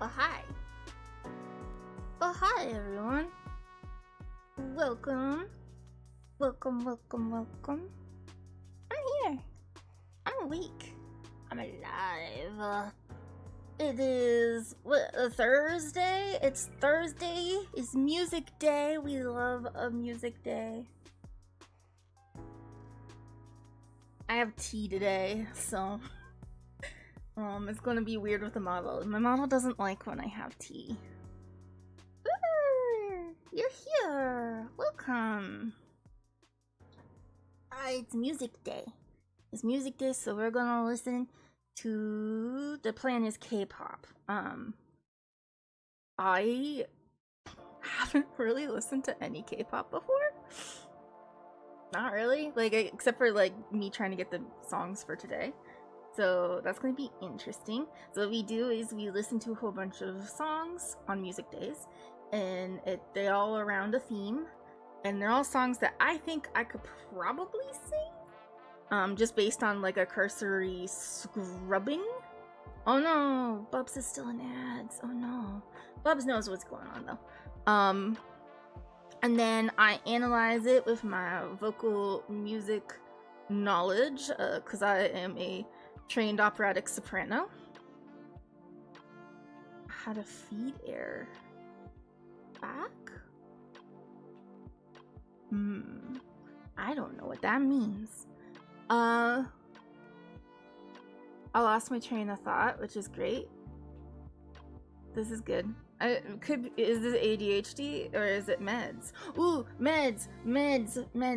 Oh, hi. Oh, hi, everyone. Welcome. Welcome. I'm here. I'm awake. I'm alive. It is, Thursday? It's Thursday. It's music day. We love a music day. I have tea today, so it's gonna be weird with the model. My model doesn't like when I have tea. Ooh, you're here. Welcome. It's music day. It's music day, so we're gonna listen to, the plan is K-pop. I haven't really listened to any K-pop before. Not really, like, except for like me trying to get the songs for today. So that's going to be interesting. So what we do is we listen to a whole bunch of songs on music days, and they're all around a theme, and they're all songs that I think I could probably sing, just based on like a cursory scrubbing. Oh no, Bubs is still in ads. Oh no, Bubs knows what's going on though. And then I analyze it with my vocal music knowledge, because I am a trained operatic soprano. How to feed air back? I don't know what that means. I lost my train of thought, which is great. This is good. Is this ADHD or is it meds? Ooh, meds.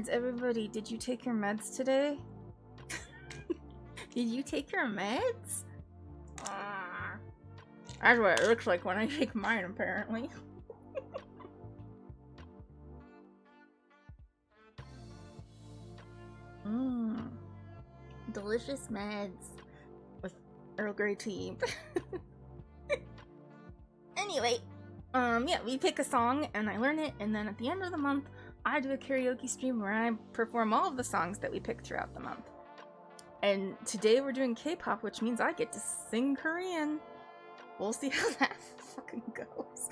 Everybody, did you take your meds today? Did you take your meds? That's what it looks like when I take mine, apparently. Delicious meds with Earl Grey tea. Anyway, yeah, we pick a song and I learn it, and then at the end of the month, I do a karaoke stream where I perform all of the songs that we pick throughout the month. And today we're doing K-pop, which means I get to sing Korean. We'll see how that fucking goes.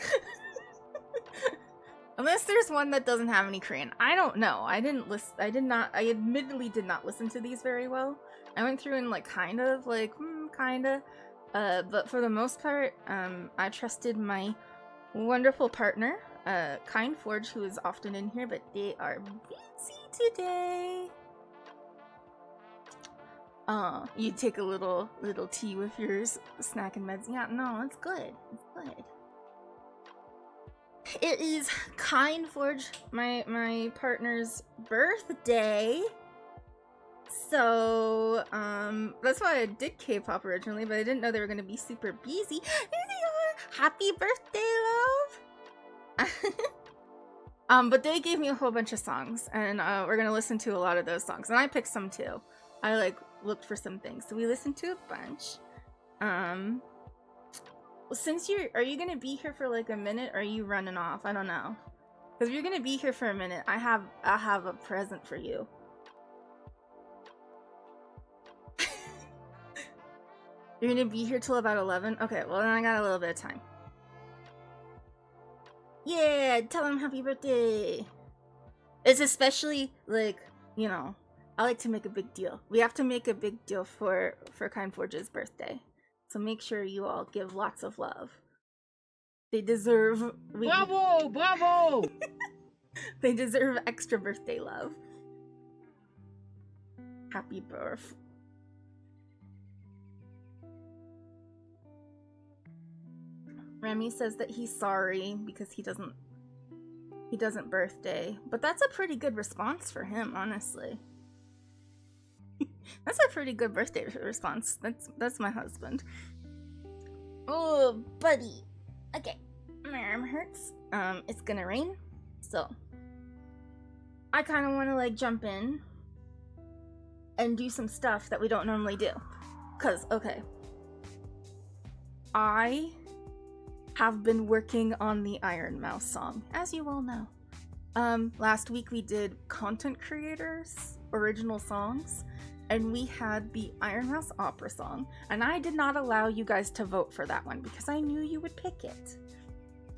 Unless there's one that doesn't have any Korean. I don't know. I admittedly did not listen to these very well. I went through and like kinda. But for the most part, I trusted my wonderful partner, Kind Forge, who is often in here, but they are busy today. You take a little tea with your snack and meds. Yeah, no, it's good. It's good. It is Kind Forge, my partner's birthday. So, that's why I did K-pop originally, but I didn't know they were gonna be super busy. There they are! Happy birthday, love! But they gave me a whole bunch of songs, and we're gonna listen to a lot of those songs. And I picked some too. I looked for some things. So we listened to a bunch. Since are you gonna be here for like a minute, or are you running off? I don't know. Because if you're gonna be here for a minute, I have a present for you. You're gonna be here till about 11? Okay, well then I got a little bit of time. Yeah, tell him happy birthday! It's especially, like, you know, I like to make a big deal. We have to make a big deal for Kind Forge's birthday. So make sure you all give lots of love. They deserve... Bravo! They deserve extra birthday love. Happy birth. Remy says that he's sorry because he doesn't birthday, but that's a pretty good response for him, honestly. That's a pretty good birthday response. That's my husband. Oh, buddy. Okay, my arm hurts. It's gonna rain, so I kind of want to like jump in and do some stuff that we don't normally do. Cause okay, I have been working on the Iron Mouse song, as you all know. Last week we did content creators original songs, and we had the Iron House opera song, and I did not allow you guys to vote for that one because I knew you would pick it.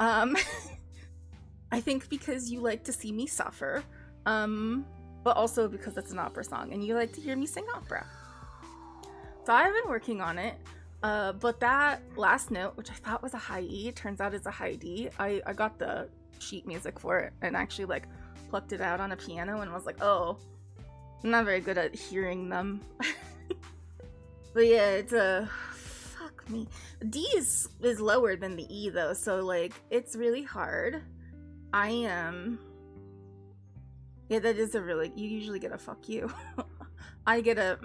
I think because you like to see me suffer, but also because it's an opera song and you like to hear me sing opera. So I've been working on it, but that last note, which I thought was a high E, it turns out is a high D. I got the sheet music for it and actually like plucked it out on a piano and was like, oh, I'm not very good at hearing them. But yeah, it's a fuck me. D is lower than the E though, so like it's really hard. Yeah, that is a really, you usually get a fuck you. I get a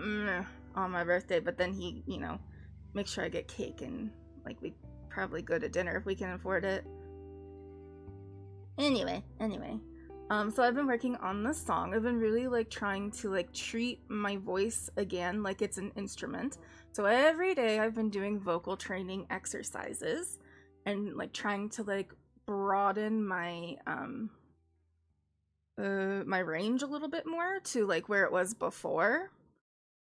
on my birthday, but then he, you know, makes sure I get cake and like we probably go to dinner if we can afford it. Anyway, so I've been working on this song. I've been really like trying to like treat my voice again like it's an instrument. So every day I've been doing vocal training exercises and like trying to like broaden my my range a little bit more to like where it was before.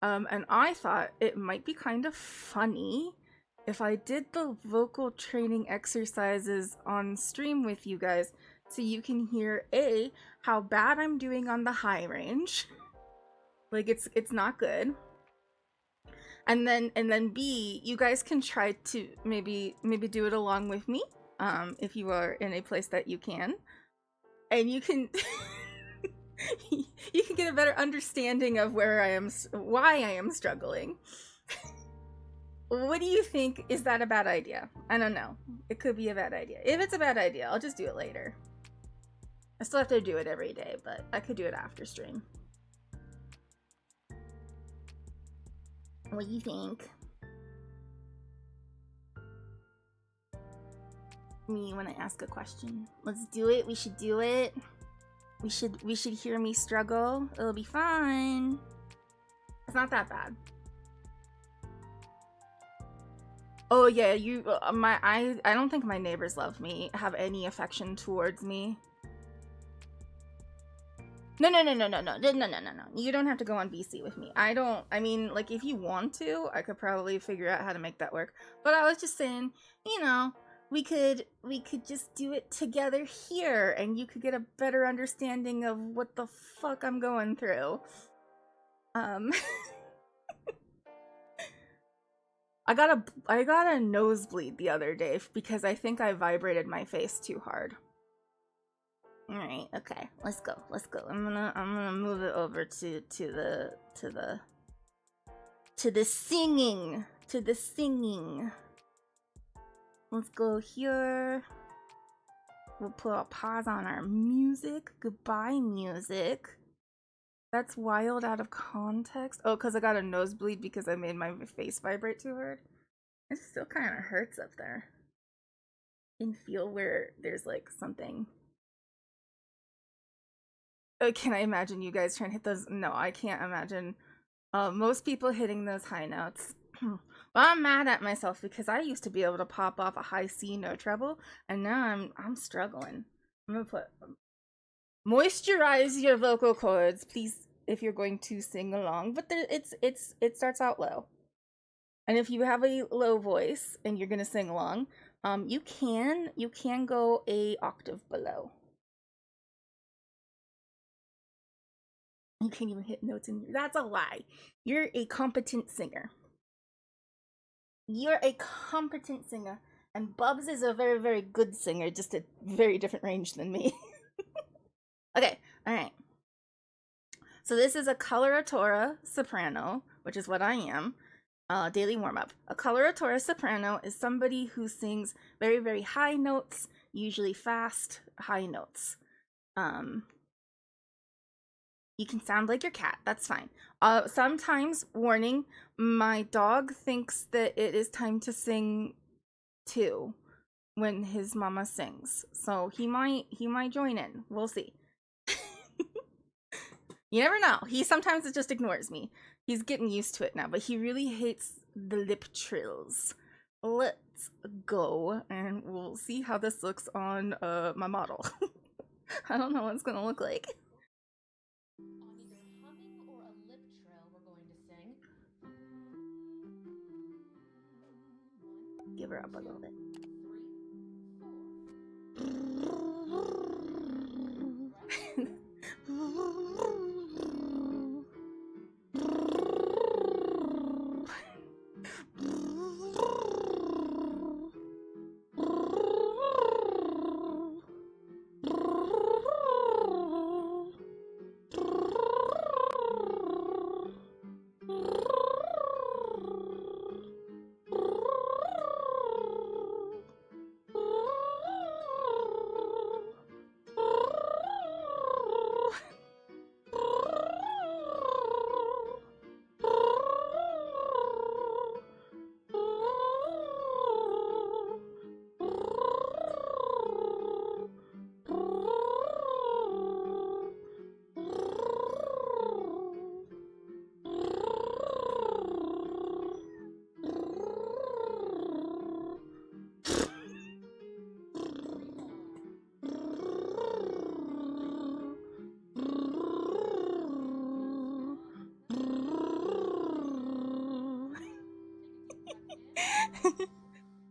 And I thought it might be kind of funny if I did the vocal training exercises on stream with you guys so you can hear A, how bad I'm doing on the high range. Like it's not good. And then B, you guys can try to maybe do it along with me. If you are in a place that you can, and you can you can get a better understanding of why I am struggling. What do you think? Is that a bad idea? I don't know. It could be a bad idea. If it's a bad idea, I'll just do it later. I still have to do it every day, but I could do it after stream. What do you think? Me when I ask a question. Let's do it. We should do it. We should hear me struggle. It'll be fine. It's not that bad. Oh yeah, I don't think my neighbors love me, have any affection towards me. No. You don't have to go on BC with me. I mean, like, if you want to, I could probably figure out how to make that work. But I was just saying, you know, we could just do it together here, and you could get a better understanding of what the fuck I'm going through. I got a nosebleed the other day because I think I vibrated my face too hard. All right, okay, let's go. I'm gonna move it over to the singing. Let's go here. We'll put a pause on our music. Goodbye, music. That's wild out of context. Oh, because I got a nosebleed because I made my face vibrate too hard. It still kind of hurts up there. You can feel where there's like something. Can I imagine you guys trying to hit those? No, I can't imagine most people hitting those high notes. Well, I'm mad at myself because I used to be able to pop off a high C, no treble, and now I'm struggling. I'm gonna put moisturize your vocal cords, please, if you're going to sing along. But it starts out low, and if you have a low voice and you're gonna sing along, you can go a octave below. You can't even hit notes in. That's a lie. You're a competent singer. You're a competent singer, and Bubs is a very, very good singer, just a very different range than me. Okay, alright. So this is a coloratura soprano, which is what I am. Daily warm-up. A coloratura soprano is somebody who sings very, very high notes, usually fast, high notes. You can sound like your cat, that's fine. Sometimes, warning, my dog thinks that it is time to sing too when his mama sings. So he might join in. We'll see. You never know. He sometimes just ignores me. He's getting used to it now, but he really hates the lip trills. Let's go and we'll see how this looks on my model. I don't know what it's gonna look like. On either humming or a lip trill, we're going to sing give her up a little bit.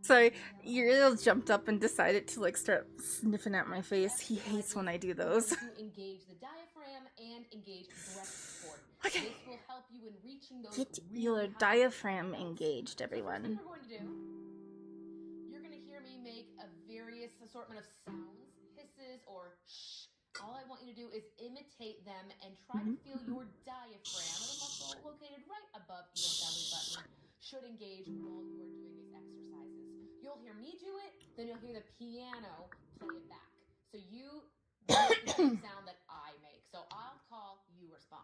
Sorry, Uriel jumped up and decided to like start sniffing at my face. He hates when I do those. Engage the diaphragm and engage breath support. Okay. This will help you in reaching those. Get your diaphragm engaged, everyone. So first thing we're going to do, you're going to hear me make a various assortment of sounds, hisses, or shh. All I want you to do is imitate them and try to feel your diaphragm, the muscle located right above your belly button, should engage while you are doing these exercises. You'll hear me do it, then you'll hear the piano play it back. So you make the same sound that I make. So I'll call, you respond.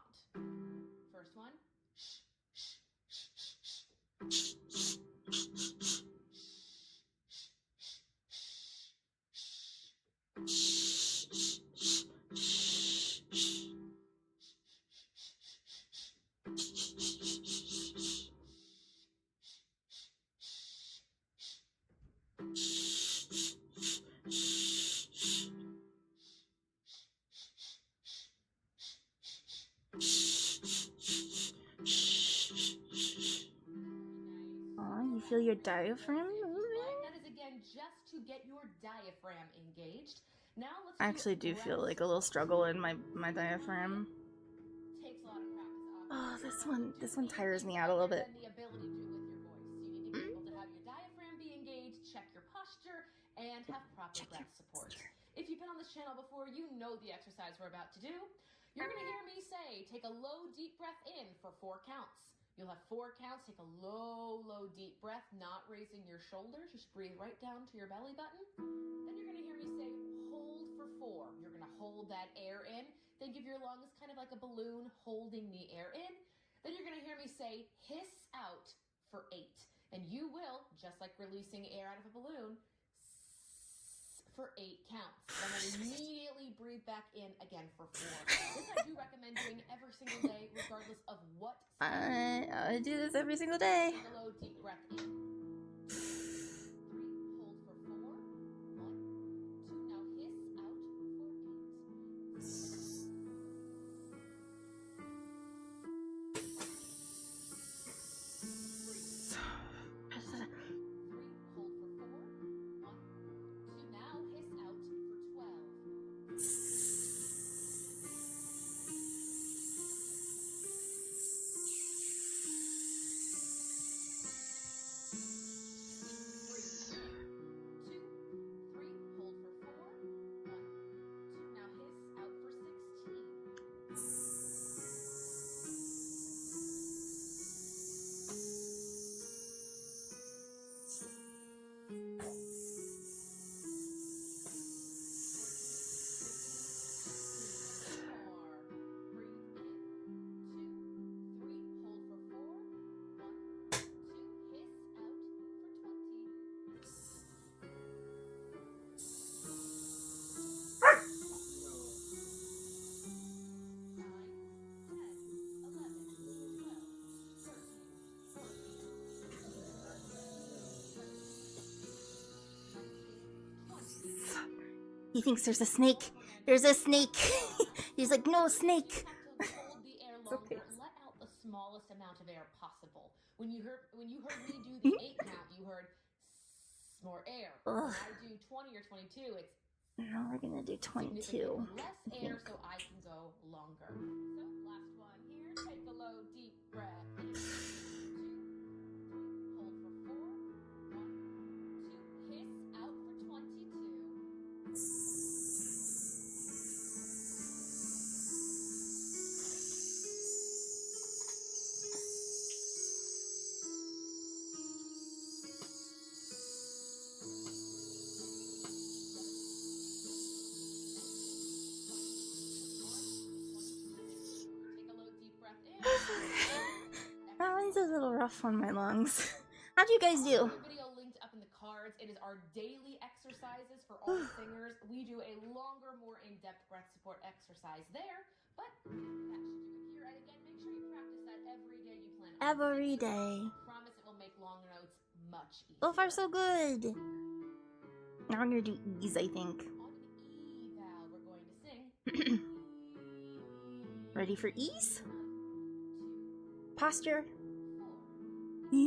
First one, shh, shh, shh, shh, shh. You feel your diaphragm moving? That is again just to get your diaphragm engaged. Now let's I actually do feel like a little struggle in my diaphragm. Takes a lot of practice. Oh, this one tires me out a little bit. The ability to with your voice. You need to be able to have your diaphragm be engaged, check your posture, and have proper breath support. If you've been on this channel before, you know the exercise we're about to do. You're going to hear me say, take a low, deep breath in for 4 counts. You'll have 4 counts. Take a low, low, deep breath, not raising your shoulders. Just breathe right down to your belly button. Then you're going to hear me say, hold for 4. You're going to hold that air in. Think of your lungs kind of like a balloon holding the air in. Then you're going to hear me say, hiss out for 8. And you will, just like releasing air out of a balloon, for 8 counts. Then immediately breathe back in again for 4. This I do recommend doing every single day, regardless of what. I do this every single day. Take a low, deep breath in. 3, hold for 4. 1, 2. Now hiss out for 8. He thinks there's a snake. There's a snake. He's like, no snake. Hold the air longer. Let out the smallest amount of air possible. When you heard me do the 8 count, you heard more air. Ugh. When I do 20 or 22, it's No, we're gonna do 22. significantly less air so I can go longer. So last one here, take a low deep breath in. 2, 3, hold for 4, 1, 2, hiss out for 22. That one's a little rough on my lungs. How'd you guys do? Video linked up in the cards. It is our daily exercises for all singers. We do a longer, more in-depth breath support exercise there, but that should do it here. And again, make sure you practice that every day you plan on. Every day. Promise it will make long notes much easier. So far, so good. Now we're gonna do E's, I think. On an E vowel, we're going to sing. Ready for E's? 1, 2, Posture. 4.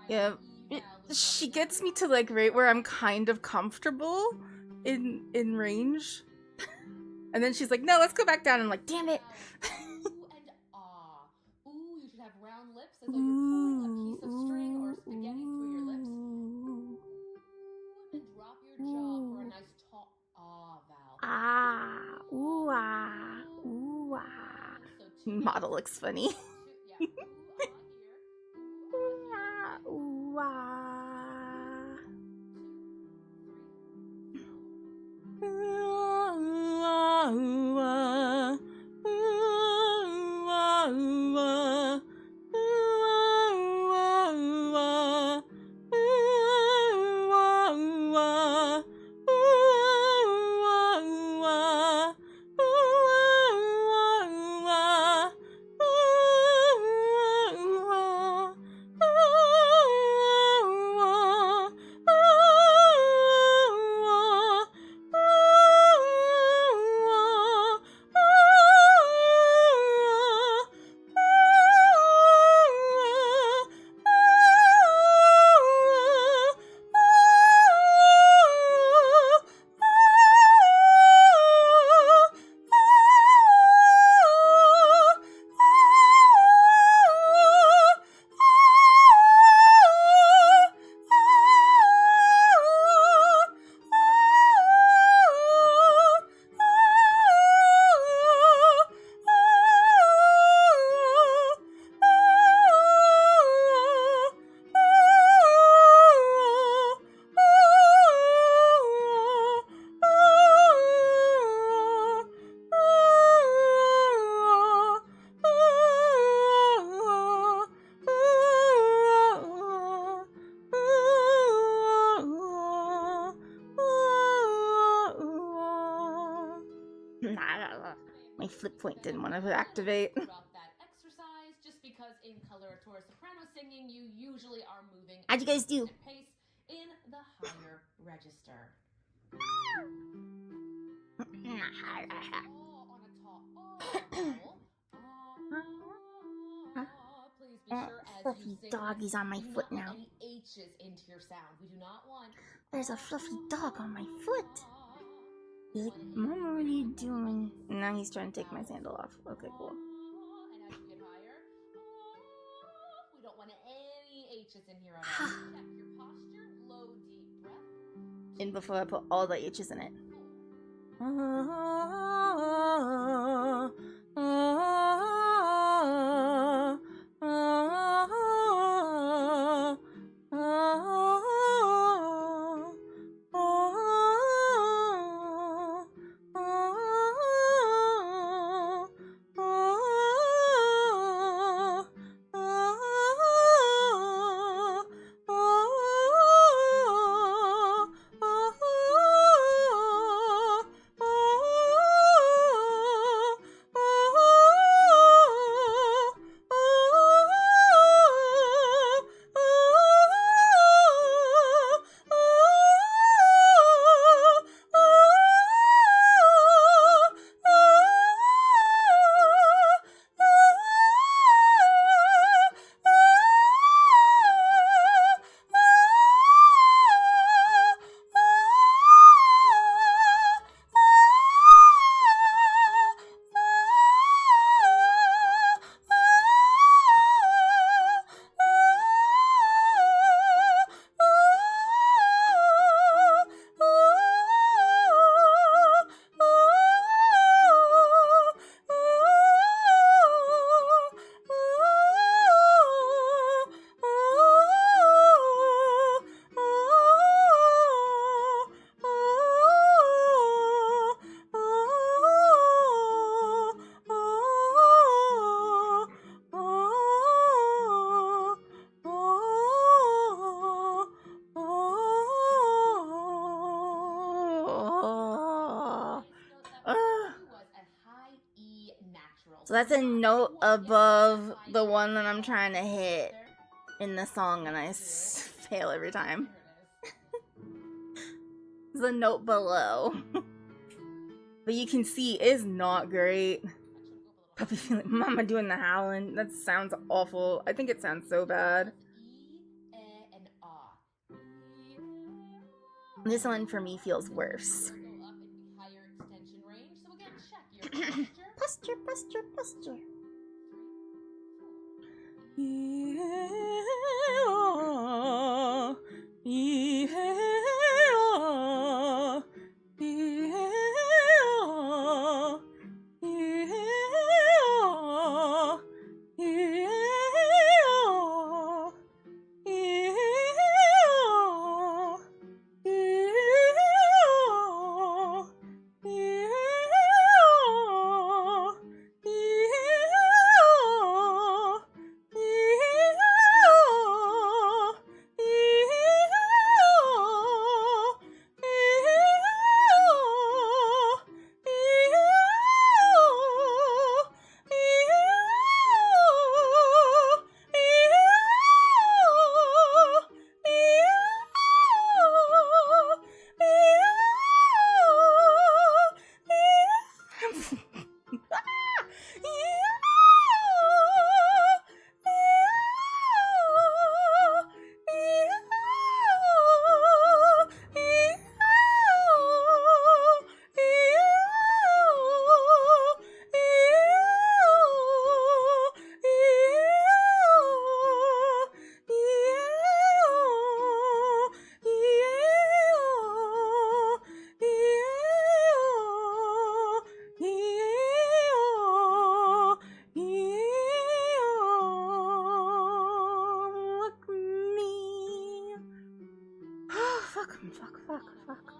Yeah, she gets me to like right where I'm kind of comfortable in range. And then she's like, no, let's go back down. I'm like, damn it. Ooh and ah. Ooh, you should have round lips as though you're pulling a piece of string or spaghetti through your lips. Ooh, and then drop your jaw for a nice tall ah vowel. Ah, ooh, ah, ooh, ah. So Model looks funny. yeah. Ooh, ah, here. Ooh, ah. 2, 3, 4. Ooh, ah, ooh, ah. Ooh, ah, ooh, ah. Ooh, ah, ooh, ah. Ooh, ah, ooh, ah. Ooh, ah, ooh, ah. My flip point didn't want to activate. Drop that exercise just because in coloratura soprano singing you usually are moving How'd you guys do? at pace in the higher register. On a tall please be sure as Fluffy you sing doggy's on my do foot not let now. any H's into your sound. We do not want There's a fluffy dog on my foot. He's like, Mama, what are you doing? And now he's trying to take my sandal off. Okay, cool. And as you get higher, we don't want any H's in here at all. Check your posture, low, deep breath. And before I put all the H's in it. So that's a note above the one that I'm trying to hit in the song, and I fail every time. It's a note below. But you can see is not great. Puppy feeling, Mama doing the howling. That sounds awful. I think it sounds so bad. This one for me feels worse. Posture, posture, posture. Yeah, yeah, yeah,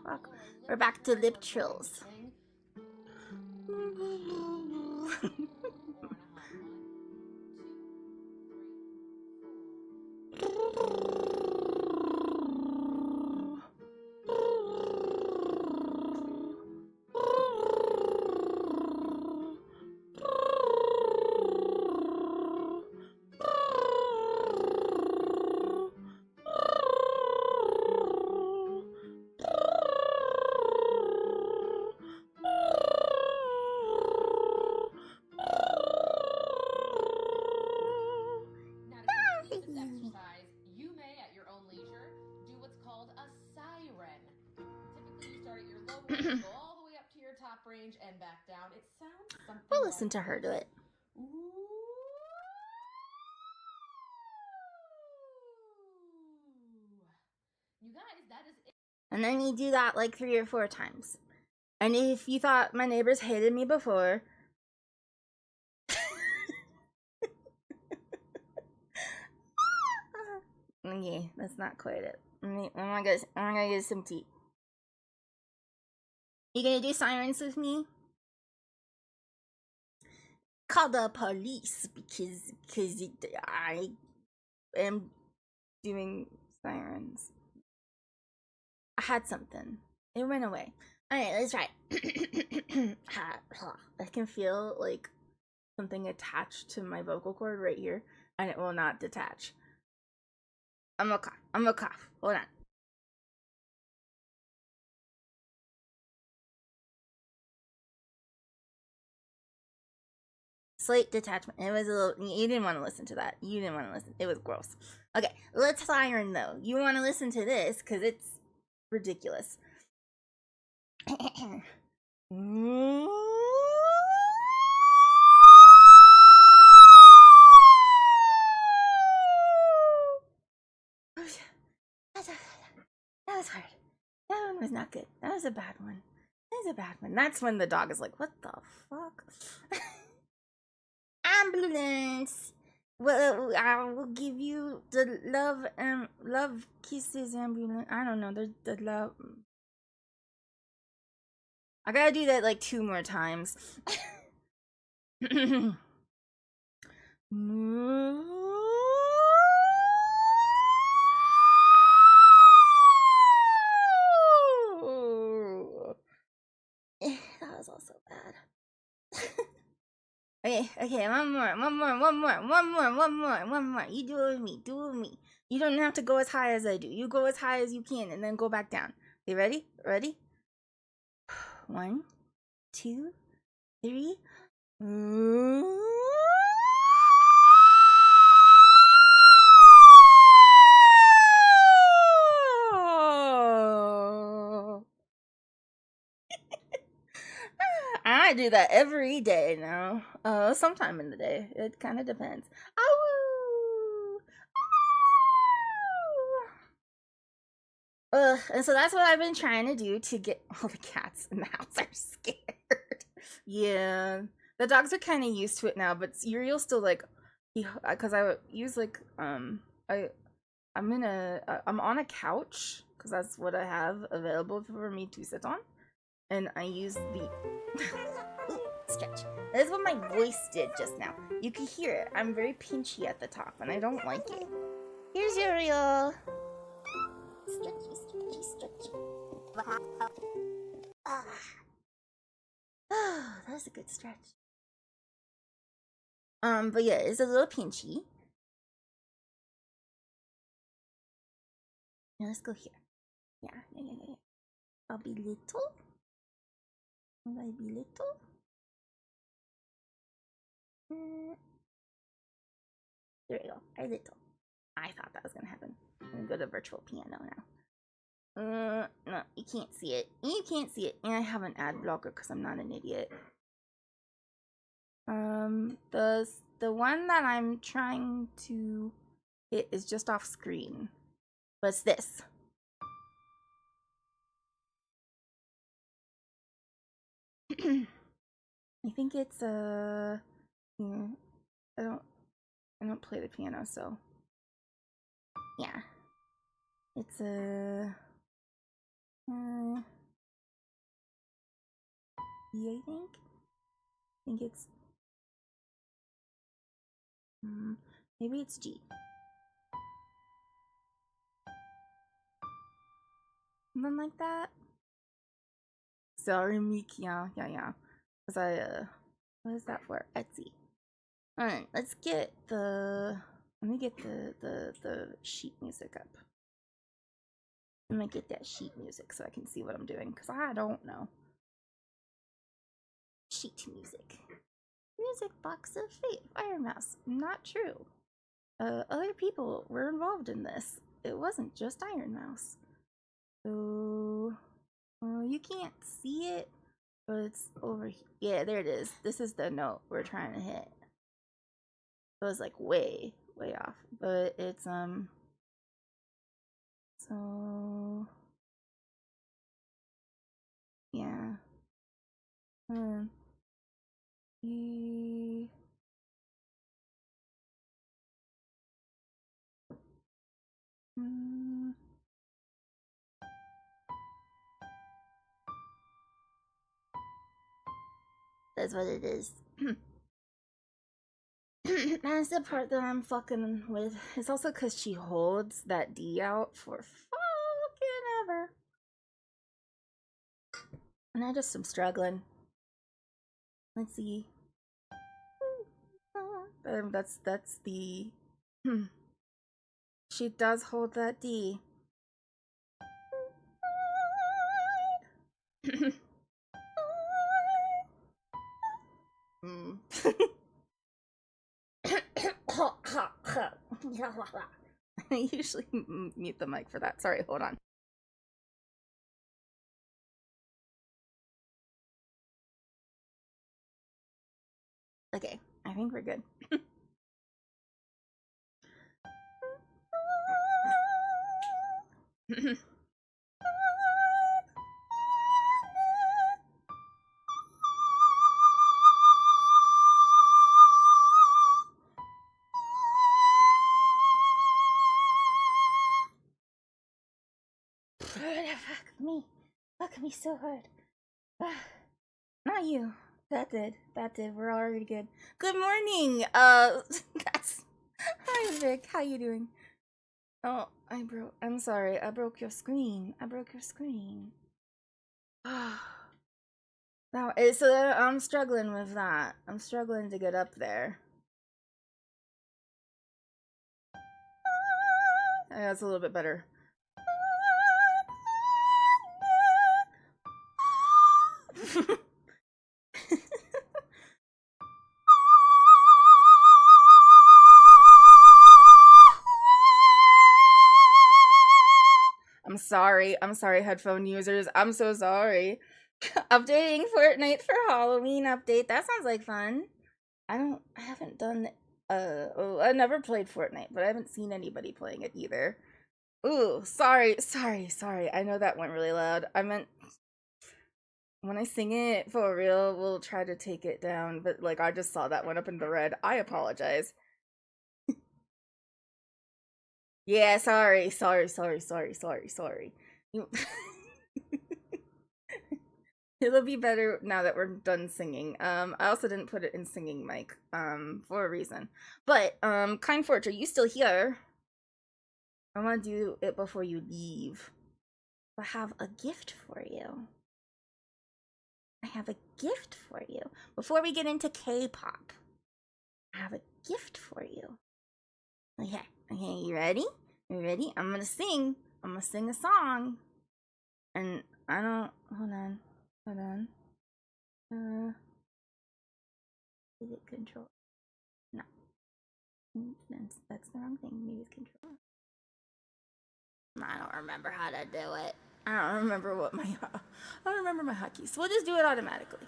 Fuck. We're back to lip trills. range and back down. It sounds something We'll listen to her do it. You guys, that is it. And then you do that like 3 or 4 times. And if you thought my neighbors hated me before, okay, that's not quite it. I'm gonna get some tea. You gonna do sirens with me? Call the police because I am doing sirens. I had something. It went away. Alright, let's try. I can feel like something attached to my vocal cord right here, and it will not detach. I'm gonna cough. Hold on. Slight detachment. It was a little. You didn't want to listen to that. You didn't want to listen. It was gross. Okay, let's siren though. You want to listen to this because it's ridiculous. That was hard. That one was not good. That was a bad one. That was a bad one. That's when the dog is like, what the fuck? Ambulance! Well, I will give you the love kisses, ambulance. I don't know, the love. I gotta do that like 2 more times. That was also bad. Okay, one more. You do it with me. You don't have to go as high as I do. You go as high as you can and then go back down. You ready? 1, 2, 3. I do that every day now. Sometime in the day. It kind of depends. And so that's what I've been trying to do to get all the cats in the house are scared. Yeah, the dogs are kind of used to it now, but Uriel's still like, because I use like I'm on a couch because that's what I have available for me to sit on, and I use the stretch. That's what my voice did just now. You can hear it. I'm very pinchy at the top, and I don't like it. Here's Uriel. Stretchy. Oh, that was a good stretch. But yeah, it's a little pinchy. Now let's go here. Yeah. I'll be little. Will I be little? There we go. I'm little. I thought that was gonna happen. I'm gonna go to virtual piano now. No, you can't see it. And I have an ad blocker because I'm not an idiot. The one that I'm trying to hit is just off screen. But it's this. I think it's I don't play the piano, so yeah. It's a E, I think it's maybe it's G. Something like that. Sorry, Meek. Yeah. Cause what is that for? Etsy. Alright, let's get let me get the sheet music up. Let me get that sheet music so I can see what I'm doing, because I don't know. Sheet music. Music box of fate. Iron Mouse. Not true. Other people were involved in this. It wasn't just Iron Mouse. So, you can't see it, But it's over here. Yeah, there it is. This is the note we're trying to hit. It was like way off. But it's so yeah. E. That's what it is. That's the part that I'm fucking with. It's also because she holds that D out for fucking ever. And I just am struggling. Let's see. That's the... She does hold that D. I usually mute the mic for that. Sorry, hold on. Okay, I think we're good. Fuck me so hard. Not you. That did. We're already good. Good morning. That's... Hi, Vic. How you doing? Oh, I'm sorry. I broke your screen. Now, so I'm struggling with that. I'm struggling to get up there. That's a little bit better. I'm sorry, headphone users. I'm so sorry. Updating Fortnite for Halloween update. That sounds like fun. I haven't done, I never played Fortnite, but I haven't seen anybody playing it either. Ooh, sorry. I know that went really loud. I meant, when I sing it for real, we'll try to take it down, but like, I just saw that one up in the red. I apologize. Yeah, sorry. It'll be better now that we're done singing. I also didn't put it in singing mic, for a reason. But, Kind Forge, are you still here? I want to do it before you leave. I have a gift for you. Before we get into K-pop, I have a gift for you. Okay, you ready? I'm gonna sing a song. And I don't, hold on. Is it control? No. That's the wrong thing. Maybe it's control. I don't remember how to do it. I don't remember my hotkeys. So we'll just do it automatically.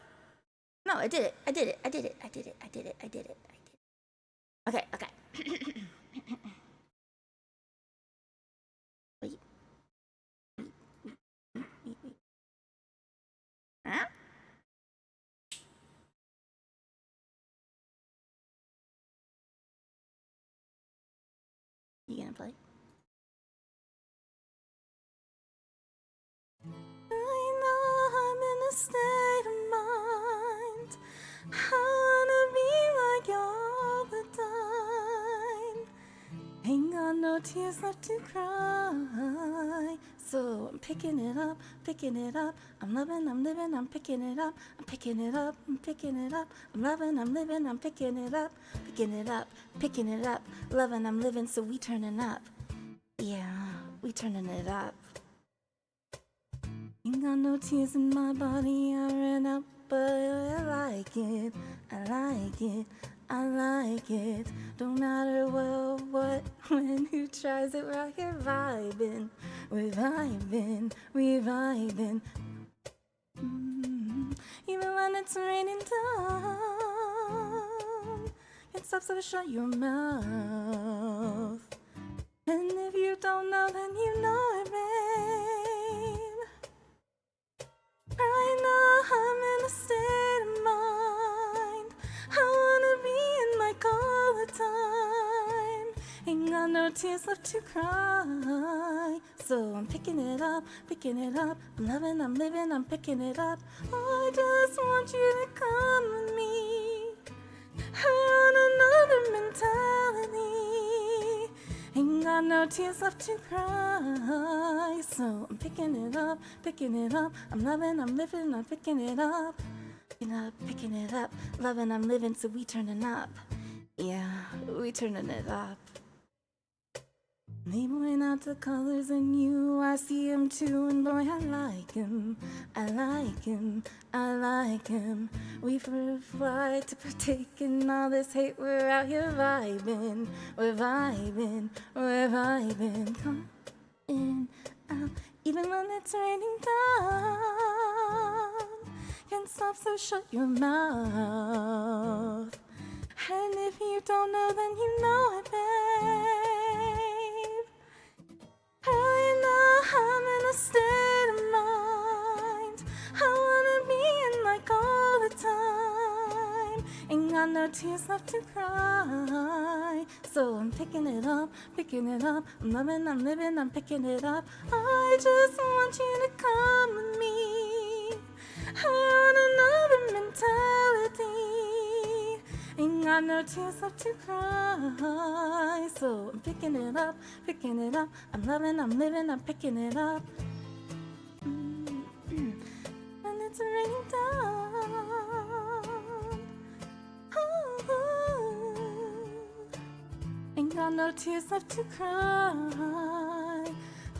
No, I did it. Okay. Wait. Huh? You gonna play? I know I'm in a state of mind. Wanna be like you all the time. Ain't got no tears left to cry. So I'm picking it up. I'm loving, I'm living, I'm picking it up. I'm loving, I'm living, I'm picking it up. Loving, I'm living, so we turning up. Yeah, we turning it up. Ain't got no tears in my body, I ran out, but I like it. Don't matter what, when, who tries it, we're out here vibing. We're vibing. even when it's raining down. Can't stop, so shut your mouth. And if you don't know, then you know it, babe. Right now I'm in a state of mind. I wanna be in like all the time. Ain't got no tears left to cry. So I'm picking it up, picking it up. I'm loving, I'm living, I'm picking it up. I just want you to come with me. On another mentality. Ain't got no tears left to cry. So I'm picking it up, picking it up. I'm loving, I'm living, I'm picking it up. Picking it up. Loving, I'm living, so we turning up. Yeah, we turning it up. Labeling out the colors in you, I see him too, and boy, I like him, I like him, I like him. We've replied to partake in all this hate, we're out here vibing, we're vibing, we're vibing. Come in, out, even when it's raining down. Can't stop, so shut your mouth. And if you don't know, then you know it, babe. Right now I'm in a state of mind. I wanna be in like all the time. Ain't got no tears left to cry. So I'm picking it up, picking it up. I'm loving, I'm living, I'm picking it up. I just want you to come with me. On another mentality. Ain't got no tears left to cry. So I'm picking it up, picking it up. I'm loving, I'm living, I'm picking it up. And it's raining down. Ooh. Ain't got no tears left to cry.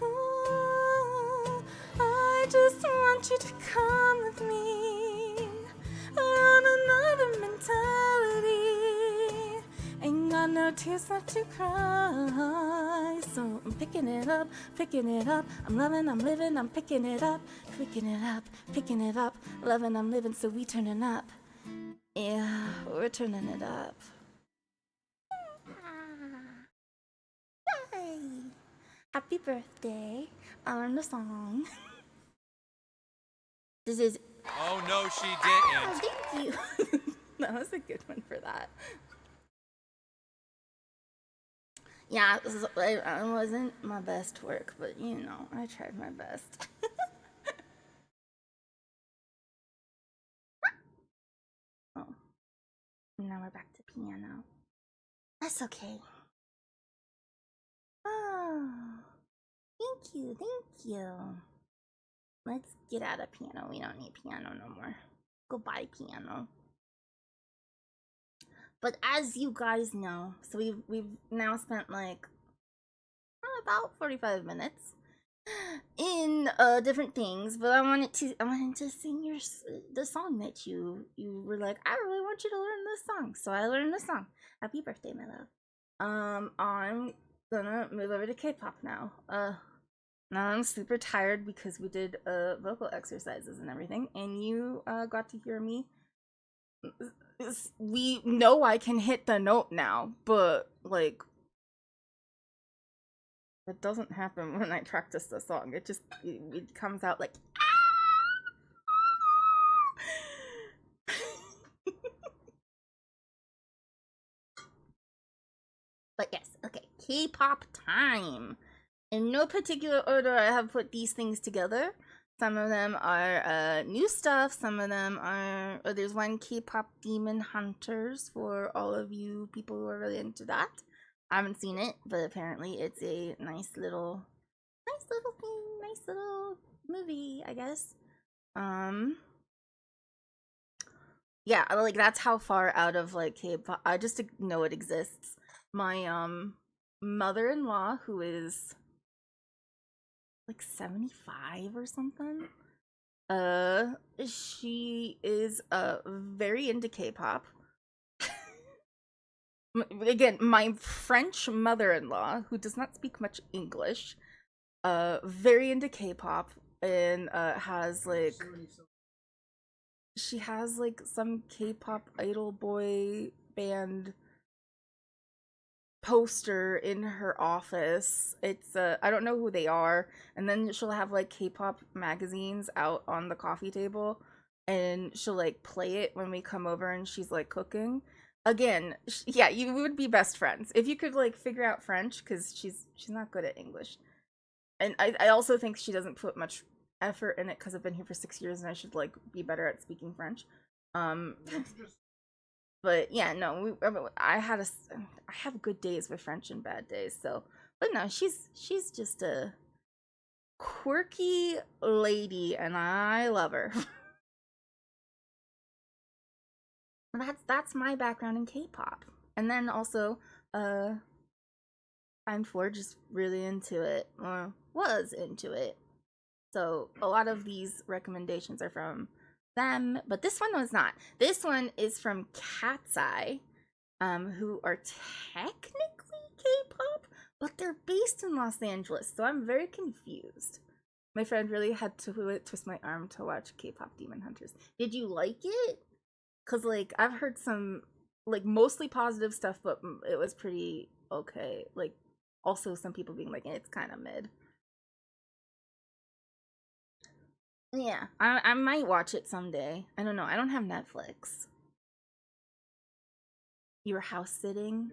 Ooh. I just want you to come with me. On another mentality. Ain't got no tears left to cry. So I'm picking it up, picking it up. I'm loving, I'm living, I'm picking it up. Picking it up, picking it up. Loving, I'm living, so we turning up. Yeah, we're turning it up. Yay! Happy birthday. I learned the song. This is... Oh, no, she didn't. Oh, thank you. That was a good one for that. Yeah, it wasn't my best work, but you know, I tried my best. Oh, now we're back to piano. That's okay. Oh, thank you, thank you. Let's get out of piano. We don't need piano no more. Goodbye, piano. But as you guys know, so we've now spent like about 45 minutes in different things. But I wanted to sing the song that you were like, I really want you to learn this song. So I learned the song. Happy birthday, my love. I'm gonna move over to K-pop now. Now I'm super tired because we did vocal exercises and everything, and you got to hear me. We know I can hit the note now, but like it doesn't happen when I practice the song. It just it comes out like But yes, okay, K-pop time. In no particular order, I have put these things together. Some of them are new stuff. Some of them are... there's one K-pop Demon Hunters for all of you people who are really into that. I haven't seen it, but apparently it's a nice little thing, nice little movie, I guess. Yeah, like that's how far out of like K-pop I just know it exists. My mother-in-law, who is like 75 or something, she is very into K-pop. Again, my French mother-in-law, who does not speak much English, very into K-pop, and has like she has like some K-pop idol boy band poster in her office. It's I don't know who they are, and then she'll have like K-pop magazines out on the coffee table, and she'll like play it when we come over and she's like cooking. Again, yeah, you would be best friends if you could like figure out French, because she's not good at English. And I also think she doesn't put much effort in it because I've been here for 6 years and I should like be better at speaking French. Um but yeah, no, I have good days with French and bad days. So, but no, she's just a quirky lady, and I love her. That's my background in K-pop, and then also, I'm for just really into it, or was into it. So a lot of these recommendations are from them, but this one was not. This one is from Cat's Eye, who are technically K-pop, but they're based in Los Angeles, so I'm very confused. My friend really had to twist my arm to watch K-pop Demon Hunters. Did you like it? Cause like I've heard some like mostly positive stuff, but it was pretty okay. Like also some people being like, it's kind of mid. Yeah, I might watch it someday. I don't know. I don't have Netflix. You were house sitting?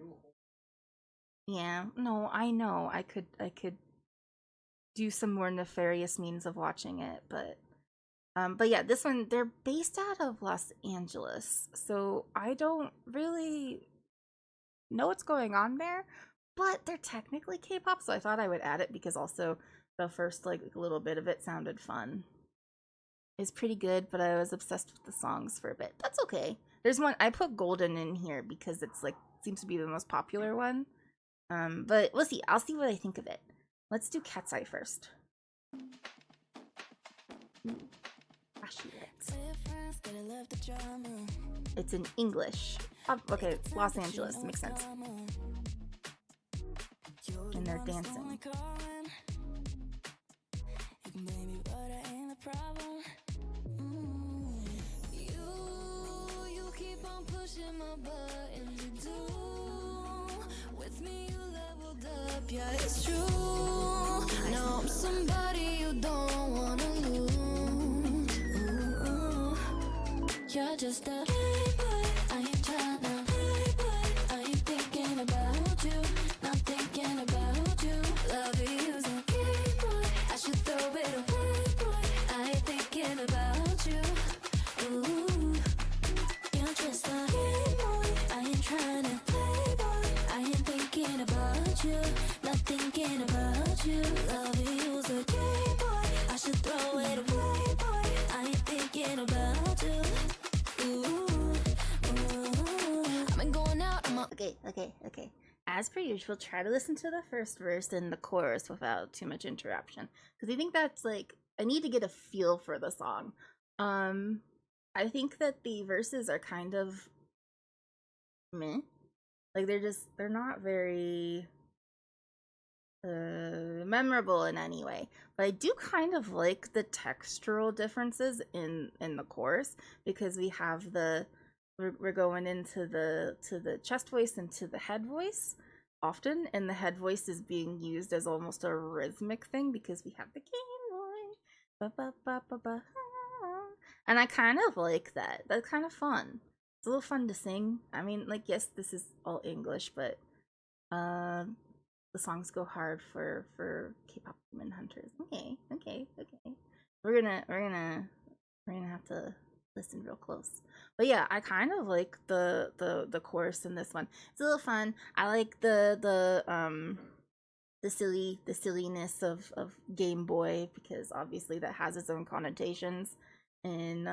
Yeah, no, I know. I could do some more nefarious means of watching it, but yeah, this one, they're based out of Los Angeles, so I don't really know what's going on there, but they're technically K-pop, so I thought I would add it because also the first like little bit of it sounded fun. It's pretty good, but I was obsessed with the songs for a bit. That's okay. There's one I put Golden in here because it's like seems to be the most popular one. But we'll see. I'll see what I think of it. Let's do Cat's Eye first. It's in English. Oh, okay, it's Los Angeles. Makes sense. And they're dancing. Yeah, it's true. Now I'm somebody you don't wanna lose. Ooh, you're just a playboy. I ain't tryna playboy. I ain't thinking about you. Not thinking about you. Love you's a playboy. I should throw it away, boy. I ain't thinking about you. Ooh, you're just a playboy. I ain't tryna playboy. I ain't thinking about you. Not thinking about you. Love you's a gay boy. I should throw it away, boy. I ain't thinking about you. Ooh, I've been going out. Okay. As per usual, try to listen to the first verse and the chorus without too much interruption, because I think that's like I need to get a feel for the song. I think that the verses are kind of meh. Like they're not very memorable in any way, but I do kind of like the textural differences in the chorus, because we have we're going into the chest voice and to the head voice often, and the head voice is being used as almost a rhythmic thing because we have the game voice, ba, ba, ba, ba, ba, and I kind of like that. That's kind of fun. It's a little fun to sing. I mean, like, yes, this is all English, but the songs go hard for K-pop Demon Hunters. Okay. We're gonna have to listen real close. But yeah, I kind of like the chorus in this one. It's a little fun. I like the silliness of Game Boy, because obviously that has its own connotations. And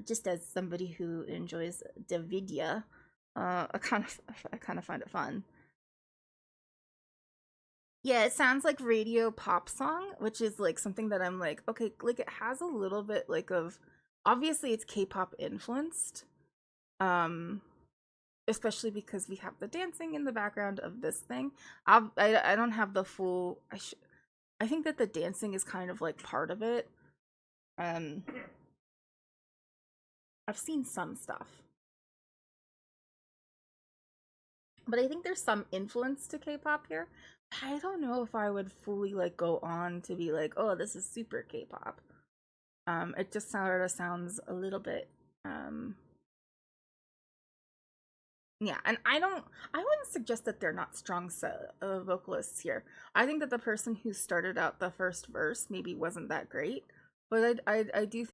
just as somebody who enjoys Davidia, I kind of find it fun. Yeah, it sounds like radio pop song, which is like something that I'm like, okay, like it has a little bit like of, obviously it's K-pop influenced, especially because we have the dancing in the background of this thing. I don't have the full. I think that the dancing is kind of like part of it. I've seen some stuff. But I think there's some influence to K-pop here. I don't know if I would fully like go on to be like, oh, this is super K-pop. It just sort of sounds a little bit yeah, and I wouldn't suggest that they're not strong vocalists here. I think that the person who started out the first verse maybe wasn't that great, but I do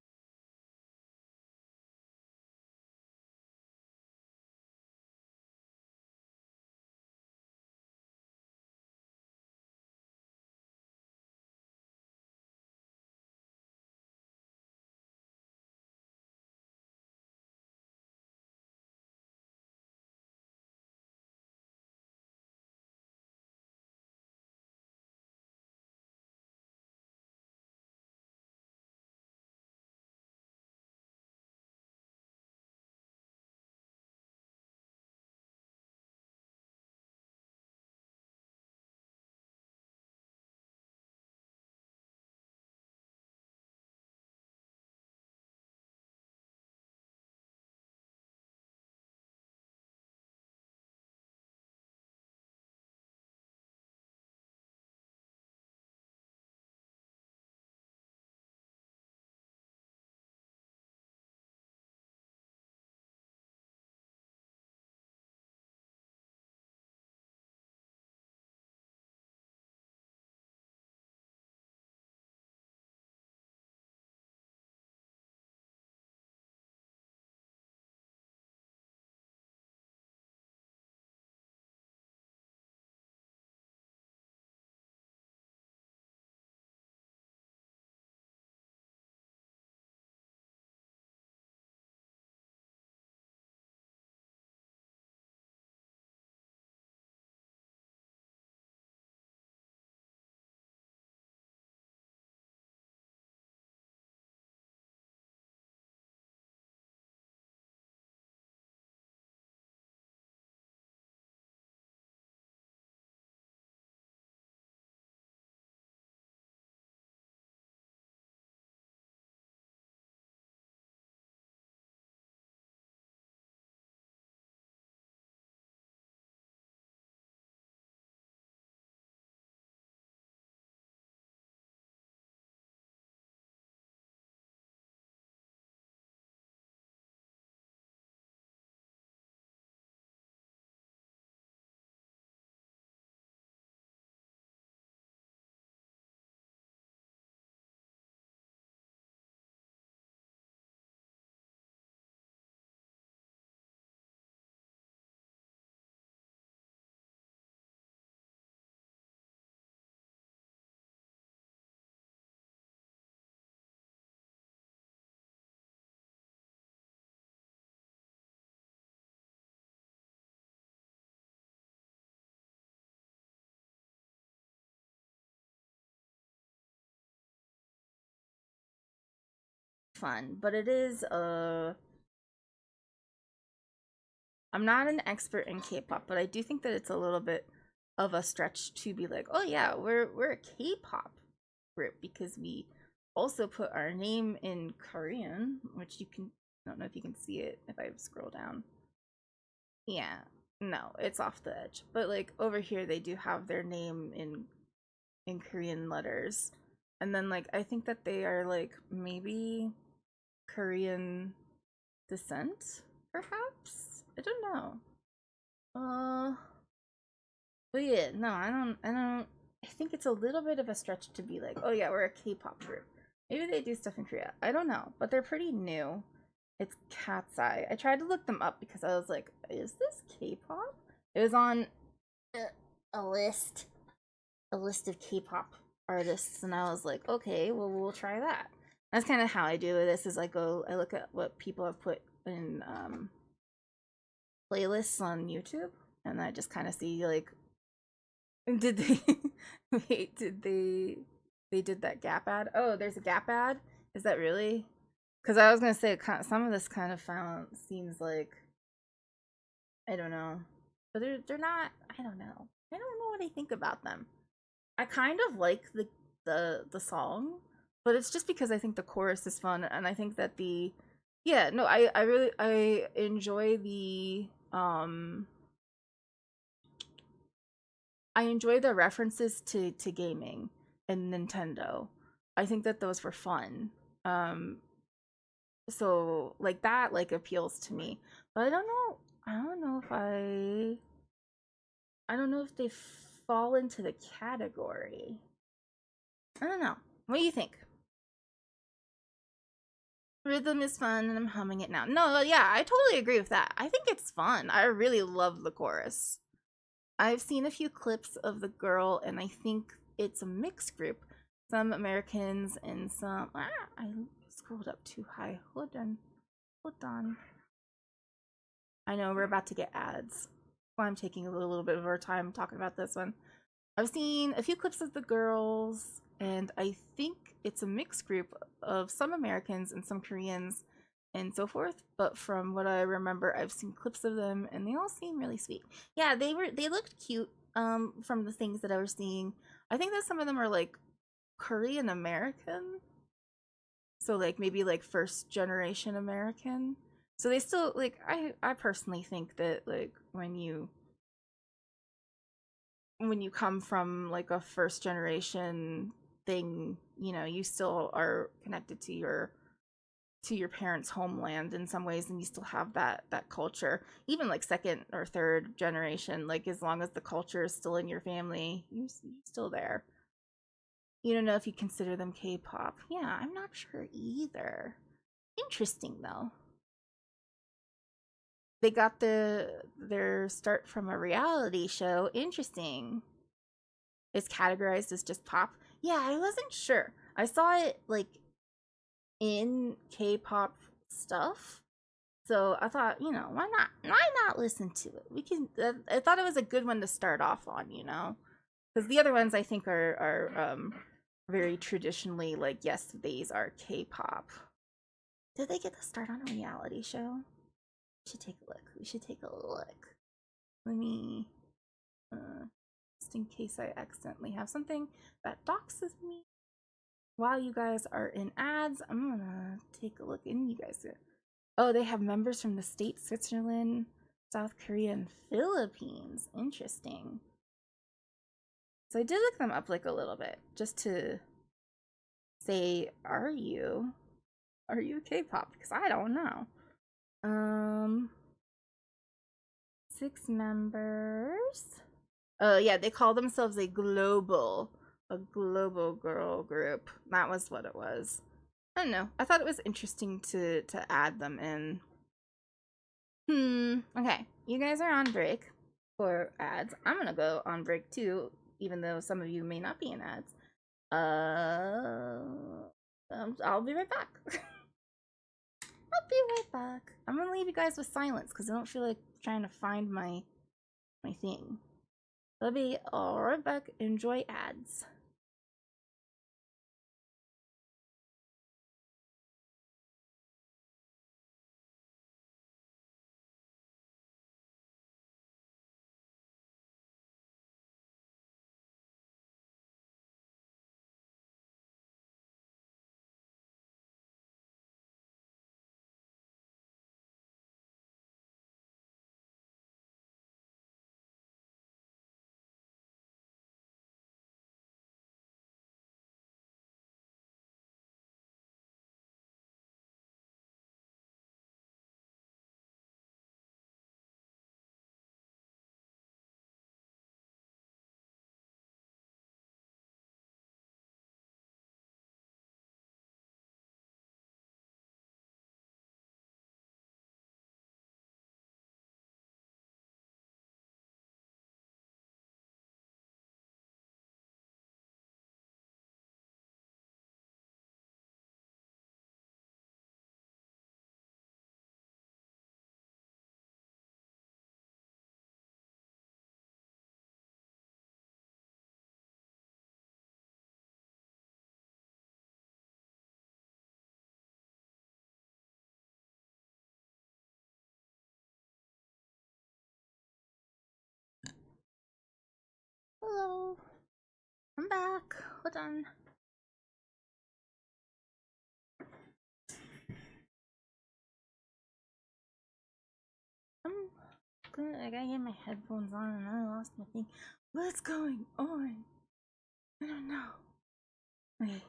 fun, but it is I'm not an expert in K-pop, but I do think that it's a little bit of a stretch to be like, oh yeah, we're a K-pop group because we also put our name in Korean, which you can, I don't know if you can see it if I scroll down. Yeah, no, it's off the edge. But like over here they do have their name in Korean letters. And then like I think that they are like maybe Korean descent, perhaps? I don't know. But yeah, no, I think it's a little bit of a stretch to be like, oh yeah, we're a K-pop group. Maybe they do stuff in Korea. I don't know, but they're pretty new. It's Cat's Eye. I tried to look them up because I was like, is this K-pop? It was on a list of K-pop artists, and I was like, okay, well, we'll try that. That's kind of how I do this. Is I look at what people have put in playlists on YouTube, and I just kind of see like, did they wait? Did they did that Gap ad? Oh, there's a Gap ad. Is that really? Because I was gonna say some of this kind of seems like, I don't know, but they're not. I don't know. I don't know what I think about them. I kind of like the song, but it's just because I think the chorus is fun, and I think that the Yeah, no, I really I enjoy the I enjoy the references to gaming and Nintendo. I think that those were fun. Um so like that like appeals to me. But I don't know if they fall into the category. I don't know. What do you think? Rhythm is fun and I'm humming it now. No, yeah, I totally agree with that. I think it's fun. I really love the chorus. I've seen a few clips of the girl and I think it's a mixed group. Some Americans and some I scrolled up too high. Hold on. Hold on. I know we're about to get ads. Well, I'm taking a little bit of our time talking about this one. I've seen a few clips of the girls, and I think it's a mixed group of some Americans and some Koreans and so forth. But from what I remember, I've seen clips of them, and they all seem really sweet. Yeah, they looked cute. From the things that I was seeing, I think that some of them are like Korean American, so like maybe like first generation American. So they still like I personally think that like when you come from like a first generation thing, you know, you still are connected to your parents' homeland in some ways, and you still have that culture. Even like second or third generation, like as long as the culture is still in your family, you're still there. You don't know if you consider them K-pop. Yeah, I'm not sure either. Interesting though. They got their start from a reality show. Interesting. It's categorized as just pop. Yeah, I wasn't sure. I saw it like in K-pop stuff. So I thought, you know, why not listen to it? We can I thought it was a good one to start off on, you know. Cuz the other ones I think are very traditionally like, yes, these are K-pop. Did they get the start on a reality show? We should take a look. We should take a look. Let me just in case I accidentally have something that doxes me while you guys are in ads. I'm gonna take a look in you guys. Oh, they have members from the States, Switzerland, South Korea, and Philippines. Interesting. So I did look them up like a little bit just to say, are you K-pop? Because I don't know. 6 members. Oh yeah, they call themselves a global girl group. That was what it was. I don't know. I thought it was interesting to add them in. Okay. You guys are on break for ads. I'm gonna go on break too, even though some of you may not be in ads. I'll be right back. I'll be right back. I'm gonna leave you guys with silence because I don't feel like trying to find my thing. I'll be right back. Enjoy ads. Hello. I'm back. Hold on. I gotta get my headphones on and I lost my thing. What's going on? I don't know. Okay.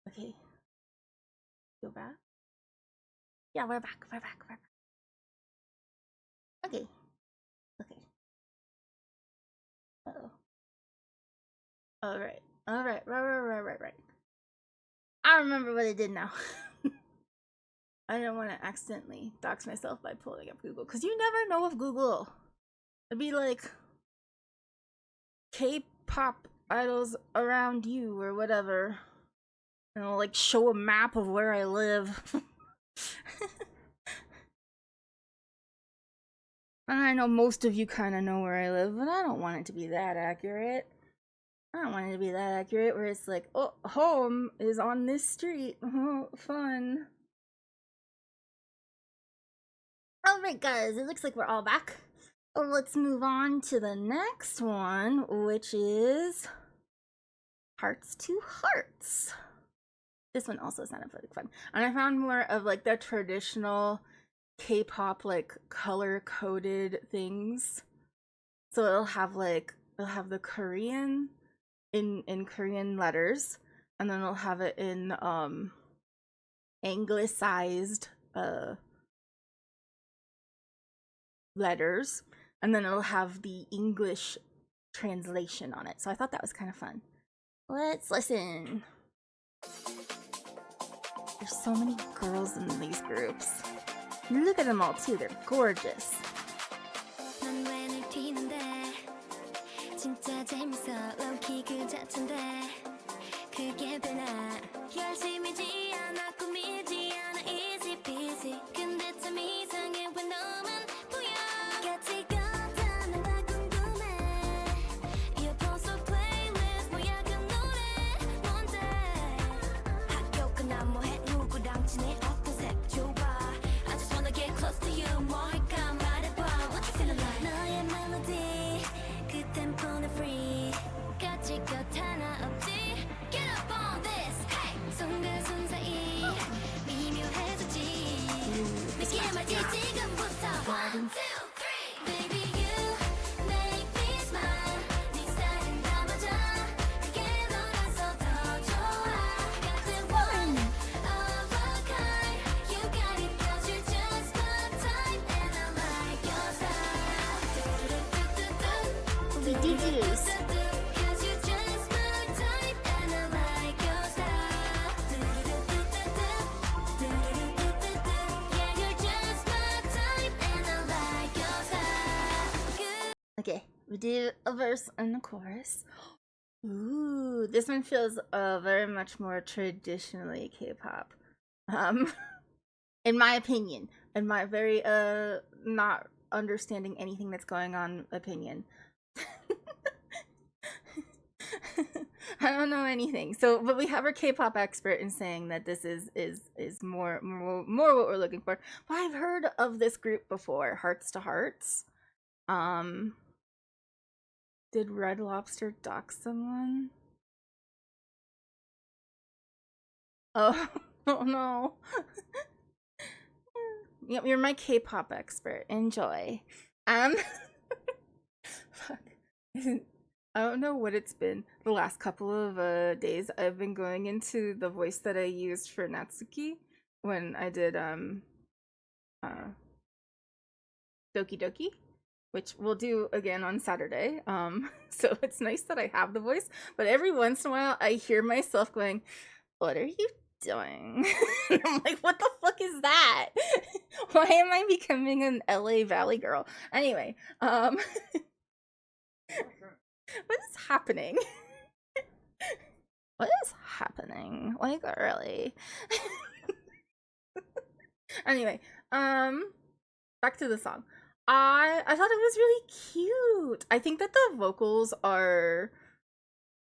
Okay. Go back? Yeah, we're back. We're back. We're back. Okay. Okay. Uh-oh. Alright. Alright. Right. I remember what I did now. I don't want to accidentally dox myself by pulling up Google, because you never know with Google. It'd be like K-pop idols around you or whatever. And it'll like show a map of where I live. And I know most of you kind of know where I live, but I don't want it to be that accurate. I don't want it to be that accurate where it's like, oh, home is on this street. Oh, fun. Alright guys, it looks like we're all back. Let's move on to the next one, which is Hearts to Hearts. This one also sounded really fun. And I found more of like the traditional K-pop like color-coded things. So it'll have the Korean in Korean letters, and then it'll have it in anglicized letters, and then it'll have the English translation on it. So I thought that was kind of fun. Let's listen. There's so many girls in these groups. Look at them all too, they're gorgeous. Okay, we do a verse and a chorus. Ooh, this one feels very much more traditionally K-pop. In my opinion, in my very not understanding anything that's going on opinion. I don't know anything. So, but we have our K-pop expert in saying that this is more what we're looking for. But I've heard of this group before, Hearts to Hearts. Did Red Lobster dox someone? Oh, oh no. Yep, you're my K-pop expert. Enjoy. Fuck. I don't know what it's been the last couple of days. I've been going into the voice that I used for Natsuki when I did Doki Doki, which we'll do again on Saturday. So it's nice that I have the voice, but every once in a while I hear myself going, "What are you doing?" And I'm like, what the fuck is that? Why am I becoming an LA Valley girl? Anyway, what is happening? What is happening? Like, really? Anyway, back to the song. I thought it was really cute. I think that the vocals are...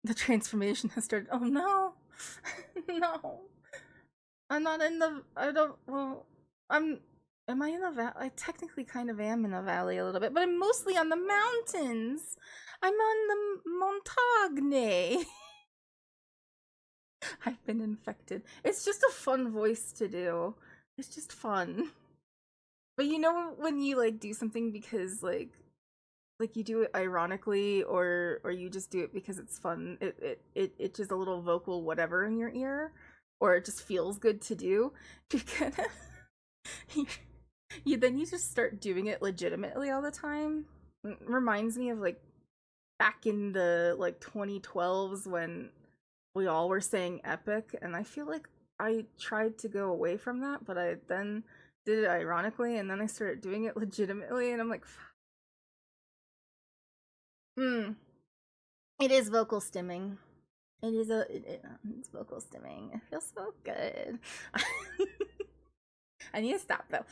The transformation has started. Oh no. No. I'm not in the... I don't... Well, am I in the valley? I technically kind of am in the valley a little bit, but I'm mostly on the mountains. I'm on the Montagne. I've been infected. It's just a fun voice to do. It's just fun. But you know when you like do something because like you do it ironically or you just do it because it's fun. It just a little vocal whatever in your ear, or it just feels good to do. You're gonna you just start doing it legitimately all the time. It reminds me of like back in the like 2012s when we all were saying epic, and I feel like I tried to go away from that, but I then did it ironically, and then I started doing it legitimately, and I'm like, it is vocal stimming. It's vocal stimming. It feels so good. I need to stop though.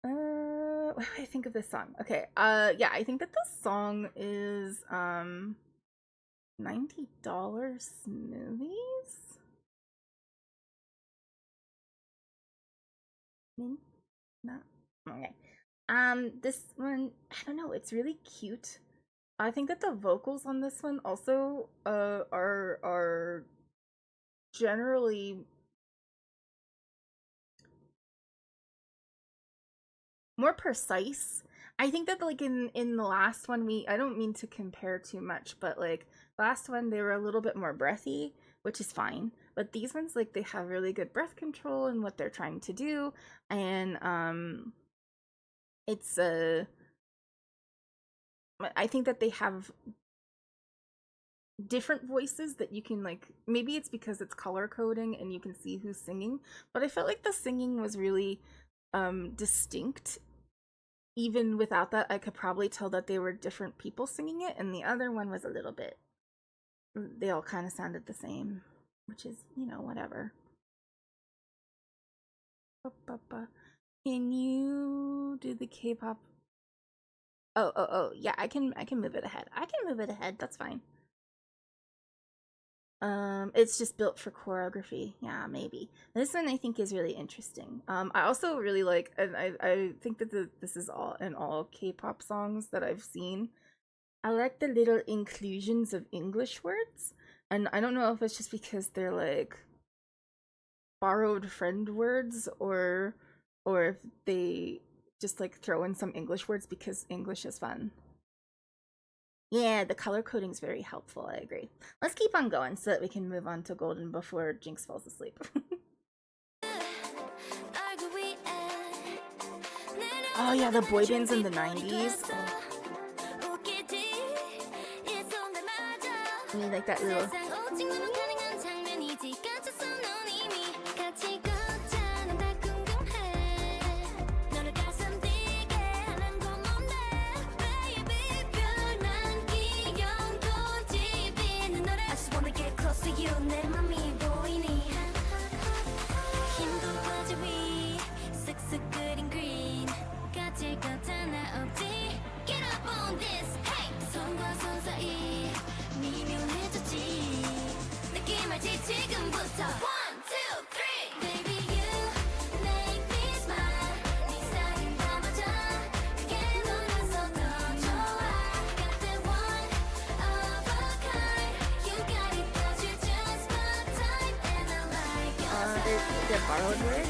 What do I think of this song? Okay, yeah, I think that this song is $90 smoothies. Not okay. This one, I don't know, it's really cute. I think that the vocals on this one also are generally more precise. I think that like in the last one, I don't mean to compare too much, but like last one they were a little bit more breathy, which is fine. But these ones, like, they have really good breath control in what they're trying to do, and it's I think that they have different voices that you can, like, maybe it's because it's color coding and you can see who's singing, but I felt like the singing was really distinct. Even without that, I could probably tell that they were different people singing it, and the other one was a little bit, they all kind of sounded the same, which is, you know, whatever. Can you do the K-pop? Oh, yeah, I can move it ahead. I can move it ahead, that's fine. It's just built for choreography. Yeah, maybe. This one I think is really interesting. I also really like, and I think that this is all in all K-pop songs that I've seen. I like the little inclusions of English words, and I don't know if it's just because they're like borrowed friend words, or if they just like throw in some English words because English is fun. Yeah, the color coding is very helpful, I agree. Let's keep on going so that we can move on to Golden before Jinx falls asleep. Oh yeah, the boy bands in the 90s. Oh. I mean, like that little... They're borrowed words.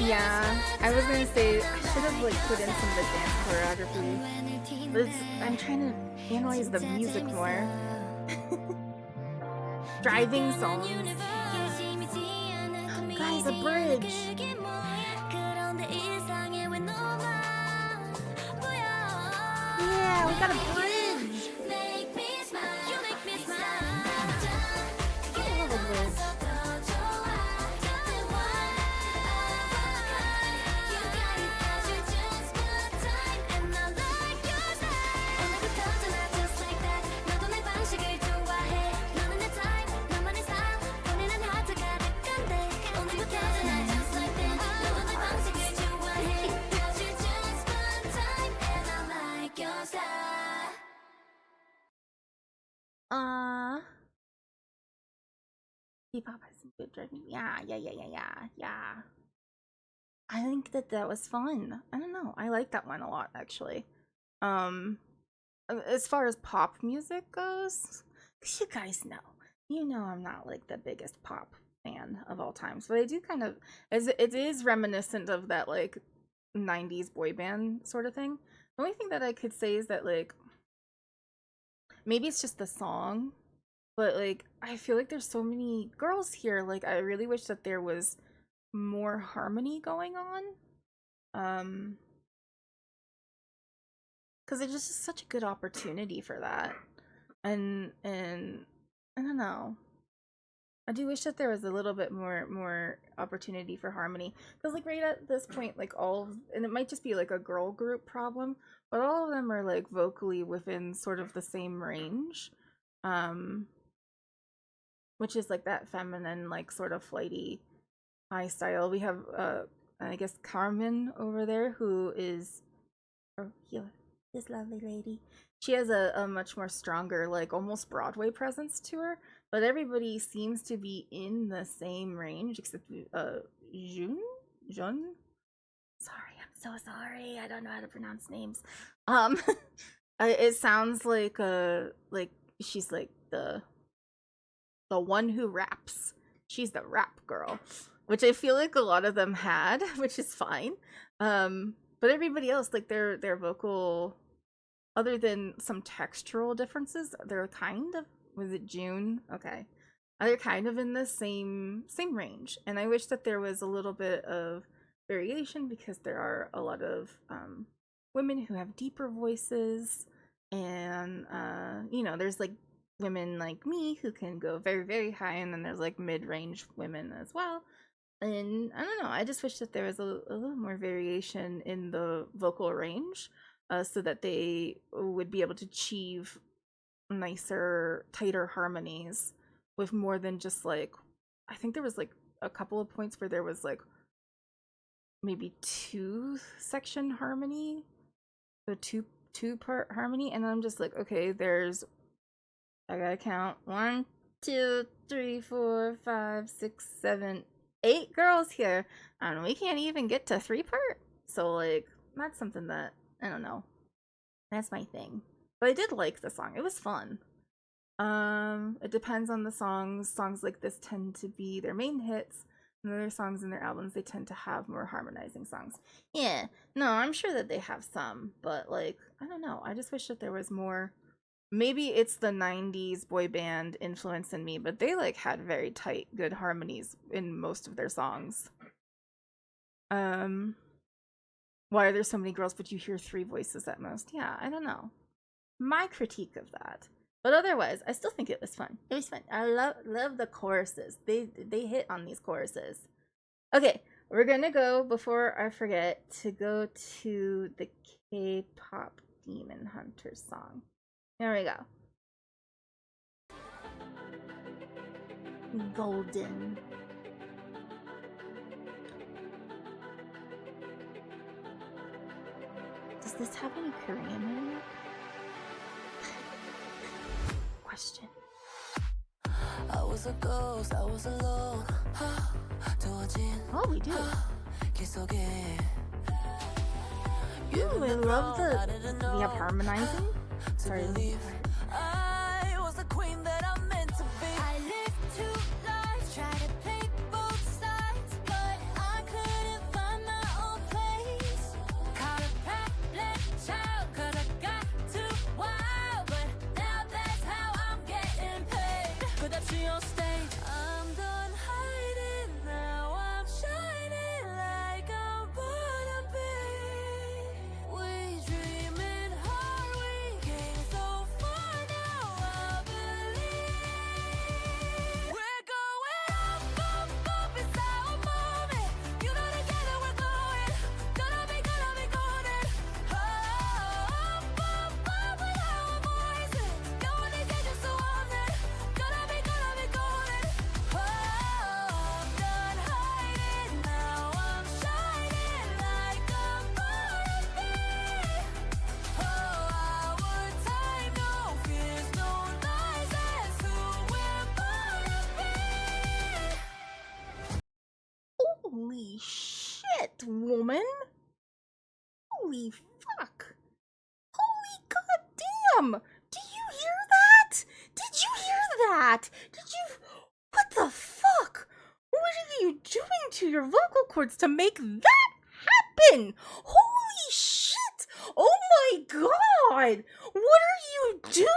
Yeah, I was gonna say I should have like put in some of the dance choreography, but I'm trying to analyze the music more. Driving songs. Guys, a bridge. Yeah, we got a bridge. K-pop has some good driving. Yeah. I think that was fun. I don't know. I like that one a lot, actually. Um, as far as pop music goes, 'cause you guys know, I'm not like the biggest pop fan of all times, but I do kind of, as it is reminiscent of that like 90s boy band sort of thing. The only thing that I could say is that like maybe it's just the song, but like I feel like there's so many girls here. Like I really wish that there was more harmony going on. Because it just is such a good opportunity for that. And I don't know. I do wish that there was a little bit more opportunity for harmony. Because like right at this point, like and it might just be like a girl group problem, but all of them are like vocally within sort of the same range. Which is like that feminine, like sort of flighty high style. We have I guess Carmen over there, who is this lovely lady. She has a much more stronger, like almost Broadway presence to her, but everybody seems to be in the same range except Jun. Sorry, I'm so sorry. I don't know how to pronounce names. It sounds like she's like the one who raps. She's the rap girl, which I feel like a lot of them had, which is fine. But everybody else, like their vocal, other than some textural differences, they're kind of, was it June? Okay. They're kind of in the same range. And I wish that there was a little bit of variation, because there are a lot of women who have deeper voices, and there's like women like me who can go very, very high, and then there's like mid-range women as well. And I don't know, I just wish that there was a little more variation in the vocal range, so that they would be able to achieve nicer, tighter harmonies with more than just like, I think there was like a couple of points where there was like maybe 2-section harmony, so two-part harmony, and I'm just like, okay, I gotta count 1, 2, 3, 4, 5, 6, 7, 8 girls here, and we can't even get to 3-part. So like, that's something that, I don't know, that's my thing. But I did like the song. It was fun. It depends on the songs. Songs like this tend to be their main hits, and other songs in their albums, they tend to have more harmonizing songs. Yeah, no, I'm sure that they have some, but like, I don't know, I just wish that there was more. Maybe it's the 90s boy band influence in me, but they like had very tight, good harmonies in most of their songs. Why are there so many girls but you hear 3 voices at most? Yeah, I don't know. My critique of that. But otherwise, I still think it was fun. It was fun. I love the choruses. They hit on these choruses. Okay, we're gonna go, before I forget, to go to the K-pop Demon Hunter song. Here we go. Golden. Does this have any Korean in it? Question. I was a ghost, I was alone. Oh, we do. Ooh, I love we have harmonizing. Sorry. I was the queen that I'm meant to be. I lived 2 lives, tried to play both sides, but I couldn't find my own place. Caught a prattling child, 'cause I got too wild, but now that's how I'm getting paid. Good that she on stage. I'm done hiding, now I'm shining like I'm born to be. We dreaming hard, we came so far, now I believe. We're going up, it's our moment. You know together we're going. Gonna be golden. Up with our voices. No one is just so on it. Gonna be golden. I'm done hiding, now I'm shining like I'm born to be. Our time, no fears, no lies, that's who we're born to be. Holy shit, woman! Holy fuck! Mom! Do you hear that? Did you hear that? Did you... What the fuck? What are you doing to your vocal cords to make that happen? Holy shit! Oh my god! What are you doing?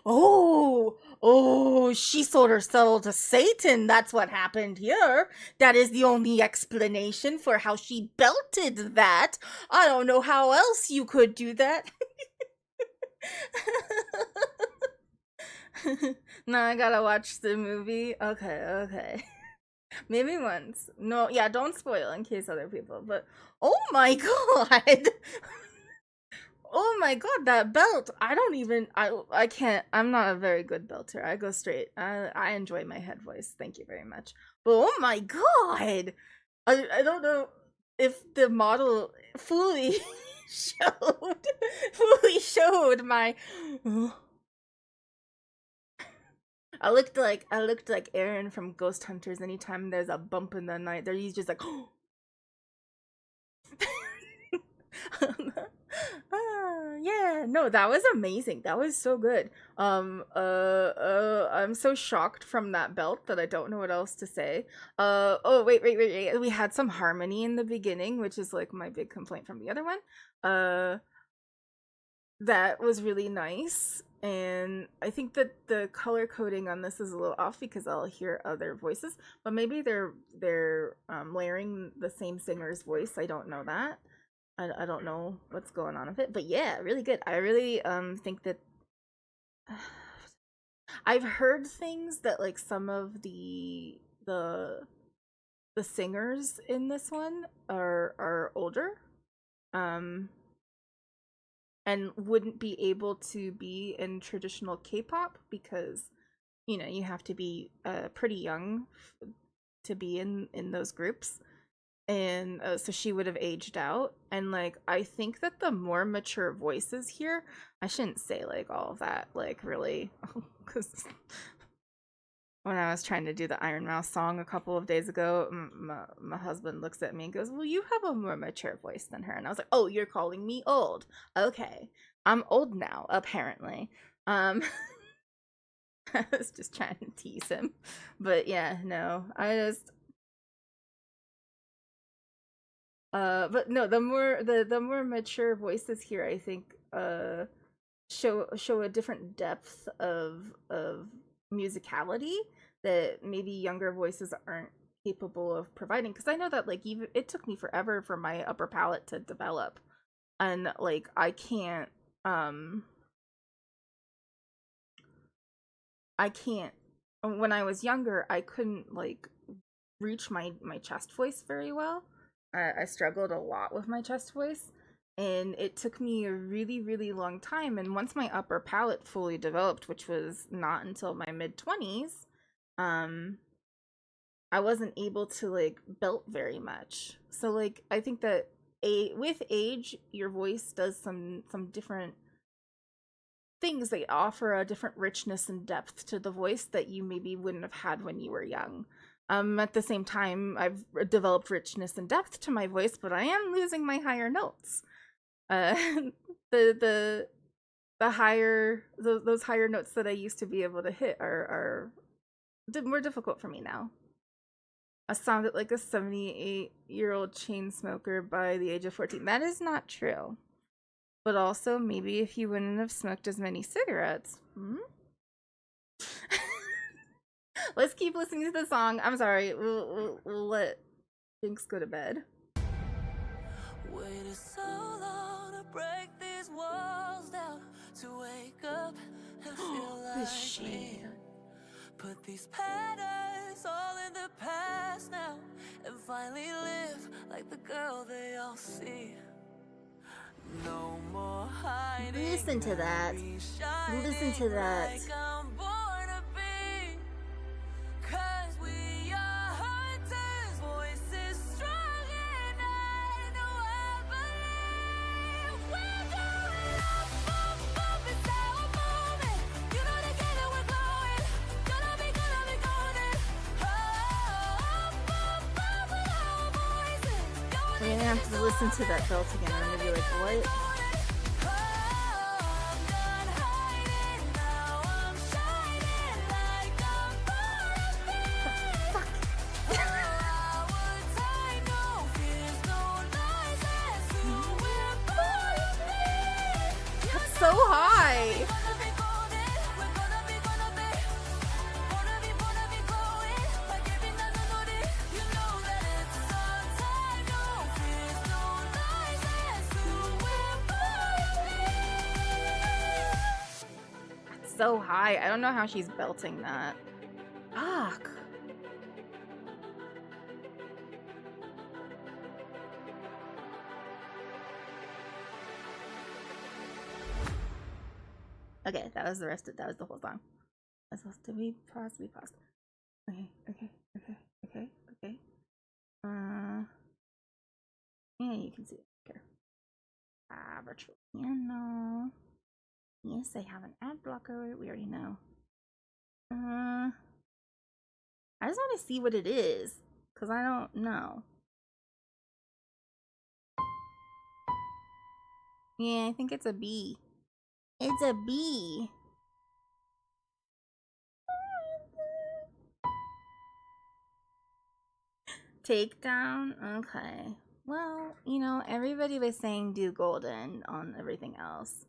Oh, she sold her soul to Satan. That's what happened here. That is the only explanation for how she belted that. I don't know how else you could do that. No, I gotta watch the movie. Okay. Maybe once. No, yeah, don't spoil in case other people, but oh my god. Oh my god, that belt. I can't. I'm not a very good belter. I go straight. I enjoy my head voice. Thank you very much. But oh my god. I don't know if the model fully showed my I looked like Aaron from Ghost Hunters. Anytime there's a bump in the night, he's just like yeah, no, that was amazing. That was so good. I'm so shocked from that belt that I don't know what else to say. Oh, wait. We had some harmony in the beginning, which is like my big complaint from the other one. That was really nice. And I think that the color coding on this is a little off because I'll hear other voices, but maybe they're layering the same singer's voice. I don't know that. I don't know what's going on with it, but yeah, really good. I really think that I've heard things that like some of the singers in this one are older, and wouldn't be able to be in traditional K-pop because you have to be pretty young to be in those groups. And so she would have aged out, and like I think that the more mature voices here, I shouldn't say like all of that like really, because when I was trying to do the Iron Mouse song a couple of days ago, my husband looks at me and goes, well, you have a more mature voice than her. And I was like, oh, you're calling me old? Okay, I'm old now apparently. I was just trying to tease him, but yeah, no, but no, the more mature voices here, I think, show a different depth of musicality that maybe younger voices aren't capable of providing. Because I know that like even it took me forever for my upper palate to develop, and like I can't. When I was younger, I couldn't like reach my chest voice very well. I struggled a lot with my chest voice, and it took me a really, really long time. And once my upper palate fully developed, which was not until my mid-20s, I wasn't able to like belt very much. So like I think that with age, your voice does some different things. They offer a different richness and depth to the voice that you maybe wouldn't have had when you were young. At the same time, I've developed richness and depth to my voice, but I am losing my higher notes. The higher those higher notes that I used to be able to hit are more difficult for me now. I sounded like a 78-year-old chain smoker by the age of 14. That is not true. But also, maybe if you wouldn't have smoked as many cigarettes. Let's keep listening to the song. I'm sorry. We'll let Jinx go to bed. Waited so long to break these walls down, to wake up and feel like me. Put these patterns all in the past now, and finally live like the girl they all see. No more hiding. Listen to that. Listen to that. Like I'm born to be. 'Cause we are hunters, voices strong and I know I believe we're going up, it's how we're moving. You know together we're glowing. Gonna be golden. With our voices. We're gonna have to listen to that belt again. I'm gonna be like, what? so high. So high. I don't know how she's belting that. Fuck. Okay, that was the rest of that was the whole song. Did we pause? We paused. Okay. Yeah, you can see it here. Virtual piano. Yes, I have an ad blocker. We already know. I just want to see what it is, because I don't know. Yeah, I think it's a B. It's a B. Takedown? Okay. Well, you know, everybody was saying do golden on everything else.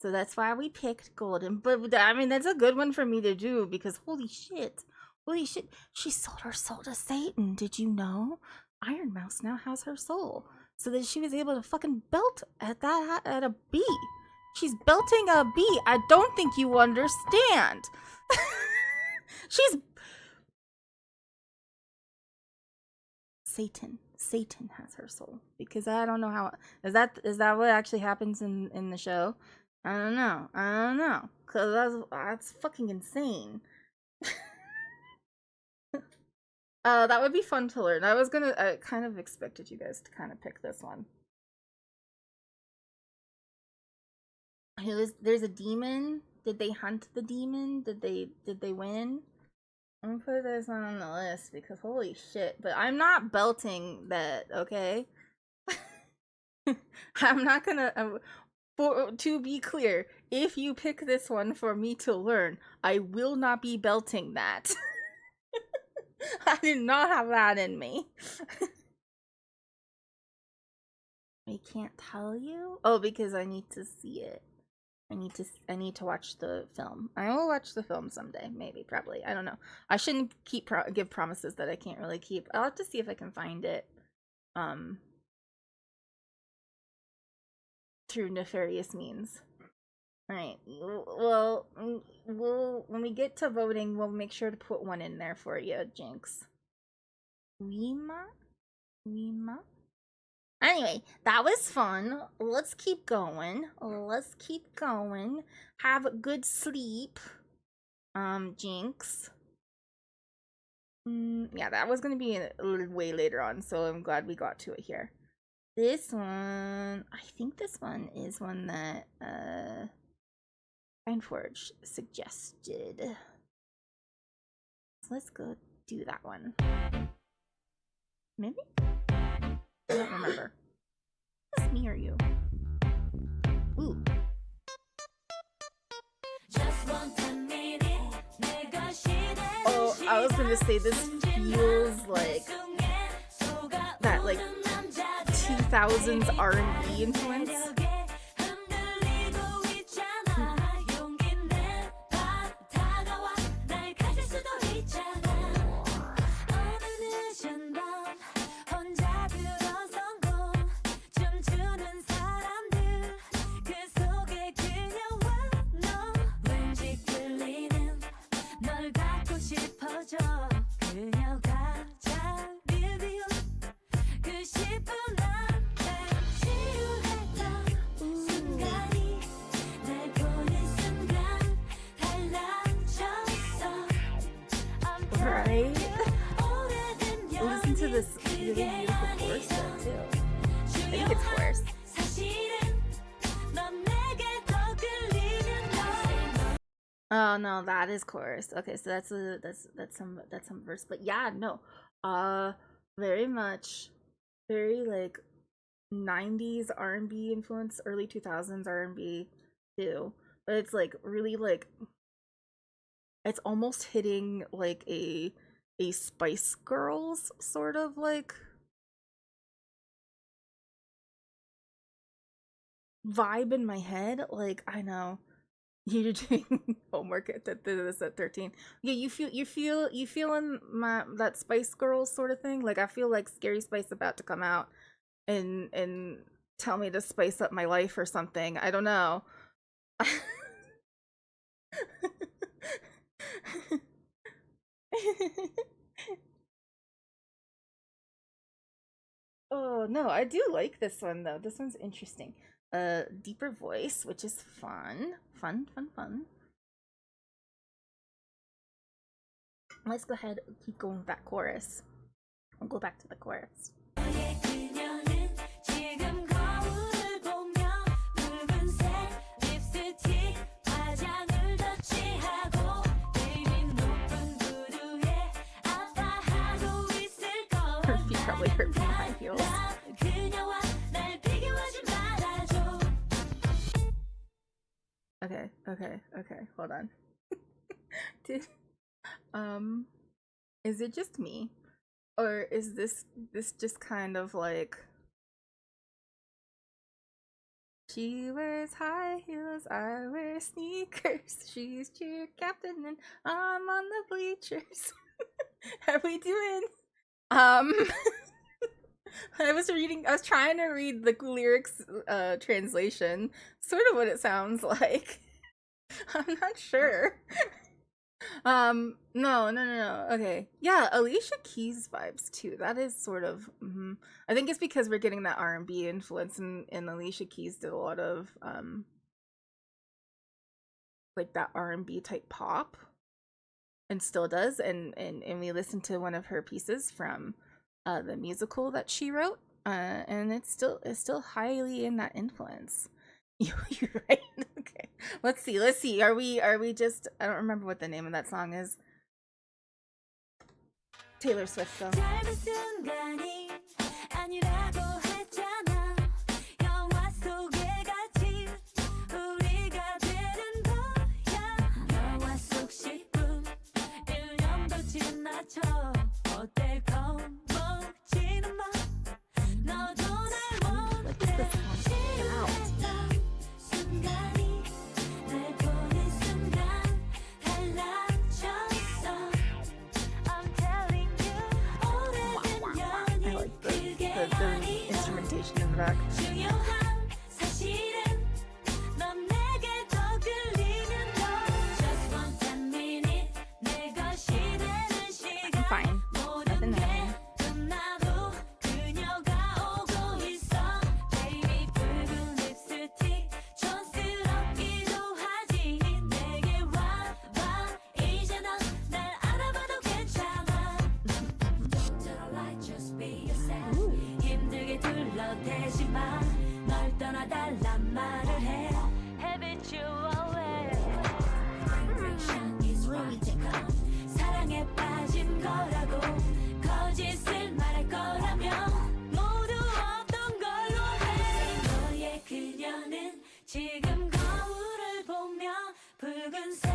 So that's why we picked golden. But I mean, that's a good one for me to do because holy shit. Holy shit. She sold her soul to Satan. Did you know? Iron Mouse now has her soul. So that she was able to fucking belt at a B. She's belting a B. I don't think you understand. She's Satan has her soul, because I don't know how is that what actually happens in the show? I don't know, because that's fucking insane. That would be fun to learn. I kind of expected you guys to kind of pick this one. There's a demon. Did they hunt the demon? Did they win? I'm gonna put this one on the list because holy shit. But I'm not belting that, okay? I'm not gonna. To be clear, if you pick this one for me to learn, I will not be belting that. I did not have that in me. I can't tell you? Oh, because I need to see it. I need to watch the film. I will watch the film someday, maybe, probably. I don't know. I shouldn't give promises that I can't really keep. I'll have to see if I can find it through nefarious means. All right. Well, when we get to voting, we'll make sure to put one in there for you, Jinx. Rima. Anyway, that was fun. Let's keep going. Have a good sleep, Jinx. Yeah, that was gonna be way later on, so I'm glad we got to it here. This one, I think this one is one that Forge suggested. So let's go do that one. Maybe? I don't remember. Is this me or you? Ooh. Oh, I was gonna say this feels like that, like 2000s R&B influence. Oh no, that is chorus. Okay, so that's some verse. But yeah, no, very much, very like 90s R&B influence, early 2000s R&B too. But it's like really like it's almost hitting like a Spice Girls sort of like vibe in my head. Like, I know you're doing homework at this at 13. Yeah, you feeling my that Spice Girls sort of thing? Like, I feel like Scary Spice about to come out and tell me to spice up my life or something. I don't know. Oh no, I do like this one though. This one's interesting. Deeper voice, which is fun. Fun. Let's go ahead and keep going with that chorus. I'll go back to the chorus. Her feet probably hurt from high heels. Okay, hold on. Did is it just me? Or is this just kind of like she wears high heels, I wear sneakers, she's cheer captain and I'm on the bleachers. How we doing? I was trying to read the lyrics translation, sort of what it sounds like. I'm not sure. No. Okay. Yeah, Alicia Keys vibes too. That is sort of I think it's because we're getting that R&B influence and Alicia Keys did a lot of like that R&B type pop and still does and we listened to one of her pieces from the musical that she wrote and it's still highly in that influence. You're right. Okay. Let's see. Are we just I don't remember what the name of that song is. Taylor Swift though. The instrumentation in the back. I'm fine. Nothing happened. 지금 거울을 보며 붉은색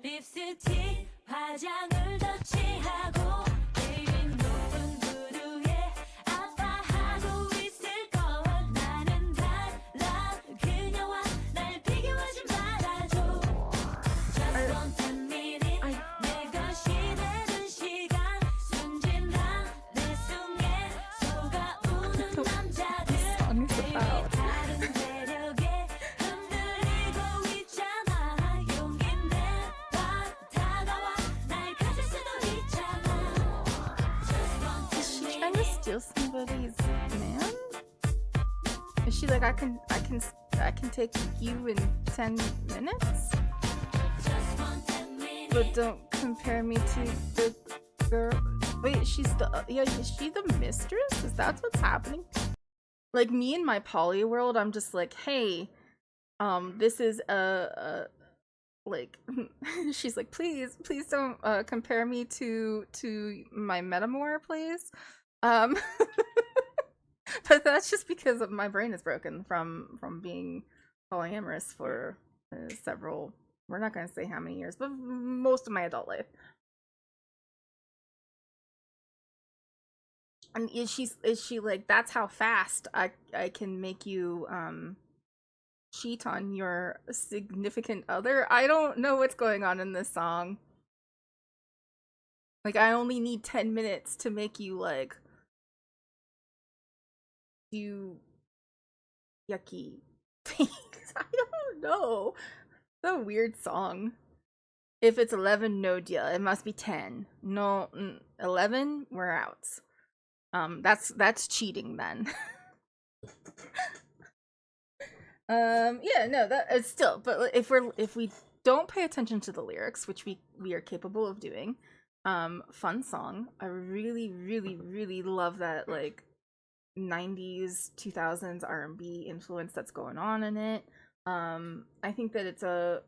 립스틱 화장을 더 칠하고 내린 높은 구두에 아파하고 있을 거야 나는 달라 그녀와 날 비교하지 말아줘 Just want a minute 내 것이 되는 시간 순진한 내 숨에 속아오는 남자들 다른 매력에 Steal somebody's man? Is she like I can take you in 10 minutes? But don't compare me to the girl. Wait, is she the mistress? Is that what's happening? Like me in my poly world, I'm just like, hey, this is like she's like, please don't compare me to my metamor, please. But that's just because of my brain is broken from being polyamorous for several, we're not going to say how many years, but most of my adult life. And is she like, that's how fast I can make you cheat on your significant other. I don't know what's going on in this song. Like, I only need 10 minutes to make you, like, do yucky things. I don't know. It's a weird song. If it's 11, no deal. It must be 10. No, 11, we're out. That's cheating then. Yeah, no, that is still, but if we don't pay attention to the lyrics, which we are capable of doing, fun song. I really, really, really love that, like, 90s 2000s R&B influence that's going on in it. I think that it's a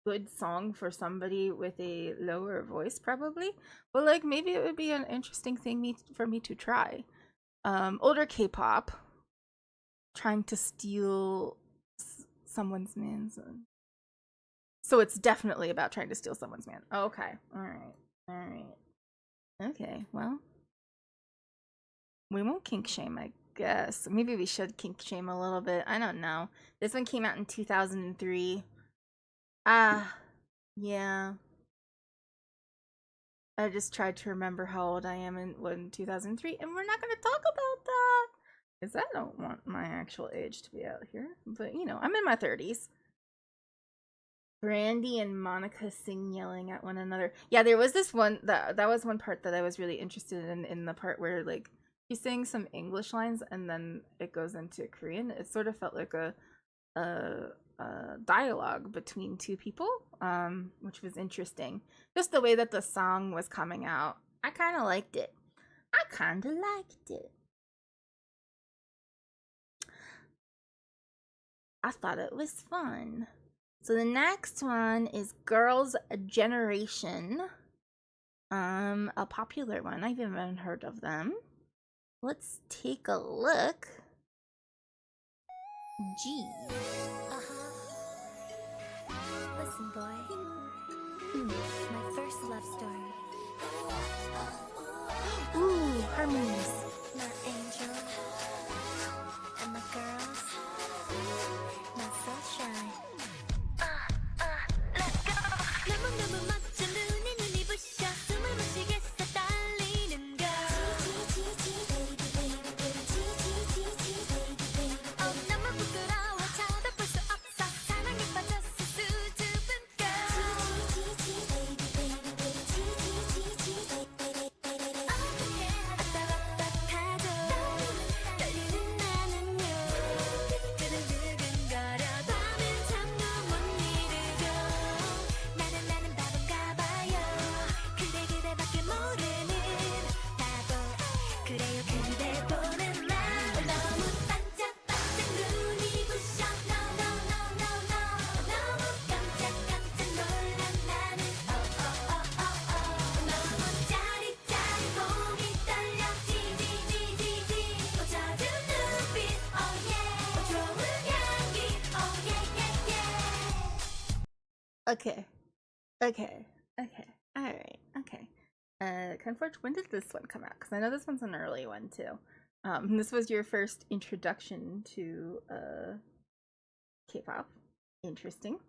good song for somebody with a lower voice, probably, but like maybe it would be an interesting thing for me to try. Older K-pop trying to steal someone's man. So it's definitely about trying to steal someone's man. Okay, all right. Okay, well, we won't kink shame, I guess. Maybe we should kink shame a little bit. I don't know. This one came out in 2003. Yeah. I just tried to remember how old I am in 2003, and we're not going to talk about that, because I don't want my actual age to be out here. But, you know, I'm in my 30s. Brandy and Monica sing yelling at one another. Yeah, there was this one, that was one part that I was really interested in the part where, like, he's saying some English lines and then it goes into Korean. It sort of felt like a dialogue between two people, which was interesting. Just the way that the song was coming out, I kind of liked it. I thought it was fun. So the next one is Girls' Generation. A popular one. I've even heard of them. Let's take a look. G. Listen, boy. My first love story. Ooh, harmonies. My angel. And my girls. My sunshine. Let's go. 너무너무 멋져 눈이 부셔 숨을 못 쉬겠어 달리는 걸. 너무 부끄러워 쳐다볼 수 없어 사랑에 빠졌어 수줍은 걸. 어떻게 왔다 갔다 타도 떨리는 나는요. 그는 두근거려 밤엔 잠도 못 이루죠. 나는 바본가 봐요. 근데 그대밖에 모르는 바보. 그래요 그대 보는 날 너무 반짝반짝 눈이 부셔 No no no no no 너무 깜짝깜짝 놀란 나는 너무 짜릿짜릿 몸이 떨려 지지지지지 꽂혀준 눈빛 oh yeah 좋은 향기 oh yeah yeah yeah. Okay. Alright. Okay. Conforge, when did this one come out? Because I know this one's an early one too. This was your first introduction to K-pop. Interesting.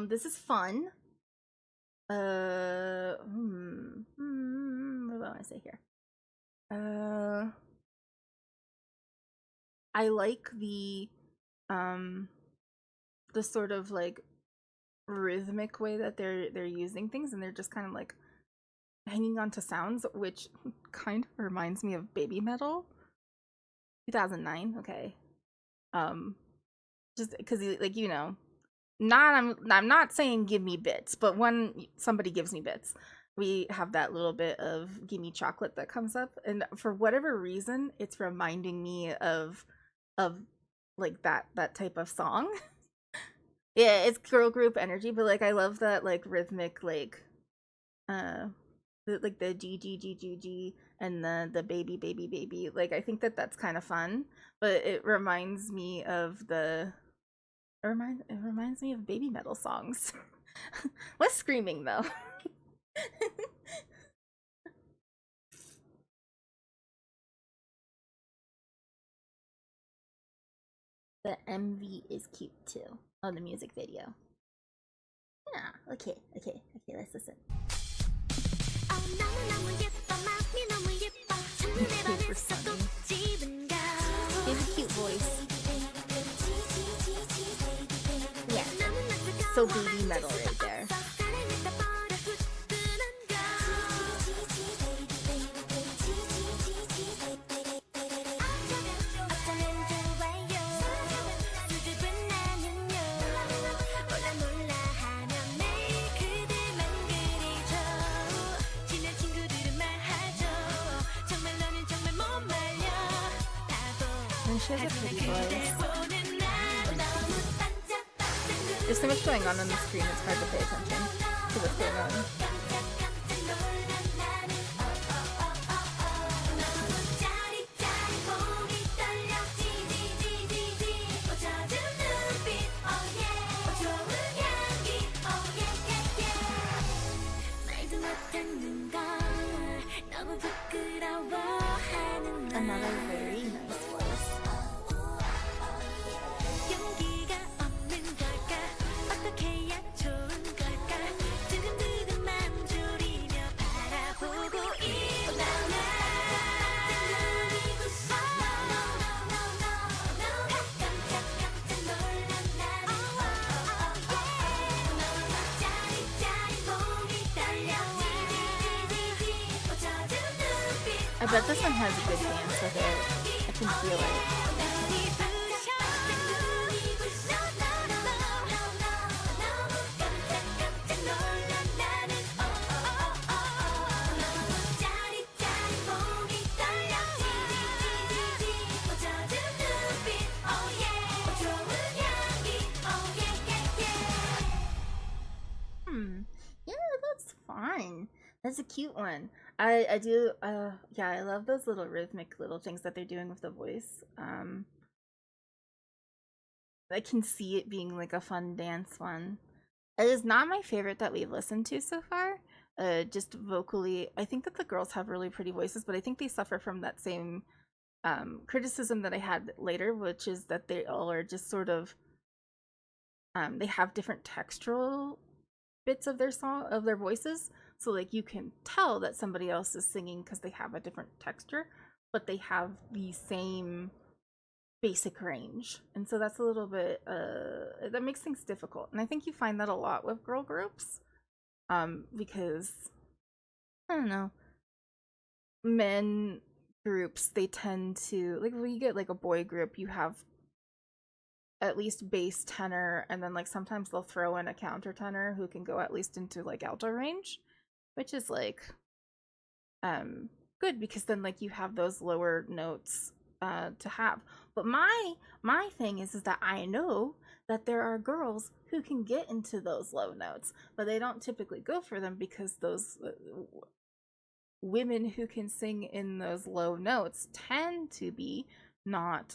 This is fun. What do I want to say here? I like the sort of like rhythmic way that they're using things, and they're just kind of like hanging on to sounds, which kind of reminds me of Baby Metal 2009. Okay, just because, like, you know, I'm not saying give me bits, but when somebody gives me bits, we have that little bit of gimme chocolate that comes up, and for whatever reason it's reminding me of like that type of song. Yeah, it's girl group energy, but like I love that like rhythmic, like like the G G G G G and the baby baby baby. Like I think that's kind of fun, but it reminds me of it reminds me of Baby Metal songs. Less screaming though. The MV is cute too. Oh, the music video. Yeah, okay, let's listen. Super funny. He has a cute voice. Yeah, so baby metal right there. And she has a pretty voice. There's so much going on the screen, it's hard to pay attention to what's going on. Another very nice voice. I bet this one has a good dance with it. I can feel it. Yeah, that's fine. That's a cute one. I do, yeah, I love those little rhythmic little things that they're doing with the voice. I can see it being like a fun dance one. It is not my favorite that we've listened to so far. Just vocally, I think that the girls have really pretty voices, but I think they suffer from that same criticism that I had later, which is that they all are just sort of, they have different textural bits of their song, of their voices. So like you can tell that somebody else is singing because they have a different texture, but they have the same basic range. And so that's a little bit, that makes things difficult. And I think you find that a lot with girl groups, because, I don't know, men groups, they tend to, like when you get like a boy group, you have at least bass, tenor, and then like sometimes they'll throw in a countertenor who can go at least into like alto range, which is like good because then like you have those lower notes to have. But my thing is that I know that there are girls who can get into those low notes, but they don't typically go for them because those women who can sing in those low notes tend to be not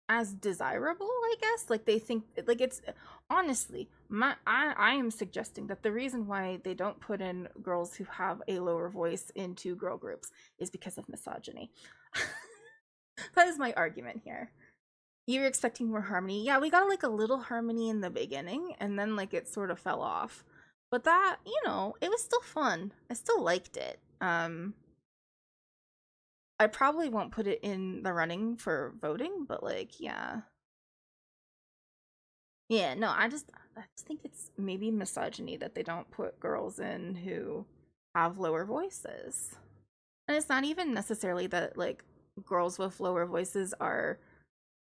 as desirable, I guess. Like they think, like, it's honestly, I am suggesting that the reason why they don't put in girls who have a lower voice into girl groups is because of misogyny. That is my argument here. You're expecting more harmony. Yeah, we got like a little harmony in the beginning and then like it sort of fell off, but that, you know, it was still fun. I still liked it. I probably won't put it in the running for voting, but like, yeah. Yeah, no, I just think it's maybe misogyny that they don't put girls in who have lower voices. And it's not even necessarily that like girls with lower voices are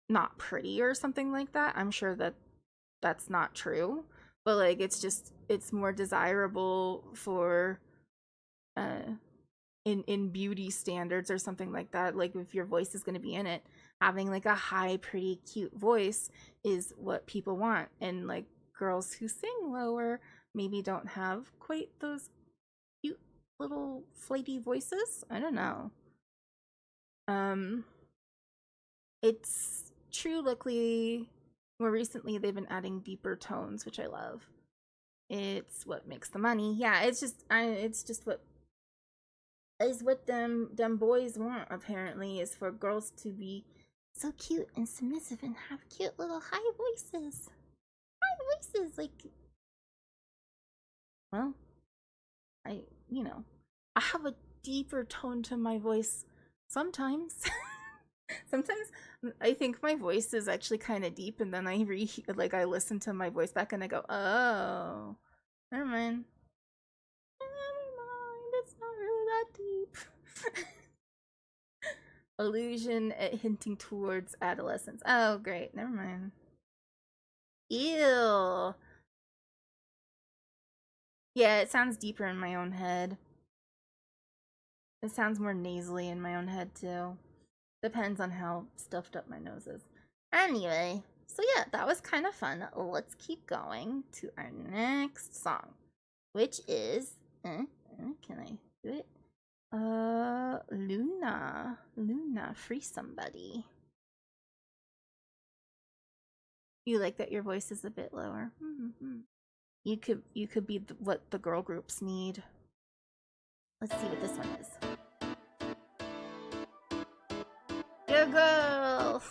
not pretty or something like that. I'm sure that that's not true, but like it's just, it's more desirable for in beauty standards or something like that. Like if your voice is going to be in it, having like a high, pretty, cute voice is what people want. And like girls who sing lower maybe don't have quite those cute little flighty voices. I don't know. It's true. Luckily, more recently they've been adding deeper tones, which I love. It's what makes the money. Yeah, it's just what is what them boys want, apparently, is for girls to be so cute and submissive and have cute little high voices. Like, well, I have a deeper tone to my voice sometimes. Sometimes I think my voice is actually kind of deep, and then I listen to my voice back and I go, oh, never mind. It's not really that deep. Illusion at hinting towards adolescence. Oh, great. Never mind. Ew. Yeah, it sounds deeper in my own head. It sounds more nasally in my own head, too. Depends on how stuffed up my nose is. Anyway, so yeah, that was kind of fun. Let's keep going to our next song, which is... can I do it? Luna, Free Somebody. You like that your voice is a bit lower? You could be what the girl groups need. Let's see what this one is. Good girl.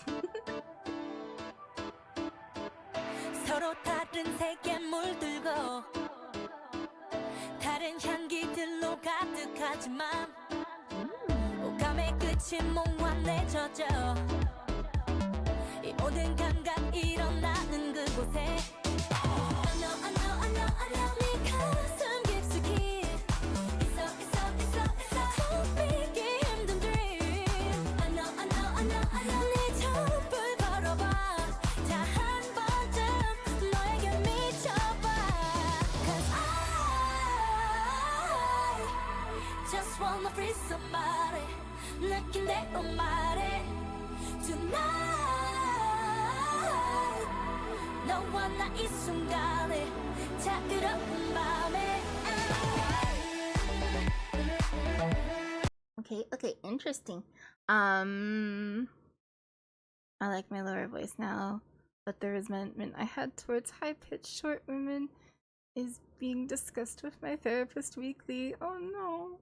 서로 다른 세계 물들고 다른 향기들로 가득하지만 오감의 끝이 몽환에 젖어 이 모든 감각 일어나는 그곳에 I know 네 가슴 깊숙이 있어 숨기기 힘든 dream I know 네 촛불 걸어봐 자 한 번쯤 너에게 미쳐봐 Cause I just wanna free somebody 느낀 대로 말해 Tonight 너와 나 이 순간에 자유로운 밤에 Okay, interesting. I like my lower voice now, but the resentment I had towards high-pitched short women is being discussed with my therapist weekly. Oh no.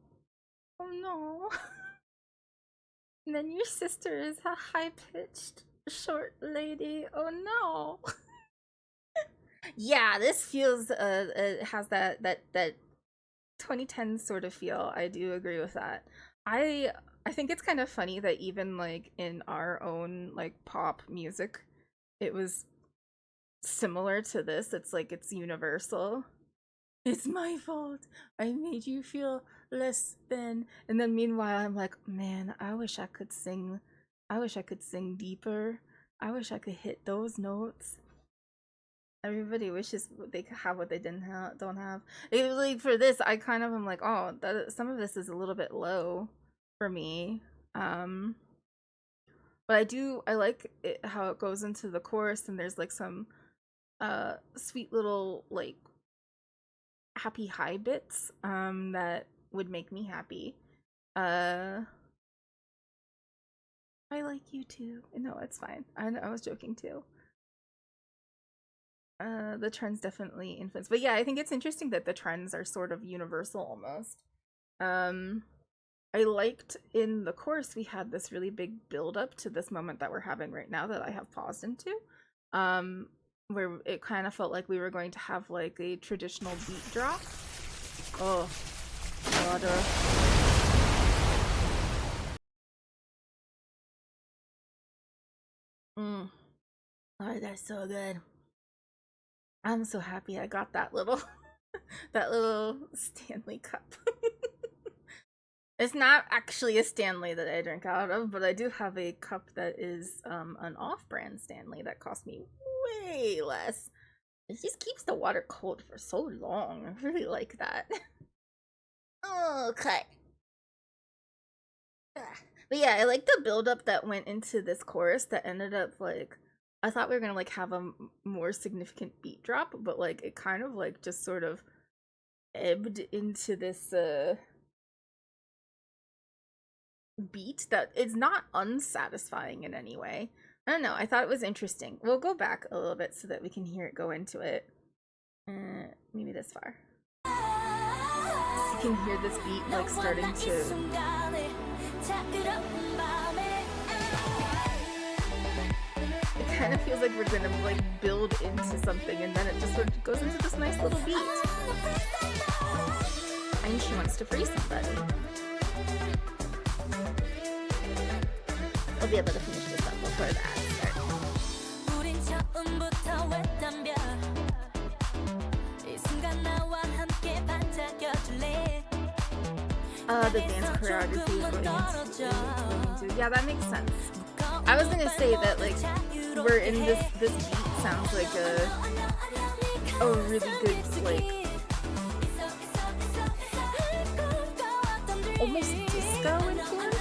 And then your sister is a high-pitched short lady. Oh no. Yeah, this feels it has that 2010 sort of feel. I do agree with that. I think it's kind of funny that even like in our own like pop music, it was similar to this. It's like it's universal. It's my fault. I made you feel less than. And then meanwhile, I'm like, man, I wish I could sing. I wish I could sing deeper. I wish I could hit those notes. Everybody wishes they could have what they don't have. It was like for this, I kind of am like, oh, some of this is a little bit low for me. But I like it how it goes into the chorus, and there's like some sweet little like happy high bits that would make me happy. I like you too. No, it's fine. I was joking too. The trends definitely influence, but yeah, I think it's interesting that the trends are sort of universal almost. I liked in the chorus we had this really big build up to this moment that we're having right now that I have paused into, where it kind of felt like we were going to have like a traditional beat drop. Oh, water. Oh, that's so good. I'm so happy I got that little Stanley cup. It's not actually a Stanley that I drink out of, but I do have a cup that is an off-brand Stanley that cost me way less. It just keeps the water cold for so long. I really like that. Okay. But yeah, I like the build-up that went into this chorus that ended up like, I thought we were gonna like have a more significant beat drop, but like it kind of like just sort of ebbed into this beat that is not unsatisfying in any way. I don't know, I thought it was interesting. We'll go back a little bit so that we can hear it go into it. Maybe this far. can hear this beat like starting to. It kind of feels like we're gonna like build into something, and then it just sort of goes into this nice little beat. And she wants to free somebody. We'll be able to finish this up before the ads start. The dance choreography is going into. Yeah, that makes sense. I was gonna say that like we're in this beat sounds like a really good like almost disco influence.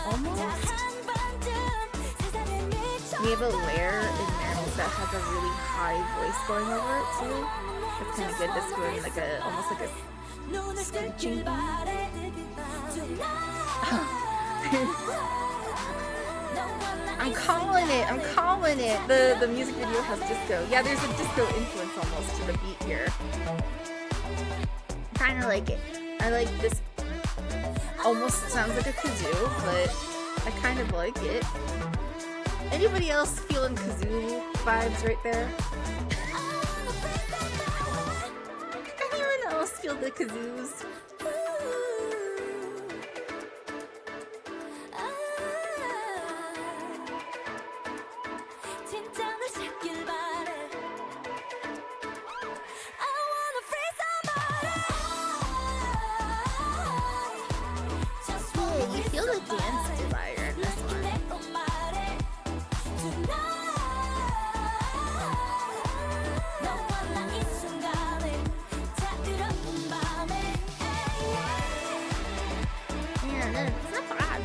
Almost. We have a layer in there that has a really high voice going over it too. It's kind of good. This going like a almost like a screeching beat. I'm calling it. The music video has disco. Yeah, there's a disco influence almost to the beat here. I kind of like it. I like this. Almost sounds like a kazoo, but I kind of like it. Anybody else feeling kazoo vibes right there? Anyone else feel the kazoos? You feel the dance desire in this one. Yeah, that's not bad.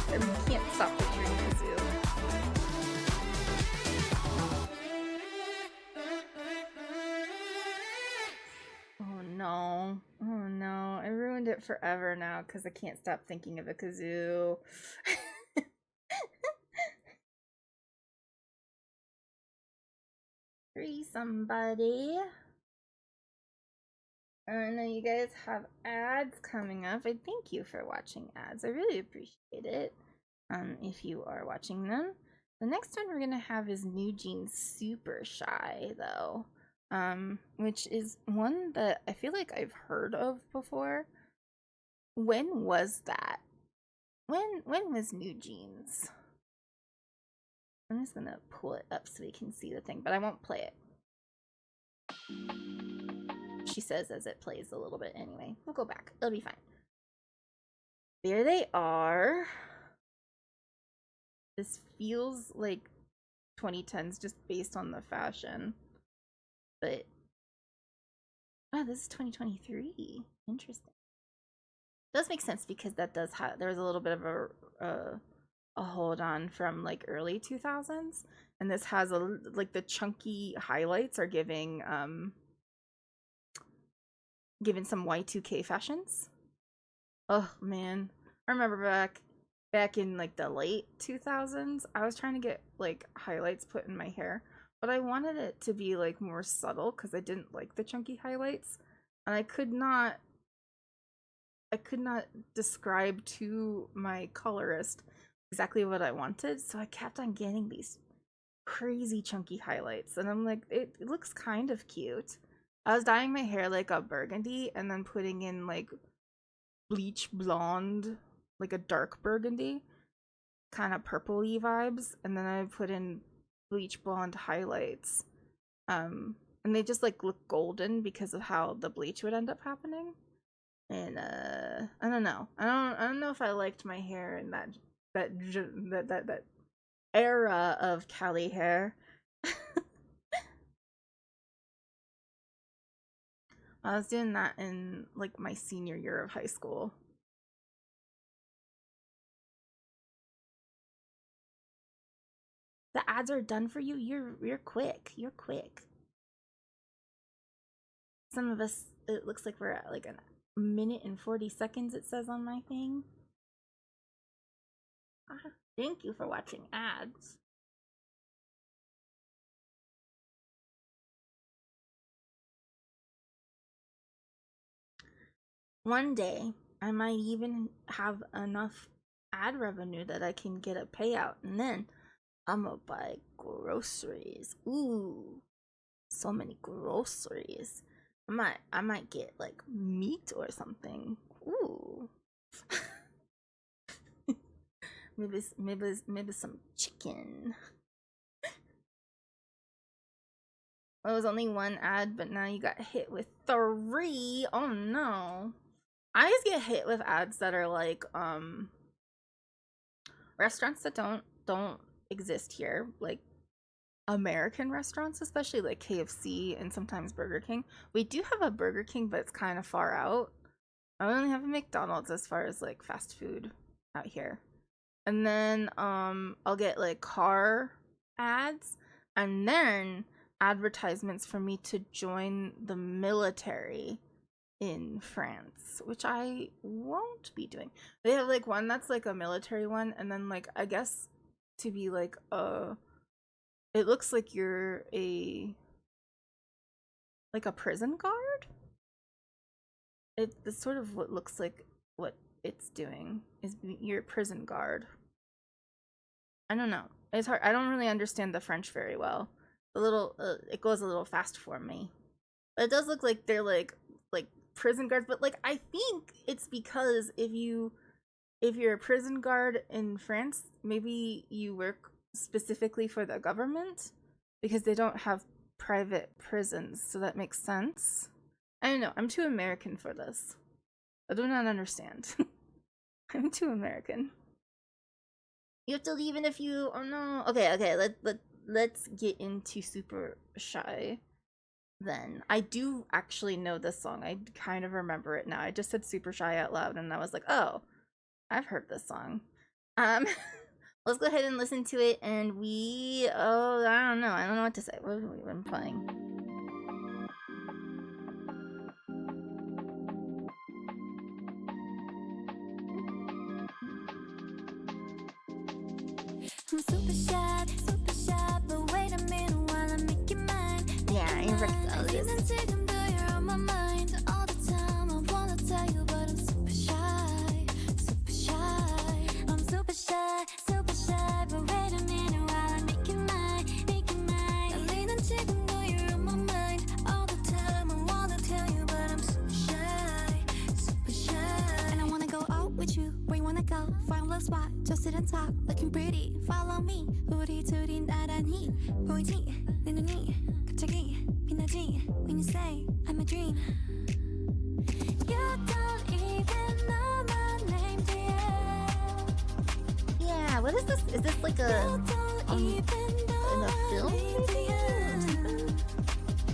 I can't stop picturing kazoo. Oh no, I ruined it forever now because I can't stop thinking of a kazoo. Free somebody. I know you guys have ads coming up. I thank you for watching ads. I really appreciate it. If you are watching them. The next one we're gonna have is New Jeans Super Shy though. Which is one that I feel like I've heard of before. When was that? When was New Jeans? I'm just gonna pull it up so we can see the thing, but I won't play it. She says as it plays a little bit anyway. We'll go back. It'll be fine. There they are. This feels like 2010s just based on the fashion. But oh, this is 2023. Interesting. Does make sense because that does have there's a little bit of a hold on from like early 2000s, and this has a like the chunky highlights are giving some Y2K fashions. Oh man, I remember back in like the late 2000s, I was trying to get like highlights put in my hair. But I wanted it to be like more subtle because I didn't like the chunky highlights, and I could not describe to my colorist exactly what I wanted, so I kept on getting these crazy chunky highlights, and I'm like, it looks kind of cute. I was dyeing my hair like a burgundy and then putting in like bleach blonde, like a dark burgundy, kind of purpley vibes, and then I put in bleach blonde highlights, and they just like look golden because of how the bleach would end up happening. And I don't know. I don't know if I liked my hair in that era of Cali hair. I was doing that in like my senior year of high school. The ads are done for you. You're quick. You're quick. Some of us, it looks like we're at like a minute and 40 seconds, it says on my thing. Thank you for watching ads. One day, I might even have enough ad revenue that I can get a payout, and then I'm gonna buy groceries. Ooh, so many groceries. I might get like meat or something. Ooh. maybe some chicken. It was only one ad, but now you got hit with 3. Oh no. I always get hit with ads that are like restaurants that don't exist here, like American restaurants, especially like KFC and sometimes Burger King. We do have a Burger King, but it's kind of far out. I only have a McDonald's as far as like fast food out here. And then I'll get like car ads, and then advertisements for me to join the military in France, which I won't be doing. They have like one that's like a military one, and then like I guess to be like it looks like you're a prison guard. It's sort of what looks like what it's doing is you're a prison guard. I don't know. It's hard. I don't really understand the French very well. It goes a little fast for me. But it does look like they're like prison guards, but like I think it's because if you're a prison guard in France, maybe you work specifically for the government because they don't have private prisons, so that makes sense. I don't know. I'm too American for this. I do not understand. I'm too American. You have to leave in a few. Oh no. Okay. Let's get into Super Shy. Then I do actually know this song. I kind of remember it now. I just said Super Shy out loud, and I was like, oh, I've heard this song. Let's go ahead and listen to it. And I don't know what to say. What have we been playing? I'm super shy, but wait a minute while I make you mine. Yeah, I recognize this. You're on my mind all the time. I wanna tell you, but I'm super shy, super shy. I'm super shy, but wait a minute while I make you mine, make you mine. 달리는 지금도 you're on my mind all the time. I wanna tell you, but I'm super shy, super shy. And I wanna go out with you. Where you wanna go? Find a little spot, just sit and talk, looking pretty. Follow me. 우리 둘이 나란히 보이지? 내 눈이 갑자기 빛나지? When you say I'm a dream. You don't even know my name, dear. Yeah, what is this? Is this like a in a film?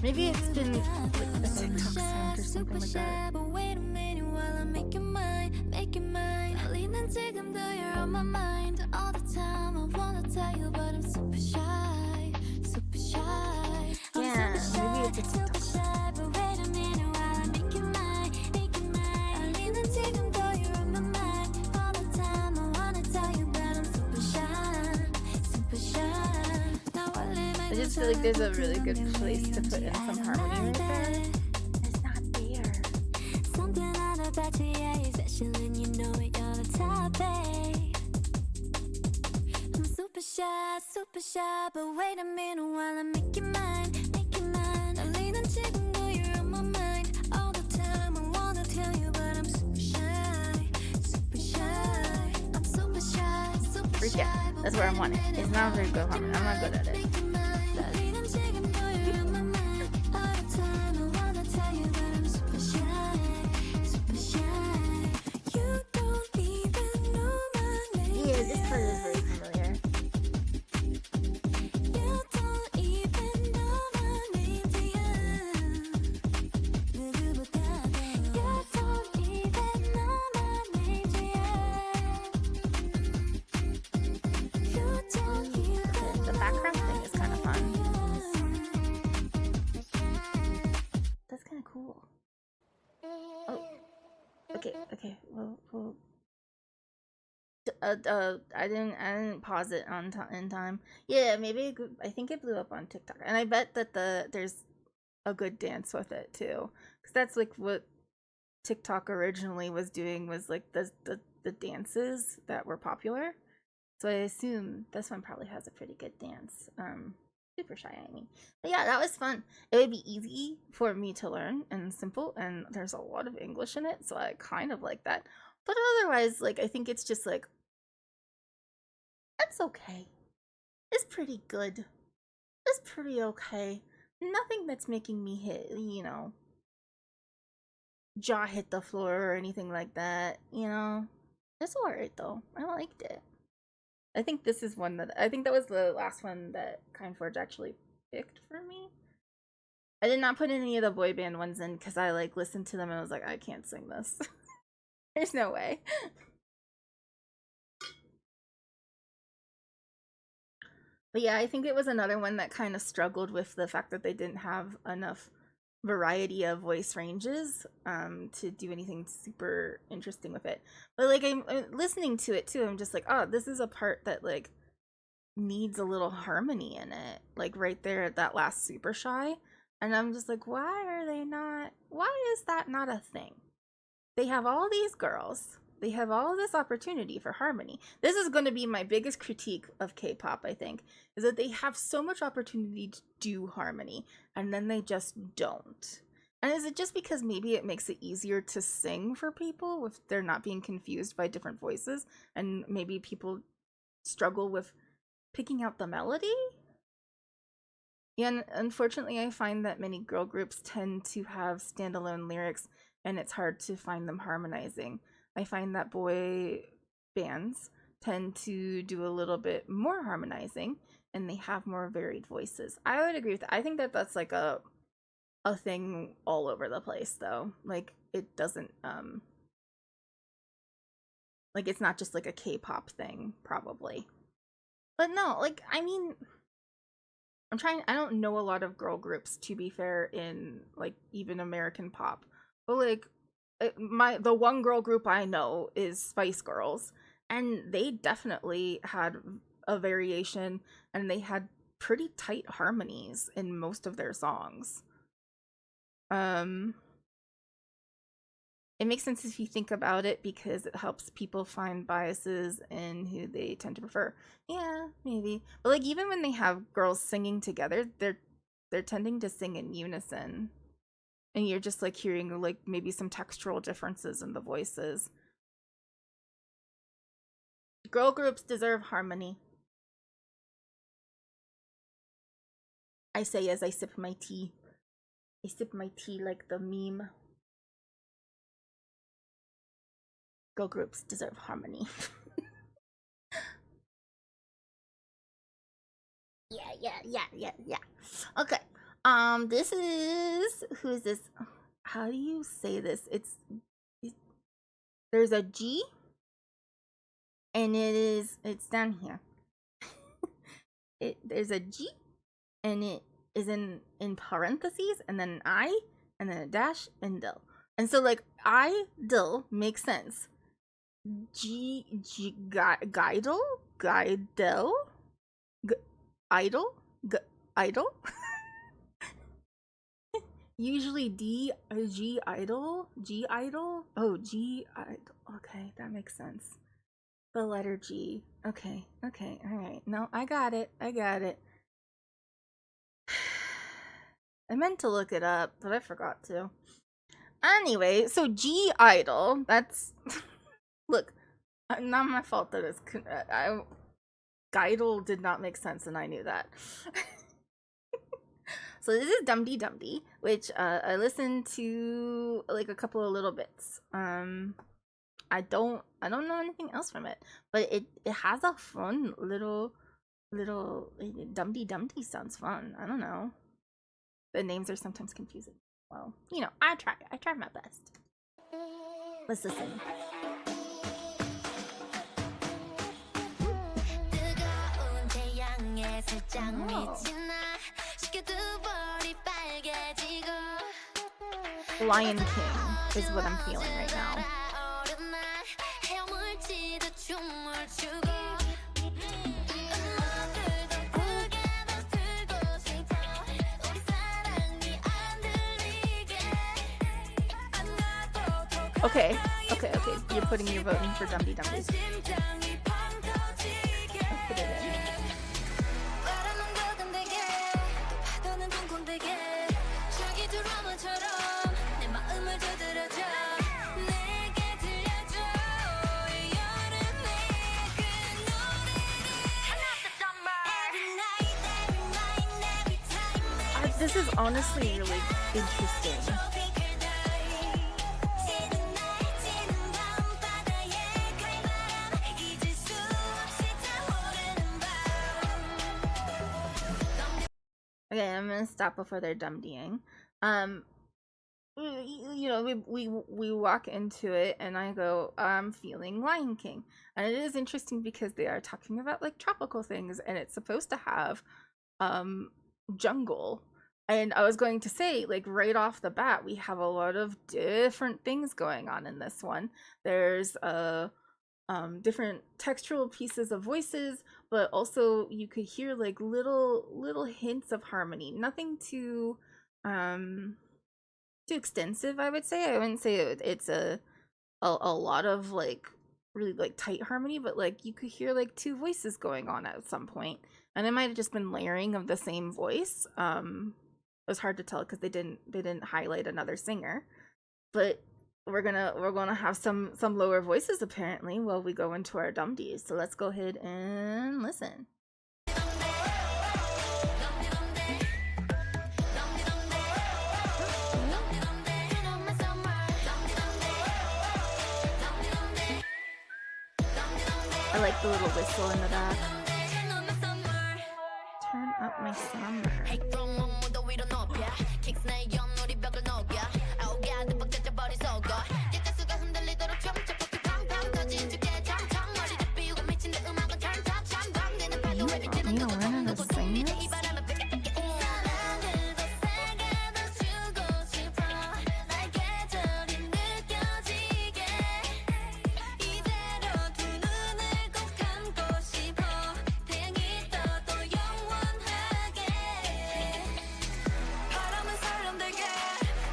Maybe it's been like a TikTok sound or something like that. But wait a minute while I make you mine, make you mine. 달리는 지금도 you're on my mind all the time. I wanna tell you, but I'm super shy, super shy. Yeah, maybe it's a TikTok. Super shy, but wait a minute while I make you mine, make you mine. 달리는 지금도 you're on my mind all the time. I wanna tell you, but I'm super shy, super shy. I just feel like there's a really good place to put in some harmony right there. It's not there. Something about you, yeah, you're special and you know it, you're the top, babe. I'm super shy, but wait a minute while I make you mine, make you mine. 달리는 지금도 you're on my mind all the time. I wanna tell you, but I'm super shy, super shy. I'm super shy, super Freak shy. out. That's where I want it. It's not very good harmony. I'm not good at it. 달리는 지금도 you're on my mind all the time. I wanna tell you, but I'm super shy, super shy. You don't even know my name. Yeah, this part is very familiar. You don't even know my name, dear. 누구보다도. You don't even know my name, dear. You don't even. The background thing is kind of fun. That's kind of cool. Oh, okay. I didn't pause it in time. Yeah, maybe I think it blew up on TikTok, and I bet that there's a good dance with it too, because that's like what TikTok originally was doing, was like the dances that were popular. So I assume this one probably has a pretty good dance. Super shy, I mean. But yeah, that was fun. It would be easy for me to learn and simple, and there's a lot of English in it, so I kind of like that. But otherwise, like, I think it's just like, that's okay. It's pretty good. It's pretty okay. Nothing that's making me hit, jaw hit the floor or anything like that, It's alright though. I liked it. I think this is one that, I think that was the last one that Kindforge actually picked for me. I did not put any of the boy band ones in because I like listened to them and I was like, I can't sing this. There's no way. But yeah, I think it was another one that kind of struggled with the fact that they didn't have enough variety of voice ranges to do anything super interesting with it. But like, I'm listening to it too, I'm just like, oh, this is a part that like needs a little harmony in it, like right there at that last super shy. And I'm just like, why is that not a thing? They have all these girls, they have all this opportunity for harmony. This is going to be my biggest critique of K-pop, I think, is that they have so much opportunity to do harmony, and then they just don't. And is it just because maybe it makes it easier to sing for people if they're not being confused by different voices, and maybe people struggle with picking out the melody? Yeah, and unfortunately, I find that many girl groups tend to have standalone lyrics, and it's hard to find them harmonizing. I find that boy bands tend to do a little bit more harmonizing, and they have more varied voices. I would agree with that. I think that that's like a thing all over the place, though. Like, it doesn't like, it's not just like a K-pop thing, probably. But no, like, I mean, I don't know a lot of girl groups, to be fair, in like even American pop. But like, the one girl group I know is Spice Girls, and they definitely had a variation, and they had pretty tight harmonies in most of their songs. It makes sense if you think about it, because it helps people find biases in who they tend to prefer. Yeah, maybe. But like, even when they have girls singing together, they're tending to sing in unison. And you're just like hearing like maybe some textural differences in the voices. Girl groups deserve harmony. I say as I sip my tea. I sip my tea like the meme. Girl groups deserve harmony. Yeah. Okay. This is, who is this? How do you say this? There's a G, and it's down here. There's a G, and it is in parentheses, and then an I, and then a dash, and Dill. And so like, I-Dill makes sense. Guidel, idol. Usually G idol. Oh, G idol. Okay, that makes sense. The letter G. Okay, all right. No, I got it. I meant to look it up, but I forgot to. Anyway, so G idol. That's look. Not my fault that it's. Guidel did not make sense, and I knew that. So this is Dum Dee Dum Dee, which I listened to like a couple of little bits. I don't know anything else from it, but it has a fun little Dum Dee Dum Dee sounds fun. I don't know. The names are sometimes confusing. Well, I try my best. Let's listen. Lion King is what I'm feeling right now. Okay, okay, okay. You're putting your vote in for Dumdy Dumdy. Let's put it in. This is honestly really interesting. Okay, I'm gonna stop before they're dumdying. You know, we walk into it, and I go, I'm feeling Lion King, and it is interesting because they are talking about like tropical things, and it's supposed to have jungle. And I was going to say, like, right off the bat, we have a lot of different things going on in this one. There's different textural pieces of voices, but also you could hear like little hints of harmony. Nothing too extensive, I would say. I wouldn't say it's a lot of like really like tight harmony, but like you could hear like two voices going on at some point, and it might have just been layering of the same voice. It was hard to tell because they didn't highlight another singer, but we're gonna have some lower voices apparently while we go into our dumdies. So let's go ahead and listen. I like the little whistle in the back. Turn up my summer. You don't learn how to sing this?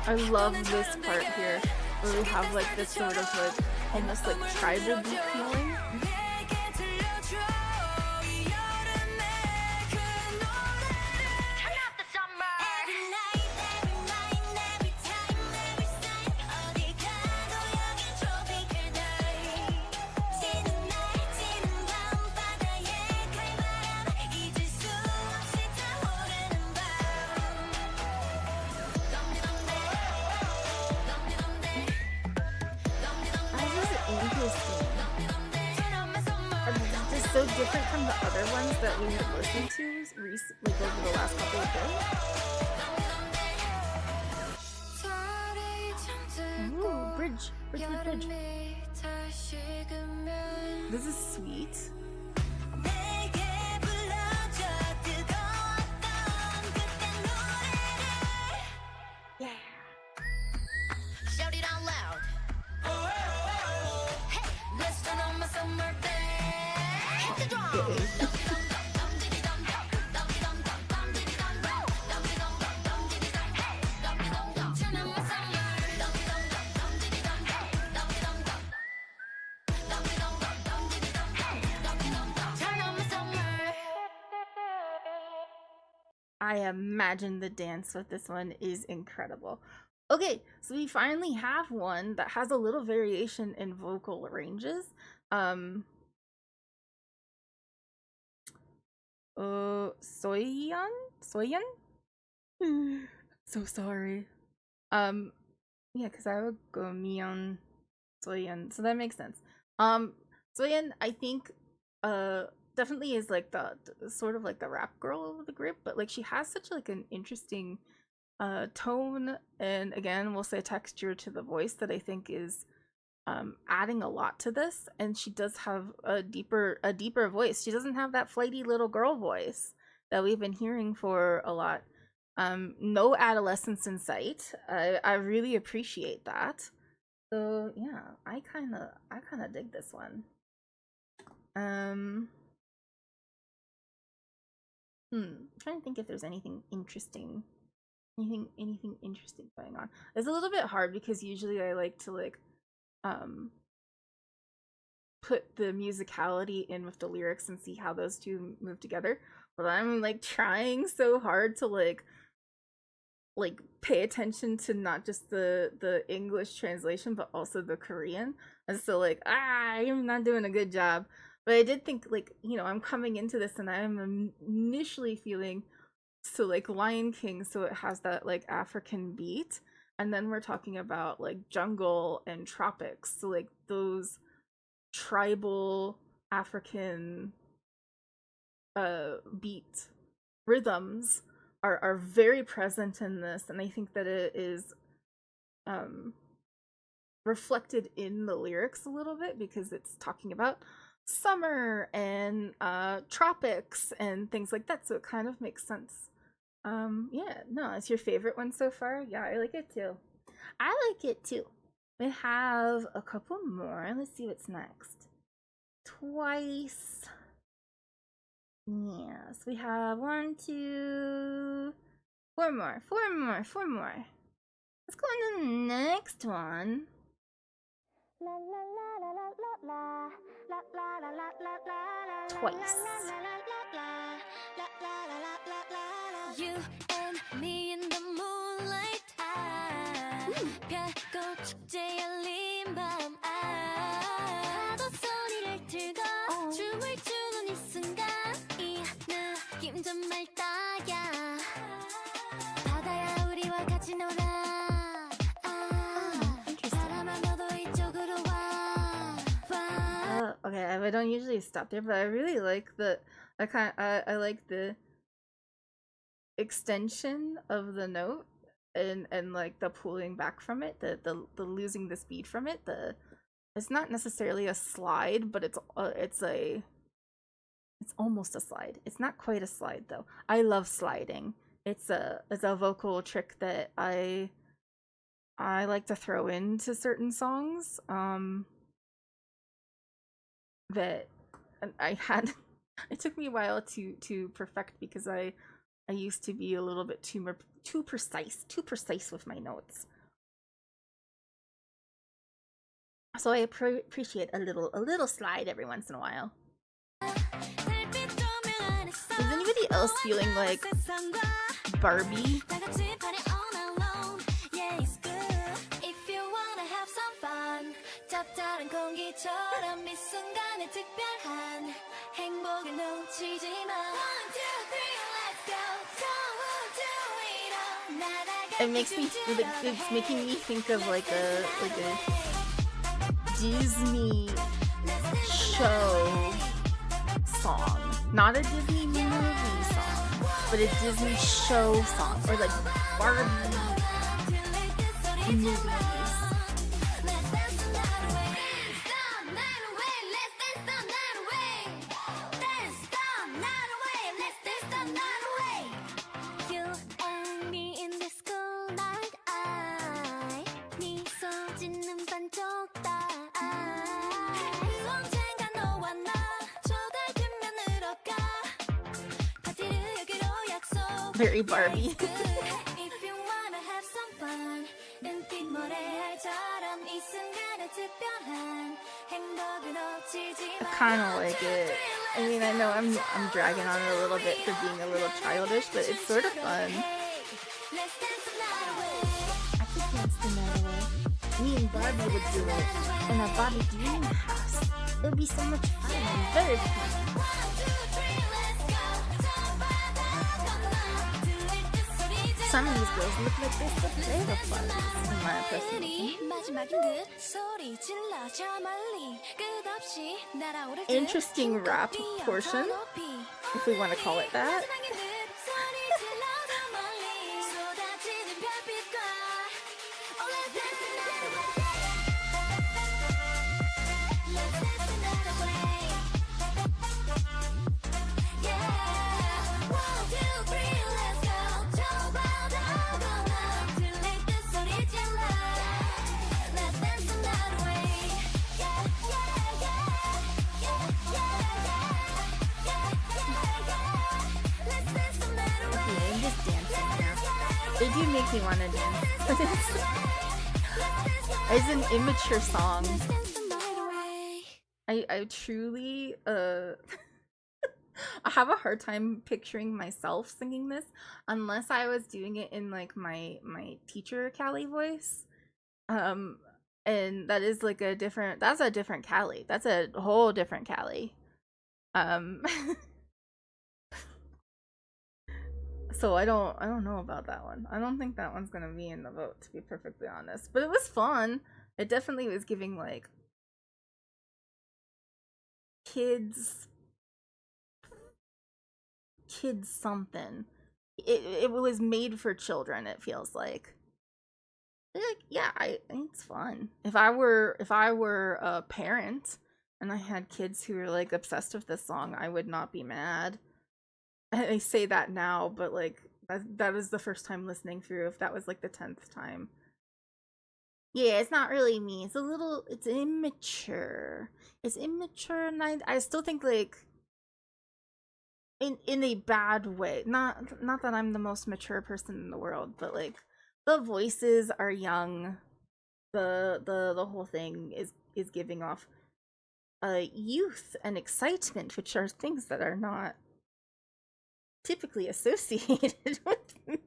I love this part here where we have like this sort of like almost like tribal beat feeling. Just so different from the other ones that we had listened to like over the last couple of days. Ooh, bridge. This is sweet. Yeah. Shout it out loud. Hey, let's turn on my summer day. Hit the drum. I imagine the dance with this one is incredible. Okay, so we finally have one that has a little variation in vocal ranges. Soyeon? So sorry. Yeah, because I would go Mion Soyeon, so that makes sense. Soyeon, I think, definitely is like the sort of like the rap girl of the group, but like she has such like an interesting tone, and again we'll say texture to the voice that I think is adding a lot to this. And she does have a deeper voice. She doesn't have that flighty little girl voice that we've been hearing for a lot. No adolescence in sight. I really appreciate that. So yeah, I kind of dig this one. Trying to think if there's anything interesting going on. It's a little bit hard because usually I like to like put the musicality in with the lyrics and see how those two move together. But I'm like trying so hard to like pay attention to not just the English translation but also the Korean. And so like I'm not doing a good job. But I did think, like, you know, I'm coming into this and I'm initially feeling so like Lion King, so it has that like African beat, and then we're talking about like jungle and tropics, so like those tribal African beat rhythms are very present in this, and I think that it is reflected in the lyrics a little bit because it's talking about summer and tropics and things like that, so it kind of makes sense. Yeah, no, it's your favorite one so far? Yeah, I like it too. I like it too. We have a couple more. Let's see what's next. Twice. Yes, we have 1, 2, 4 more. Let's go on to the next one. Twice. You and me in the moonlight. 별꽃 축제 열린 밤. 파도 소리를 들고 춤을 추는 이 순간 이 느낌 정말 딱이야. 바다야 우리와 같이 놀아. 바람아 너도 이쪽으로 와. Okay, I don't usually stop there, but I really like I like the extension of the note and like the pulling back from it, the losing the speed from it. It's not necessarily a slide, but it's almost a slide. It's not quite a slide though. I love sliding. It's a vocal trick that I like to throw into certain songs. That I had it took me a while to perfect because I used to be a little bit too precise with my notes. So I appreciate a little slide every once in a while. Is anybody else feeling like Barbie? 짭짤한 공기처럼 이 순간의 특별한 행복을 놓치지 마. 1, 2, 3, let's go. Don't do it all. It makes me it's making me think of like a Disney show song, not a Disney movie song, but a Disney show song, or like Barbie movies. Very Barbie. I kind of like it. I mean, I know I'm dragging on it a little bit for being a little childish, but it's sort of fun. I could dance the night away. Me and Barbie would do it in a Barbie dream house. It would be so much fun and very fun. Some of these girls look like they're still flavor flowers, in my personal opinion. Interesting rap portion, if we want to call it that. They do make me want to dance. It's an immature song. I truly I have a hard time picturing myself singing this unless I was doing it in like my teacher Callie voice. And that is like a different Callie. That's a whole different Callie. So I don't know about that one. I don't think that one's gonna be in the vote, to be perfectly honest. But it was fun. It definitely was giving like kids something. It was made for children, it feels like. Like, yeah, it's fun. If I were a parent and I had kids who were like obsessed with this song, I would not be mad. I say that now, but like that was the first time listening through. If that was like the 10th time, yeah, it's not really me. It's immature. It's immature, and I still think like in a bad way. Not that I'm the most mature person in the world, but like the voices are young. The whole thing is giving off youth and excitement, which are things that are not typically associated with me.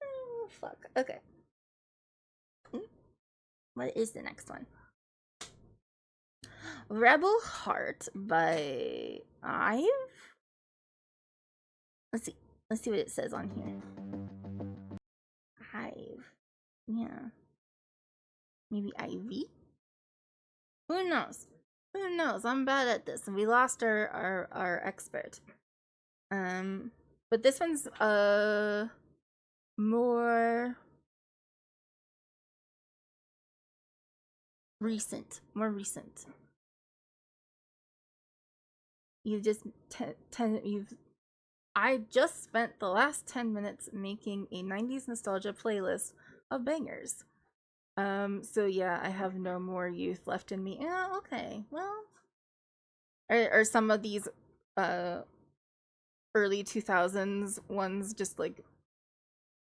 Oh, fuck. Okay. What is the next one? Rebel Heart by Ive? Let's see what it says on here. Ive. Yeah. Maybe Ivy? Who knows? Who knows? I'm bad at this, and we lost our expert. But this one's more recent. I just spent the last 10 minutes making a 90s nostalgia playlist of bangers. So yeah, I have no more youth left in me. Yeah, okay. Well, are some of these early 2000s ones just like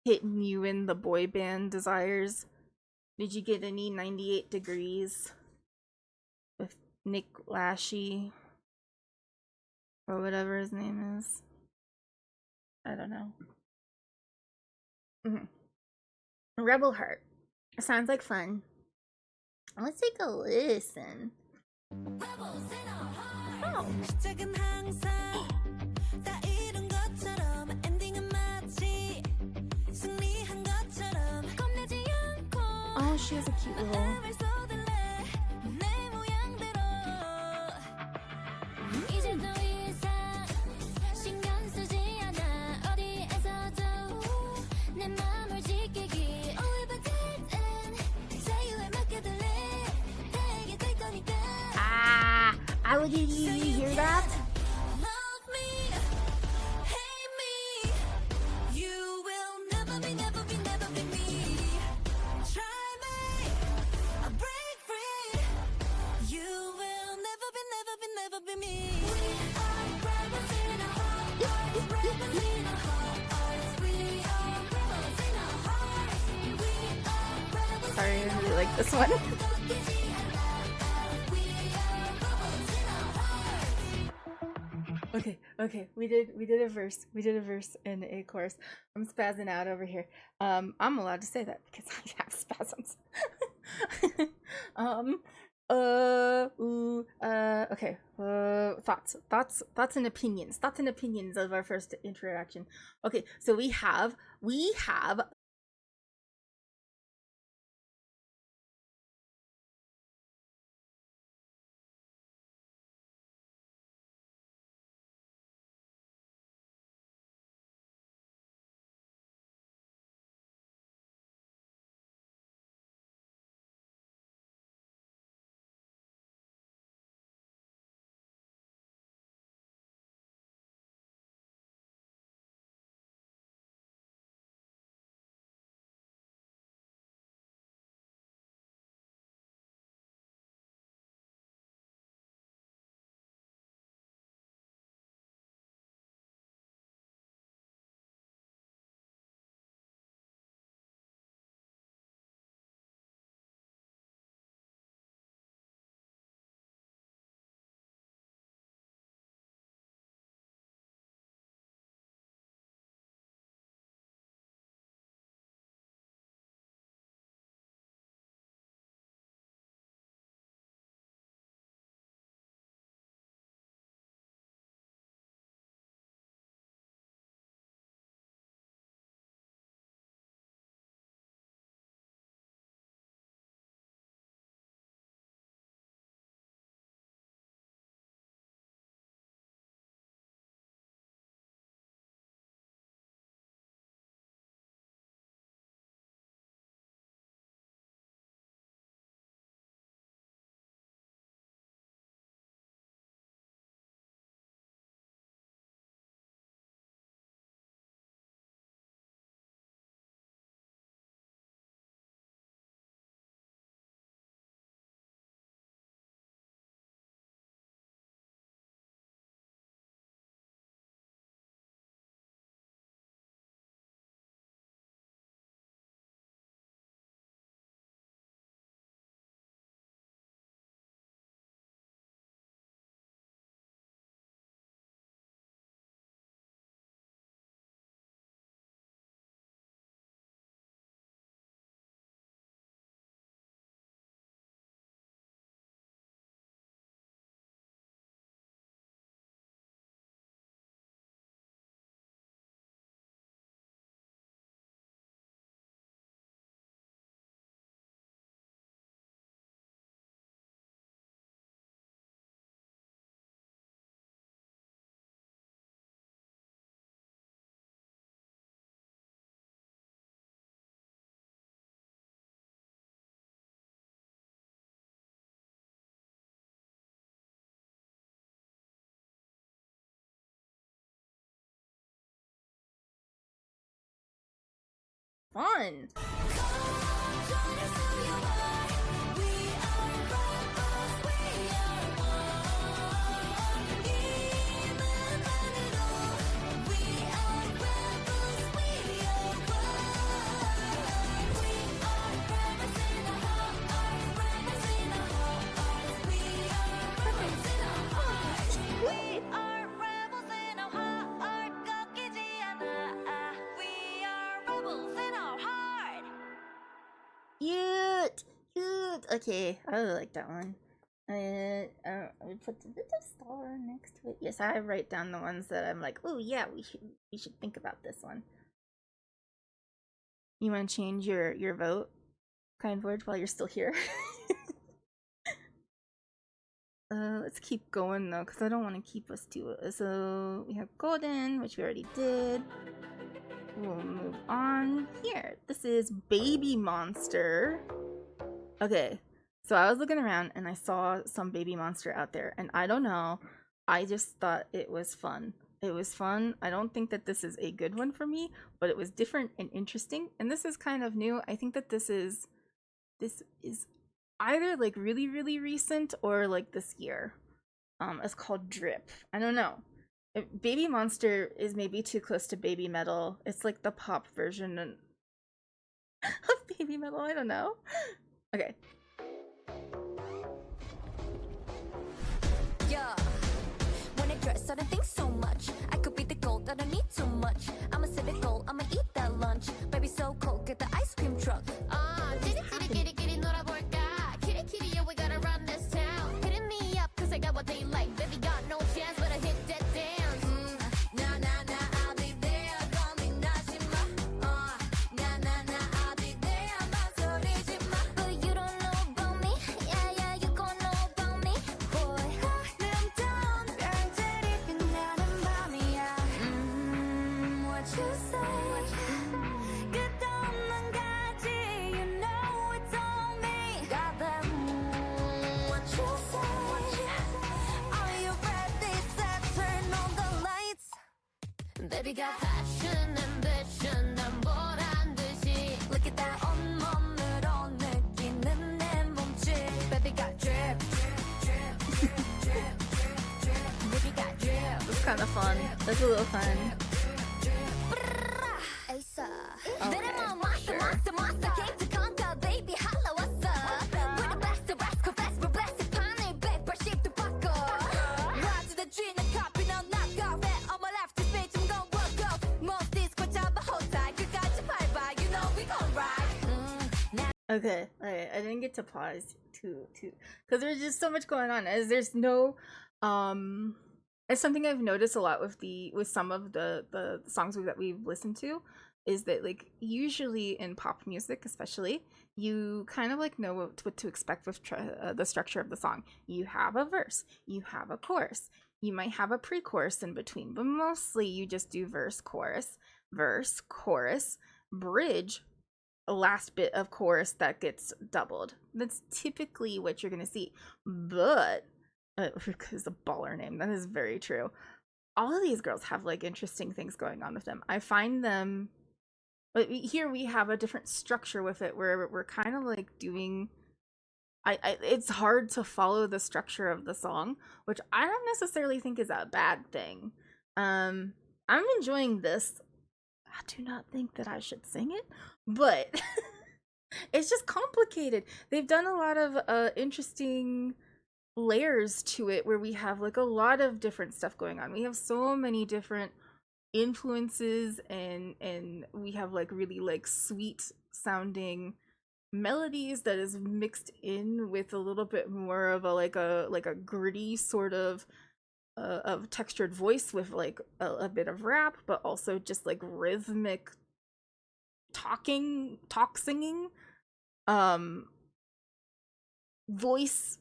hitting you in the boy band desires? Did you get any 98 Degrees with Nick Lachey or whatever his name is? I don't know. Rebel Heart. Sounds like fun. Let's take a listen. Oh. Oh, she has a cute little. Did you hear that? Sorry, I really like this one. Okay, we did a verse and a chorus. I'm spazzing out over here. I'm allowed to say that because I have spasms. Okay. Thoughts and opinions of our first interaction. Okay, so we have fun. Cute. Okay, I really like that one. I would put the little star next to it. Yes, I write down the ones that I'm like, oh yeah, we should think about this one. You want to change your vote, Kind Voyage, while you're still here? Let's keep going though, because I don't want to keep us to it. So we have Golden, which we already did. We'll move on here. This is Baby Monster. Okay, so I was looking around and I saw some Baby Monster out there, and I don't know, I just thought it was fun. It was fun. I don't think that this is a good one for me, but it was different and interesting, and this is kind of new. I think that this is either like really recent or like this year. It's called Drip. I don't know. Baby Monster is maybe too close to Baby Metal. It's like the pop version of Baby Metal. I don't know. Okay. Yeah. When I dress, I don't think so much. I could be the gold, I don't need too much. I'm a cynical, I'ma eat that lunch. Baby so cold, get the ice cream truck. kitty, 놀아볼까? kitty, yeah, we gotta run this town. Hitting me up, cause I got what they like. Baby got no chance, but I hit that dance. Nah, I'll be there. Call me Najima. Nah, I'll be there. 망설이지마. But you don't know about me. Yeah, you gon' know about me. Boy, 아름다운 별들이 빛나는 밤이야. What you say? 끝없는 가지. You know it's on me. Got that what you say? Are you ready? Set, turn on the lights. Baby got passion, ambition, 난 보란 듯이. Look at that 온몸으로 느끼는 내 몸짓. Baby got drip. Baby got drip. It's kind of fun. That's a little fun. Aisa. Okay, Monster came to conquer, baby, holla, what's up? We're the best, the rascal fest, we're blessed, 판을 180도 바꿔. Rise to the dream, the copy, now knock off. On my left, this bitch, I'm gon' walk off. Most disco 잡아, hold tight, 끝까지 밟아, you know we gon' ride. Okay, alright, I didn't get to pause too, because there's just so much going on. As there's no, it's something I've noticed a lot with some of the songs that we've listened to, is that like usually in pop music, especially, you kind of like know what to expect with the structure of the song. You have a verse, you have a chorus, you might have a pre-chorus in between, but mostly you just do verse, chorus, bridge, a last bit of chorus that gets doubled. That's typically what you're gonna see. But because the baller name, that is very true. All of these girls have like interesting things going on with them. I find them, but here we have a different structure with it, where we're kind of like doing, it's hard to follow the structure of the song, which I don't necessarily think is a bad thing. I'm enjoying this. I do not think that I should sing it, but it's just complicated. They've done a lot of interesting layers to it, where we have like a lot of different stuff going on. We have so many different influences, and we have like really like sweet sounding melodies that is mixed in with a little bit more of a gritty sort of textured voice with like a bit of rap, but also just like rhythmic talk singing, voice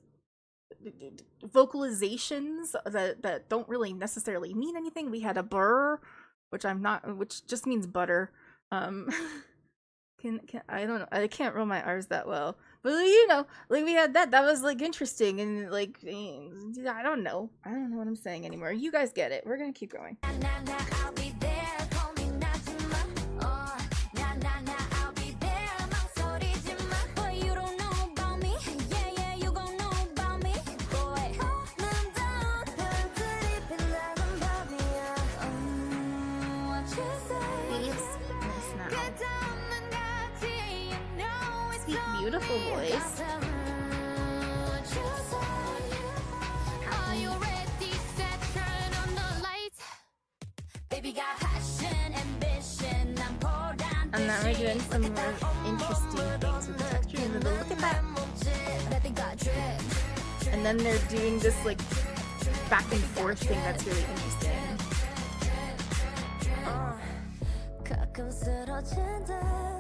vocalizations that don't really necessarily mean anything. We had a burr, which just means butter. I don't know, I can't roll my R's that well, but you know, like we had that was like interesting, and like I don't know what I'm saying anymore. You guys get it. We're gonna keep going. I'll be there, call me Najima. Nah, I'll beautiful voice. Are you ready? Set, turn on the lights. Baby got passion, ambition, I'm poured down. And now we're doing some more interesting things with the texture. And then look at that. And then they're doing this like back and forth thing that's really interesting.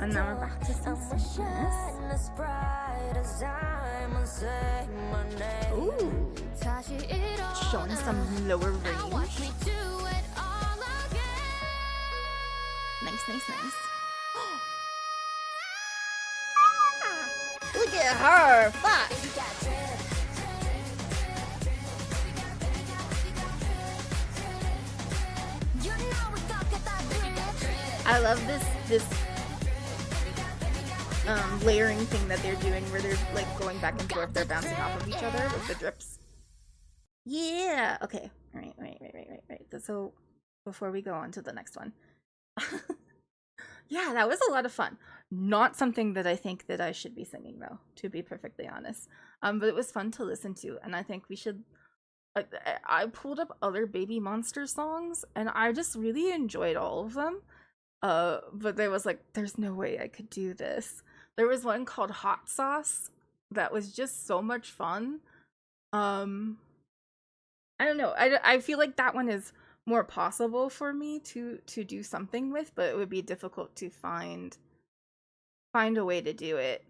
And now we're back to some sweetness. Ooh. Showing some lower range. Nice, nice, nice. Look at her! Fuck! I love this layering thing that they're doing where they're like going back and forth, they're bouncing off of each other with the drips. Yeah, okay. Right. So before we go on to the next one. Yeah, that was a lot of fun. Not something that I think that I should be singing though, to be perfectly honest. But it was fun to listen to, and I think we should I pulled up other Baby Monster songs and I just really enjoyed all of them. But there was like, there's no way I could do this. There was one called Hot Sauce that was just so much fun. I don't know. I feel like that one is more possible for me to do something with, but it would be difficult to find a way to do it.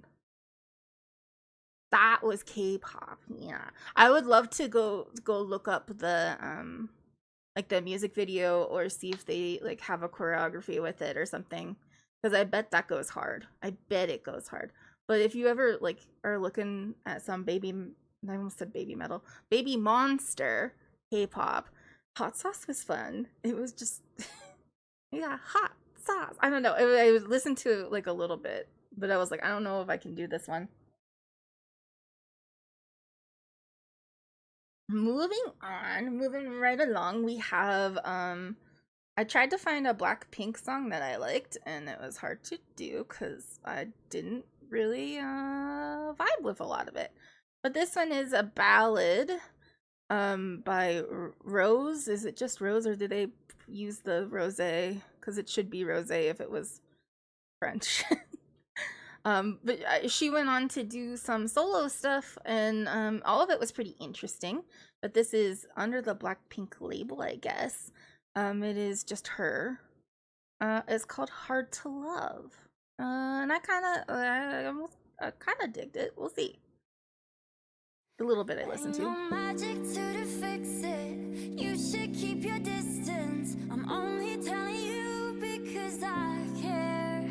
That was K-pop. Yeah. I would love to go look up the like the music video or see if they like have a choreography with it or something, because I bet that goes hard. I bet it goes hard. But if you ever like are looking at some I almost said baby metal, Baby Monster K-pop, Hot Sauce was fun. It was just yeah, hot sauce. I don't know. I listened to like a little bit, but I was like, I don't know if I can do this one. Moving right along, we have I tried to find a Blackpink song that I liked, and it was hard to do because I didn't really vibe with a lot of it. But this one is a ballad by Rose. Is it just Rose, or did they use the rosé? Because it should be rosé if it was French. But she went on to do some solo stuff, and all of it was pretty interesting. But this is under the Blackpink label, I guess. It is just her. It's called Hard to Love, and I kind of digged it. We'll see. The little bit I listened to. Magic to fix it. You should keep your distance. I'm only telling you because I care.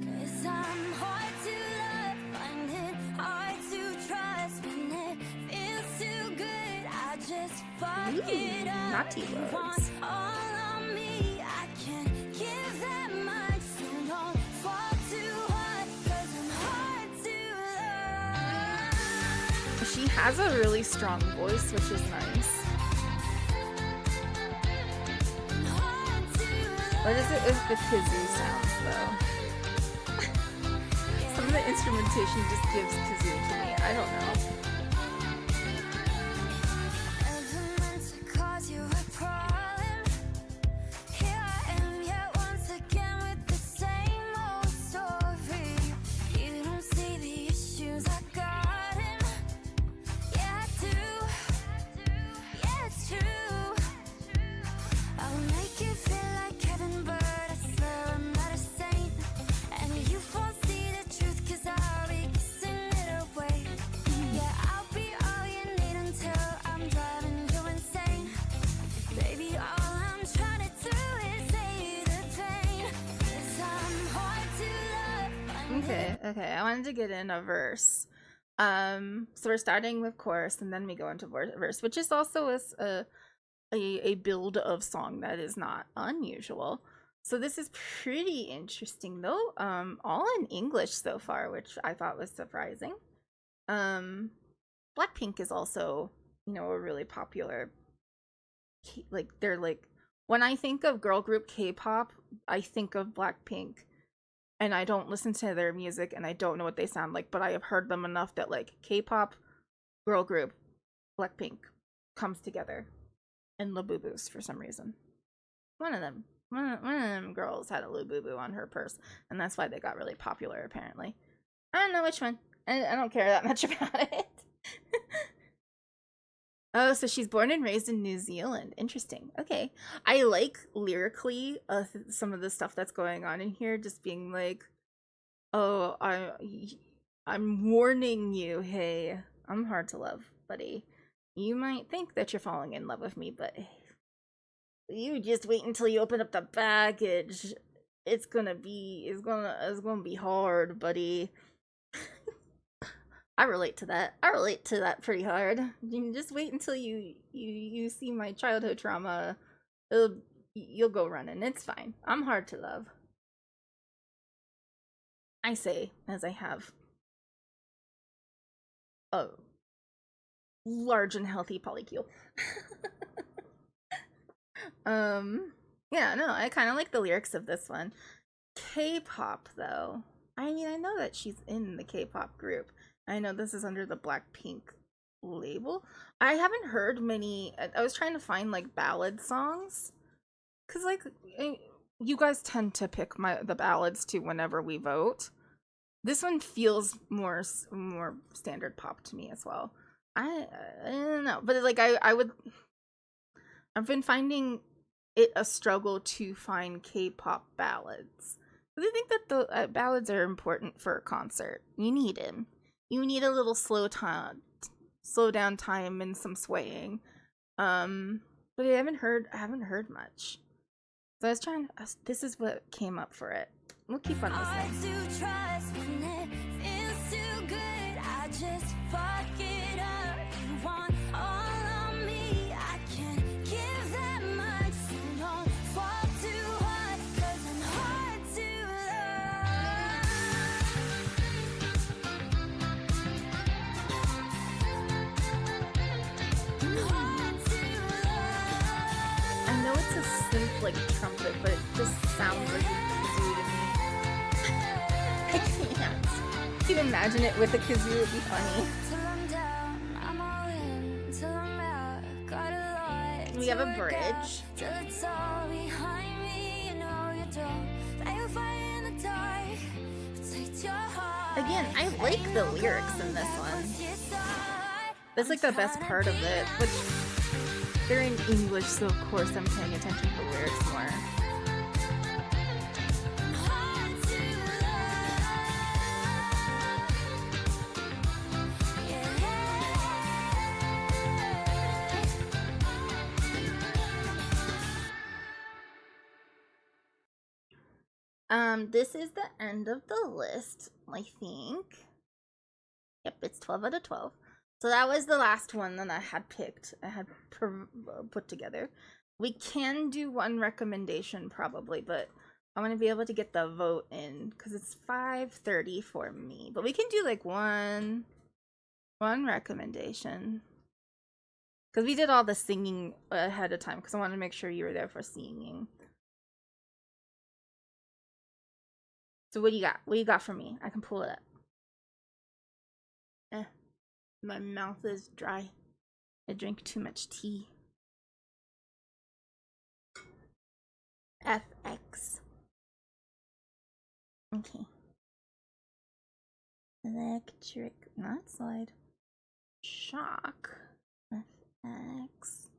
'Cause I'm hard to love, find it hard to trust when it feels too good. I just fuck it up. Naughty You words. want all on me. I can't give that much, so don't fall too hard. 'Cause I'm hard to love. She has a really strong voice, which is nice. What is it with the kazoo sounds, though? Some of the instrumentation just gives kazoo to me. I don't know. Ever meant to cause you a problem? Here I am yet once again with the same old story. You don't see the issues I got in. Yeah, I do. Yeah, it's true. I'll make you feel like heaven, but I swear I'm not a saint. And you won't see the truth, 'cause I'll be kissing it away. Yeah, I'll be all you need until I'm driving you insane. Baby, all I'm trying to do is save the pain. 'Cause I'm hard to love. Okay. I wanted to get in a verse. So we're starting with chorus, and then we go into verse, which is also a build of song that is not unusual. So this is pretty interesting, though. All in English so far, which I thought was surprising. Blackpink is also, a really popular, they're like, when I think of girl group K-pop, I think of Blackpink. and I don't listen to their music, and I don't know what they sound like, but I have heard them enough that like K-pop girl group Blackpink comes together in Labubus for some reason. One of them girls had a Labubu on her purse, and that's why they got really popular apparently. I don't know which one. I don't care that much about it. Oh, so she's born and raised in New Zealand. Interesting. Okay. I like lyrically some of the stuff that's going on in here, just being like, oh, I'm warning you, hey, I'm hard to love, buddy. You might think that you're falling in love with me, but you just wait until you open up the package. It's gonna be hard, buddy. I relate to that. I relate to that pretty hard. You can just wait until you see my childhood trauma. You'll go running. It's fine. I'm hard to love. I say as I have a large and healthy polycule. Yeah, no, I kind of like the lyrics of this one. K-pop though. I mean, I know that she's in the K-pop group. I know this is under the Blackpink label. I haven't heard many. I was trying to find like ballad songs, cause like you guys tend to pick the ballads too whenever we vote. This one feels more standard pop to me as well. I don't know, but like I've been finding it a struggle to find K-pop ballads. I think that the ballads are important for a concert. You need them. You need a little slow down time and some swaying. But I haven't heard much. So I was trying. This is what came up for it. We'll keep on listening. Like trumpet, but it just sounds like a kazoo to me. I can't. If you imagine it with a kazoo, it'd be funny. We have a bridge. Again, I like the lyrics in this one. That's like the best part of it, which they're in English, so of course I'm paying attention to the lyrics more. This is the end of the list, I think. Yep, it's 12 out of 12. So that was the last one that I had picked. I had put together. We can do one recommendation probably, but I want to be able to get the vote in because it's 5:30 for me. But we can do like one recommendation because we did all the singing ahead of time because I wanted to make sure you were there for singing. So what do you got? What do you got for me? I can pull it up. My mouth is dry. I drank too much tea. FX. Okay. Electric, not slide. Shock. FX.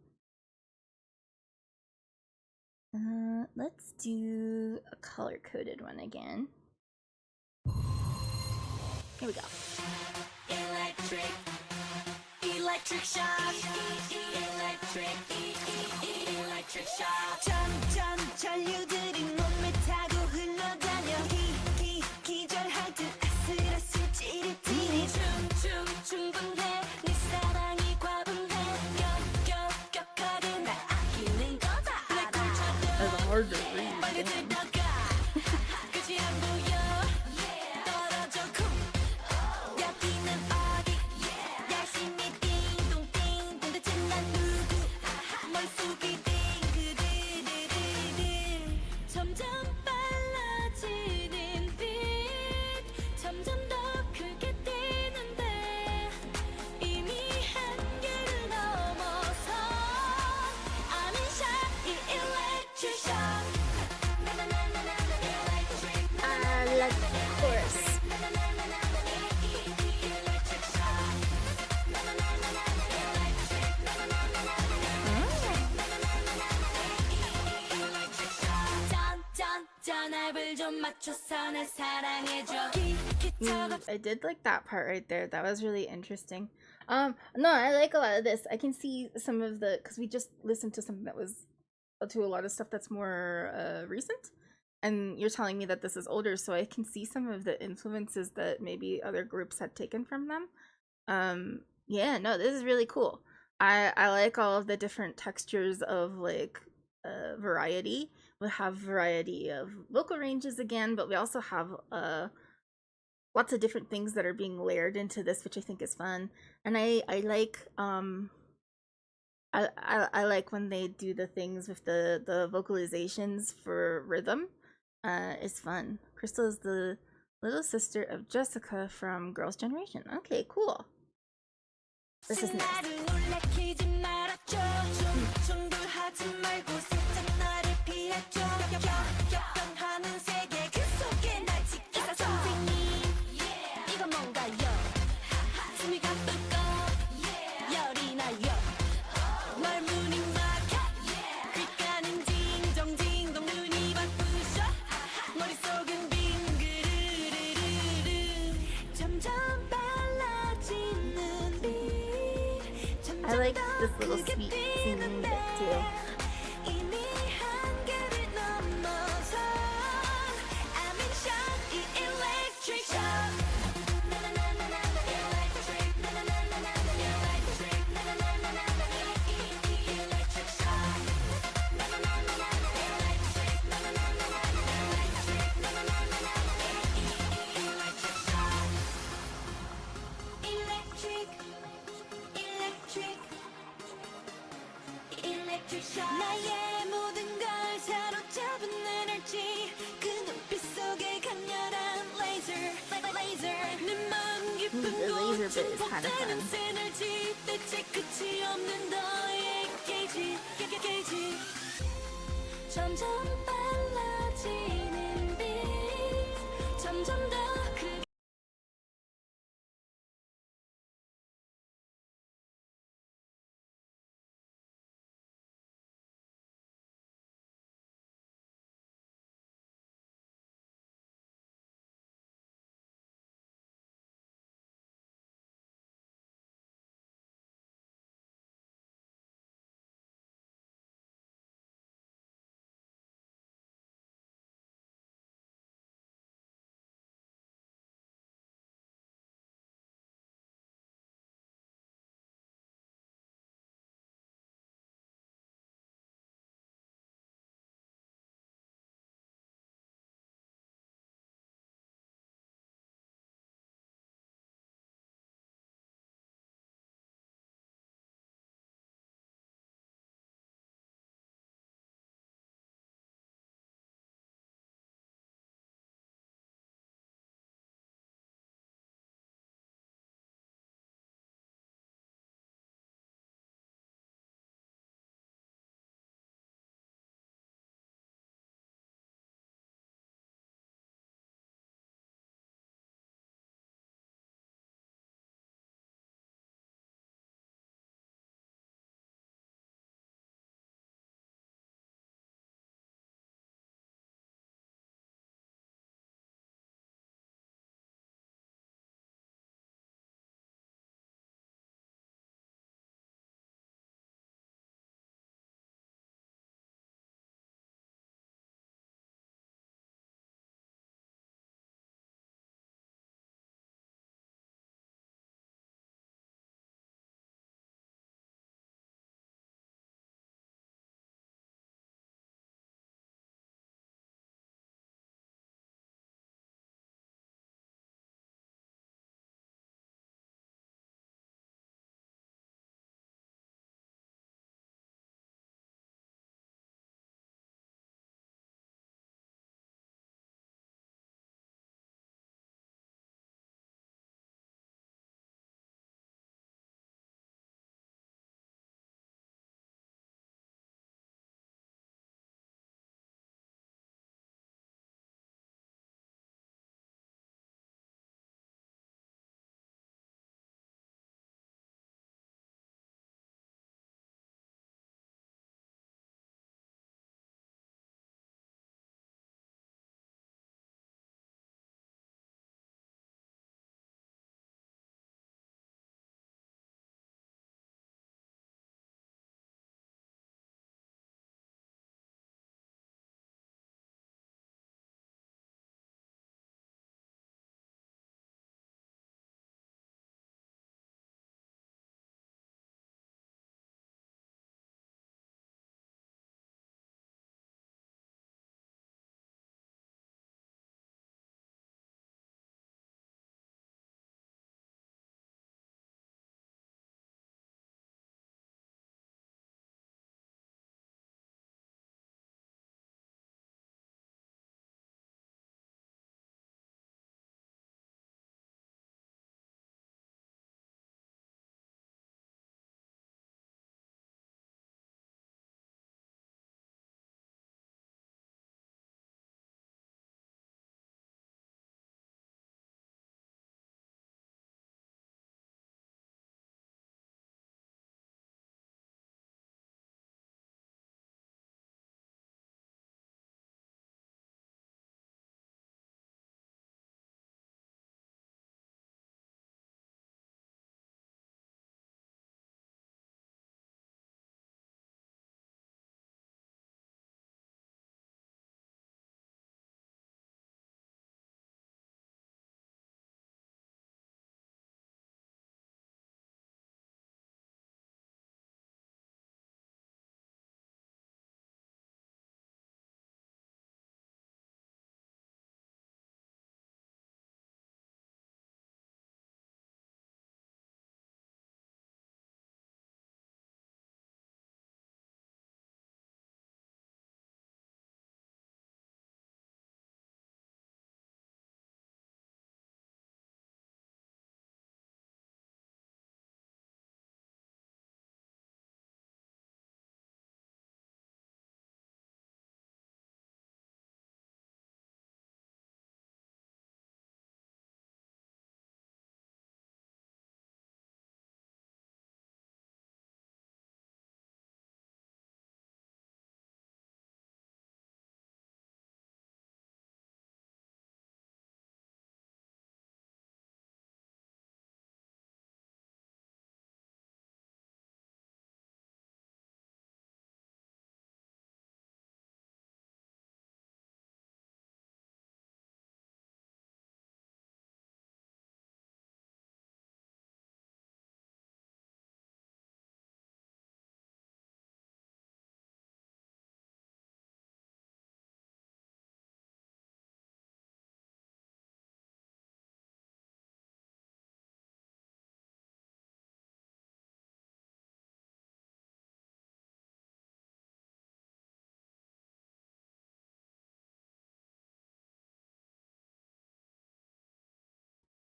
Let's do a color-coded one again. Here we go. Electric shock. Electric shock. 점점 전류들이 몸에 타고 흘러다녀. 기절할 듯 아슬아슬 찌릿찌릿. 충분해. 네 사랑이 과분해. 격하게 날 아끼는 거다. That's hard to read. 점점 빨라지는 빛 I did like that part right there. That was really interesting. No, I like a lot of this. I can see some of the, because we just listened to something that was to a lot of stuff that's more recent, and you're telling me that this is older, so I can see some of the influences that maybe other groups had taken from them. Yeah, no, this is really cool. I like all of the different textures of like variety. We have variety of vocal ranges again, but we also have lots of different things that are being layered into this, which I think is fun. And I like I like when they do the things with the vocalizations for rhythm. It's fun. Crystal is the little sister of Jessica from Girls' Generation. Okay, cool. This is next. I like this little sweet singing bit too. 나의 모든 걸 사로잡은 에너지 그 눈빛 속에 강렬한 laser 내 마음 깊은 곳 증폭되는 에너지 대체 끝이 없는 너의 게이지 점점 빨라지는 빛 점점 더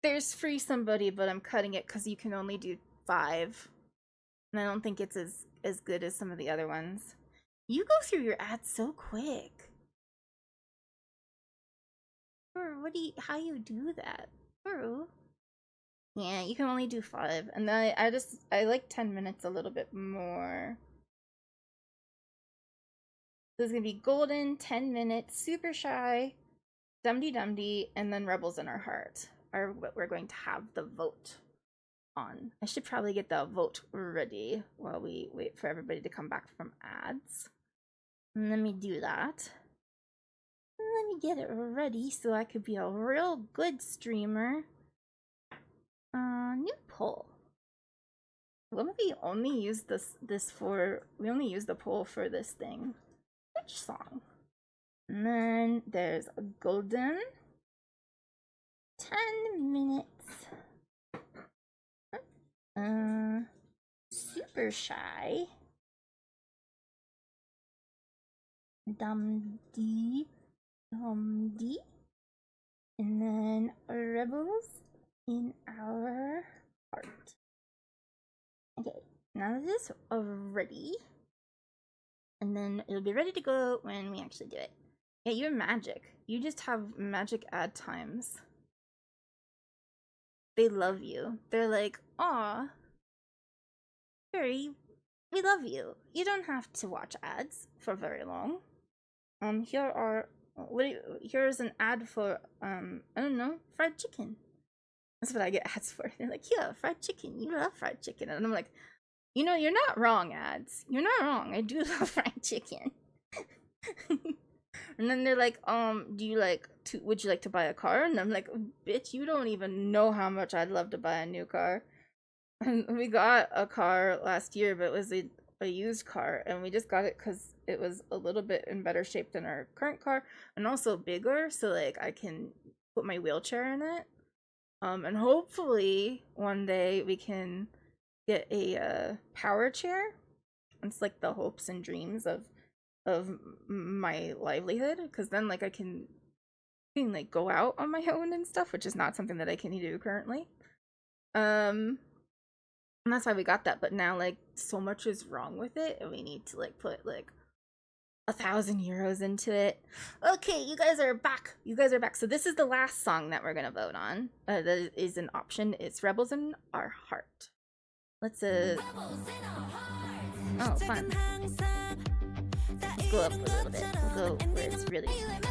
There's Free Somebody, but I'm cutting it because you can only do 5. And I don't think it's as good as some of the other ones. You go through your ads so quick. Or how you do that? Or, yeah, you can only do 5. And then I like 10 minutes a little bit more. There's gonna be Golden, 10 minutes, Super Shy, Dum Dee Dum Dee, and then Rebels in Our Heart are what we're going to have the vote on. I should probably get the vote ready while we wait for everybody to come back from ads. And let me do that. Let me get it ready so I could be a real good streamer. New poll. What if we only use we only use the poll for this thing? Which song? And then there's a Golden. 10 minutes. Super Shy. Dum Dee. And then Rebels in Our Heart. Okay, now this is ready. And then it'll be ready to go when we actually do it. Yeah, you're magic. You just have magic ad times. They love you. They're like, aw, Harry, we love you. You don't have to watch ads for very long. Here's an ad for, I don't know, fried chicken. That's what I get ads for. They're like, yeah, fried chicken. You love fried chicken. And I'm like, you know, you're not wrong, ads. You're not wrong. I do love fried chicken. And then they're like, would you like to buy a car? And I'm like, bitch, you don't even know how much I'd love to buy a new car. And we got a car last year, but it was a used car, and we just got it because it was a little bit in better shape than our current car, and also bigger, so like I can put my wheelchair in it. And hopefully one day we can get a power chair. It's like the hopes and dreams of my livelihood, because then like I can like go out on my own and stuff, which is not something that I can do currently. And that's why we got that, but now like so much is wrong with it and we need to like put like 1,000 euros into it. Okay, you guys are back. So this is the last song that we're gonna vote on. That is an option. It's Rebels in Our Heart. Let's oh, fun. Let's go up a little bit. We'll go where it's really moving.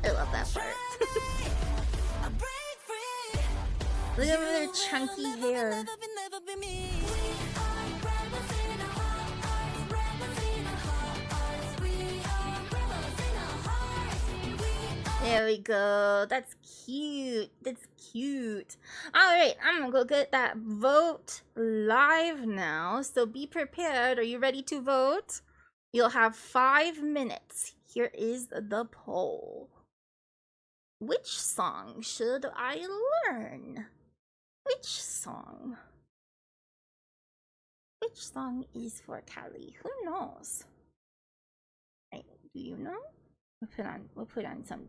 I love that part. Look at their chunky hair. There we go. That's cute. Alright, I'm gonna go get that vote live now. So be prepared. Are you ready to vote? You'll have 5 minutes. Here is the poll. Which song should I learn? Which song is for Callie? Who knows? Right, do you know? We'll put on some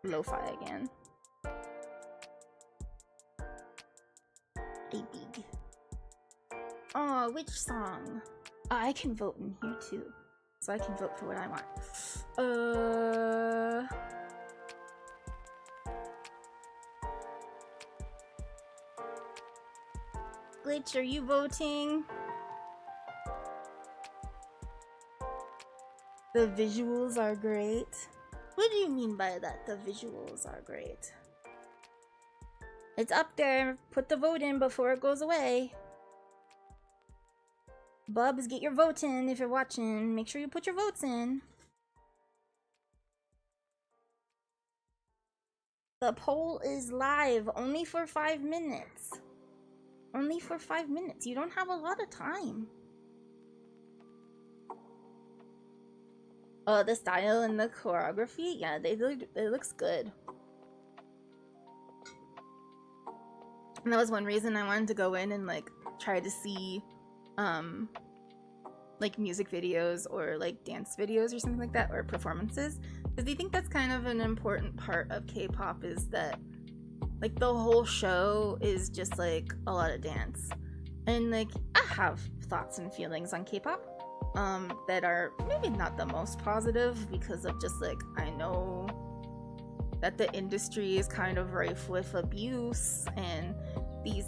lo-fi again. A big. Oh, which song? Oh, I can vote in here too. So I can vote for what I want. Glitch, are you voting? The visuals are great. What do you mean by that? The visuals are great. It's up there. Put the vote in before it goes away. Bubs, get your votes in if you're watching. Make sure you put your votes in. The poll is live only for 5 minutes. Only for 5 minutes. You don't have a lot of time. Oh, the style and the choreography? Yeah, it looks good. And that was one reason I wanted to go in and like try to see like music videos or like dance videos or something like that, or performances, because I think that's kind of an important part of K-pop, is that like the whole show is just like a lot of dance. And like I have thoughts and feelings on K-pop that are maybe not the most positive, because of just like, I know that the industry is kind of rife with abuse, and these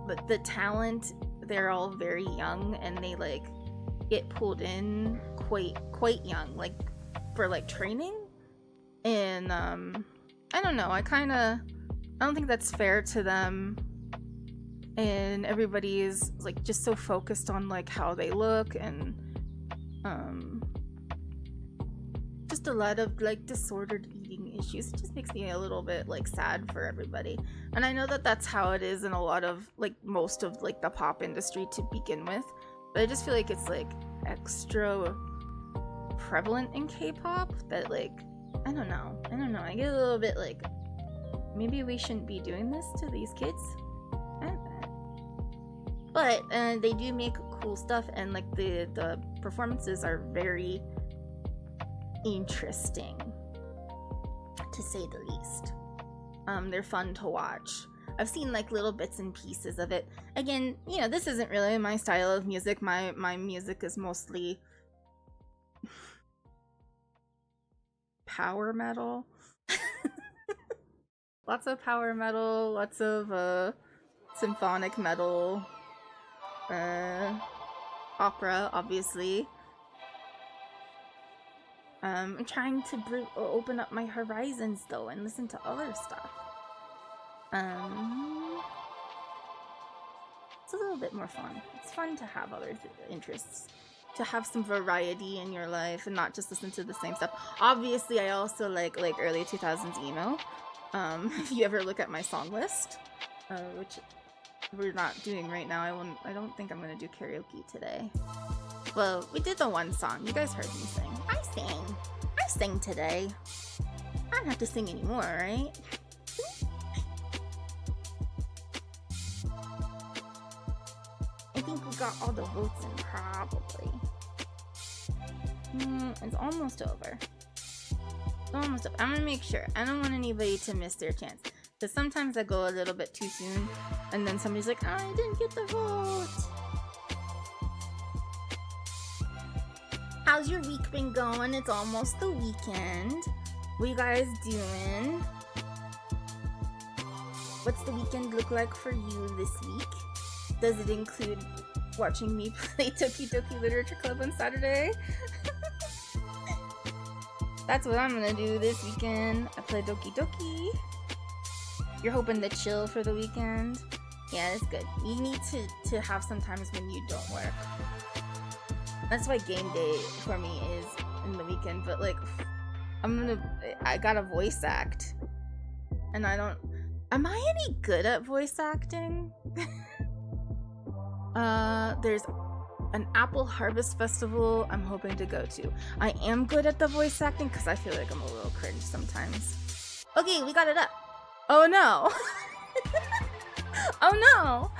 but the talent, they're all very young, and they like get pulled in quite young, like for like training. And I don't know, I don't think that's fair to them. And everybody is like just so focused on like how they look, and just a lot of like disordered eating issues. It just makes me a little bit like sad for everybody. And I know that that's how it is in a lot of like most of like the pop industry to begin with, but I just feel like it's like extra prevalent in K-pop, that like I don't know, I get a little bit like, maybe we shouldn't be doing this to these kids. But they do make cool stuff, and like the performances are very interesting, to say the least. They're fun to watch. I've seen like little bits and pieces of it. Again, you know, this isn't really my style of music. My music is mostly power metal. Lots of power metal, lots of symphonic metal, opera, obviously. I'm trying to open up my horizons though, and listen to other stuff. It's a little bit more fun. It's fun to have other interests, to have some variety in your life, and not just listen to the same stuff. Obviously, I also like early 2000s emo. If you ever look at my song list, which we're not doing right now, I don't think I'm gonna do karaoke today. Well, we did the one song. You guys heard me sing. I sang today. I don't have to sing anymore, right? I think we got all the votes in, probably. It's almost over. I'm gonna make sure. I don't want anybody to miss their chance, because sometimes I go a little bit too soon, and then somebody's like, I didn't get the vote. How's your week been going? It's almost the weekend. What you guys doing? What's the weekend look like for you this week? Does it include watching me play Toki Doki Literature Club on Saturday? That's what I'm gonna do this weekend. I play Doki Doki. You're hoping to chill for the weekend? Yeah, that's good. You need to have some times when you don't work. That's why game day for me is in the weekend. But like, I gotta voice act, and am I any good at voice acting? There's an Apple Harvest Festival I'm hoping to go to. I am good at the voice acting because I feel like I'm a little cringe sometimes. Okay, we got it up. Oh no. Oh no.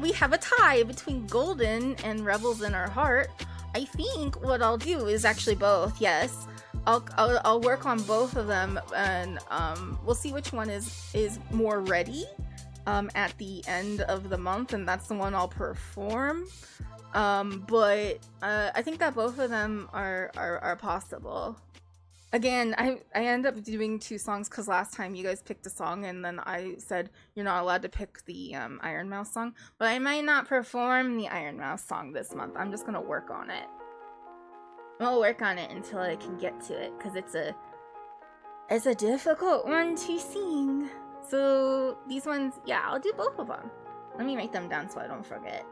We have a tie between Golden and Rebels in Our Heart. I think what I'll do is actually both. Yes, I'll work on both of them, and we'll see which one is more ready at the end of the month, and that's the one I'll perform. But I think that both of them are possible. Again, I end up doing two songs because last time you guys picked a song and then I said you're not allowed to pick the Iron Mouse song. But I might not perform the Iron Mouse song this month. I'm just gonna work on it. I'll work on it until I can get to it, because it's a difficult one to sing. So these ones, yeah, I'll do both of them. Let me write them down so I don't forget.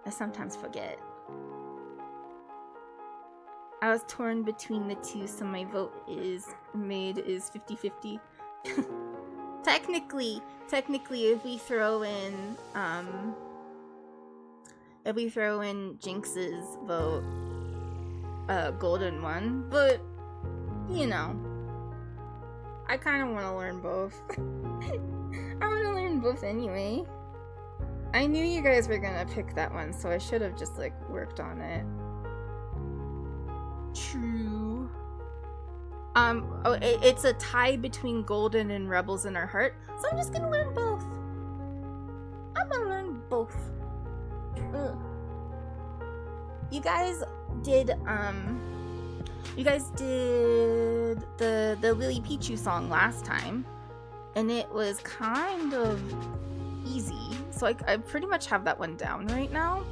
I sometimes forget. I was torn between the two, so my vote is 50-50. Technically, if we throw in Jinx's vote, Golden won, but you know, I kind of want to learn both. I want to learn both anyway. I knew you guys were gonna pick that one, so I should have just like worked on it. True. It's a tie between Golden and Rebels in Our Heart, so I'm just gonna learn both. I'm gonna learn both. Ugh. You guys did the Lily Pichu song last time, and it was kind of easy, so I pretty much have that one down right now,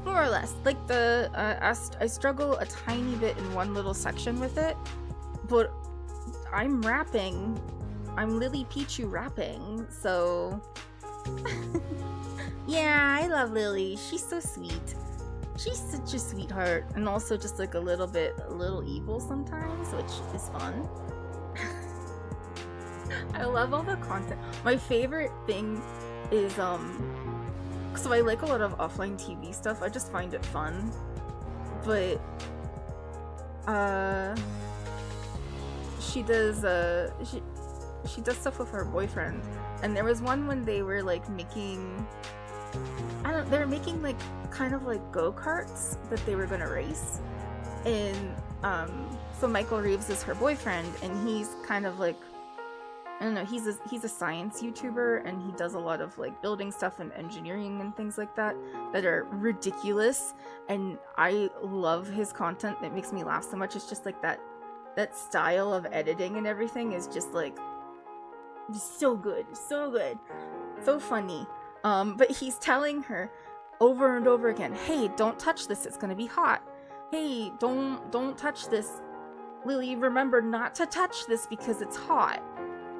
more or less. Like I struggle a tiny bit in one little section with it, but I'm rapping. I'm Lily Pichu rapping, so yeah, I love Lily. She's so sweet. She's such a sweetheart, and also just like a little evil sometimes, which is fun. I love all the content. My favorite thing is so I like a lot of offline TV stuff. I just find it fun, but she does stuff with her boyfriend, and there was one when they were like making, they were making like kind of like go-karts that they were gonna race, and so Michael Reeves is her boyfriend, and he's kind of like, I don't know, he's a science YouTuber, and he does a lot of like building stuff and engineering and things like that are ridiculous, and I love his content. It makes me laugh so much. It's just like that style of editing and everything is just like so good, so funny. But he's telling her over and over again, hey, don't touch this, it's gonna be hot. Hey, don't touch this. Lily, remember not to touch this because it's hot.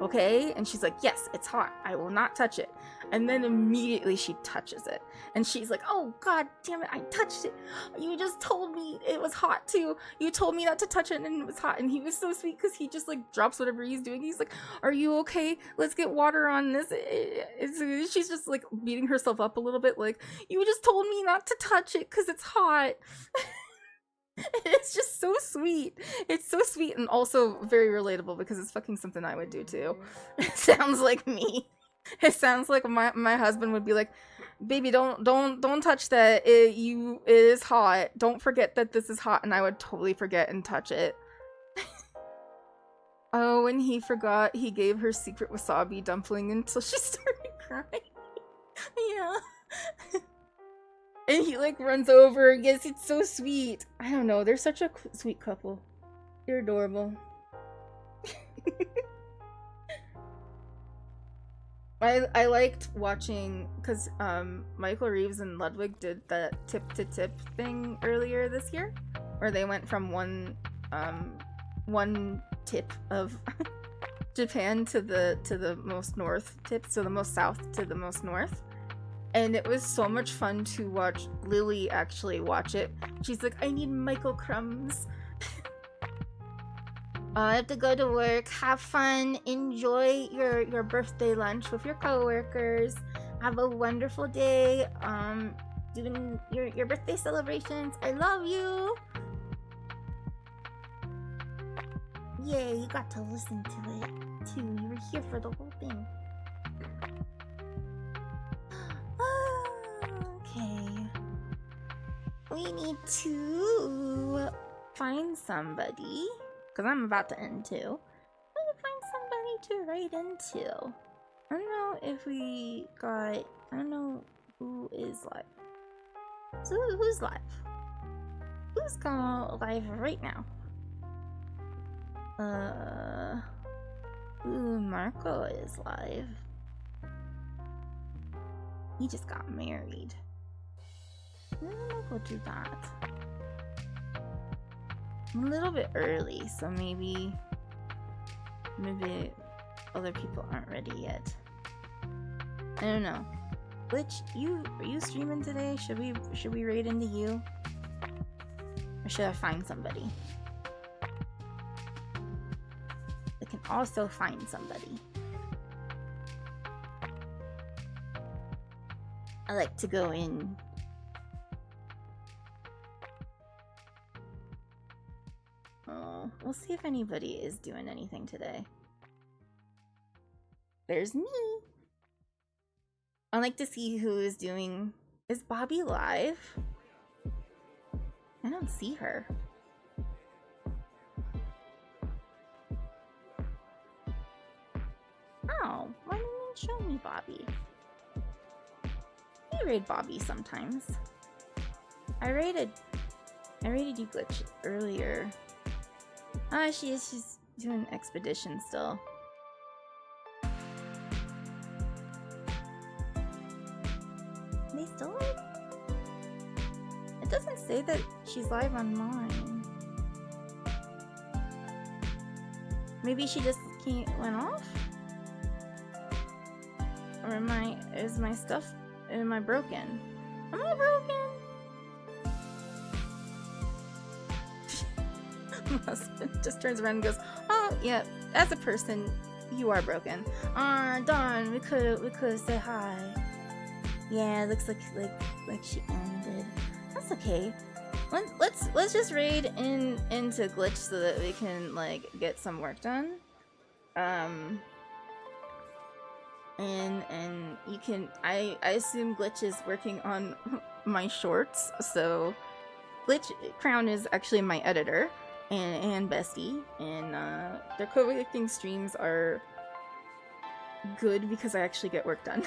Okay? And she's like, yes, it's hot. I will not touch it. And then immediately she touches it. And she's like, oh, god damn it, I touched it. You just told me it was hot too. You told me not to touch it and it was hot. And he was so sweet because he just like drops whatever he's doing. He's like, are you okay? Let's get water on this. She's just like beating herself up a little bit, like, you just told me not to touch it because it's hot. It's just so sweet. It's so sweet and also very relatable because it's fucking something I would do too. It sounds like me. It sounds like my husband would be like, baby, don't touch that. It is hot. Don't forget that this is hot. And I would totally forget and touch it. Oh, and he forgot he gave her secret wasabi dumpling until she started crying. Yeah. And he like runs over. Yes, it's so sweet. I don't know. They're such a sweet couple. They're adorable. I liked watching because Michael Reeves and Ludwig did that tip to tip thing earlier this year, where they went from one tip of Japan to the most north tip, so the most south to the most north. And it was so much fun to watch Lily actually watch it. She's like, I need Michael crumbs. I have to go to work. Have fun. Enjoy your birthday lunch with your coworkers. Have a wonderful day. Doing your birthday celebrations. I love you. Yay, you got to listen to it too. You were here for the whole thing. Okay. We need to find somebody, because I'm about to end too. We need to find somebody to write into. I don't know if we got, I don't know who is live. So who's live? Who's going live right now? Ooh, Marco is live. He just got married. I'm gonna go do that. I'm a little bit early, so maybe other people aren't ready yet. I don't know. Glitch, are you streaming today? Should we raid into you? Or should I find somebody? I can also find somebody. I like to go in. Oh, we'll see if anybody is doing anything today. there's me. I like to see who is doing. Is Bobby live? I don't see her. Oh, why didn't you show me Bobby? I raid Bobby sometimes. I raided you Glitch earlier. Ah, she's doing expedition still. They still live? It doesn't say that she's live on mine. Maybe she just went off? Or am I broken? Am I broken? My husband just turns around and goes, oh yeah, as a person, you are broken. Darn, we could say hi. Yeah, it looks like she ended. That's okay. Let's just raid into Glitch so that we can like get some work done. And you can I assume Glitch is working on my shorts, so Glitch Crown is actually my editor and bestie, and their co-working streams are good because I actually get work done.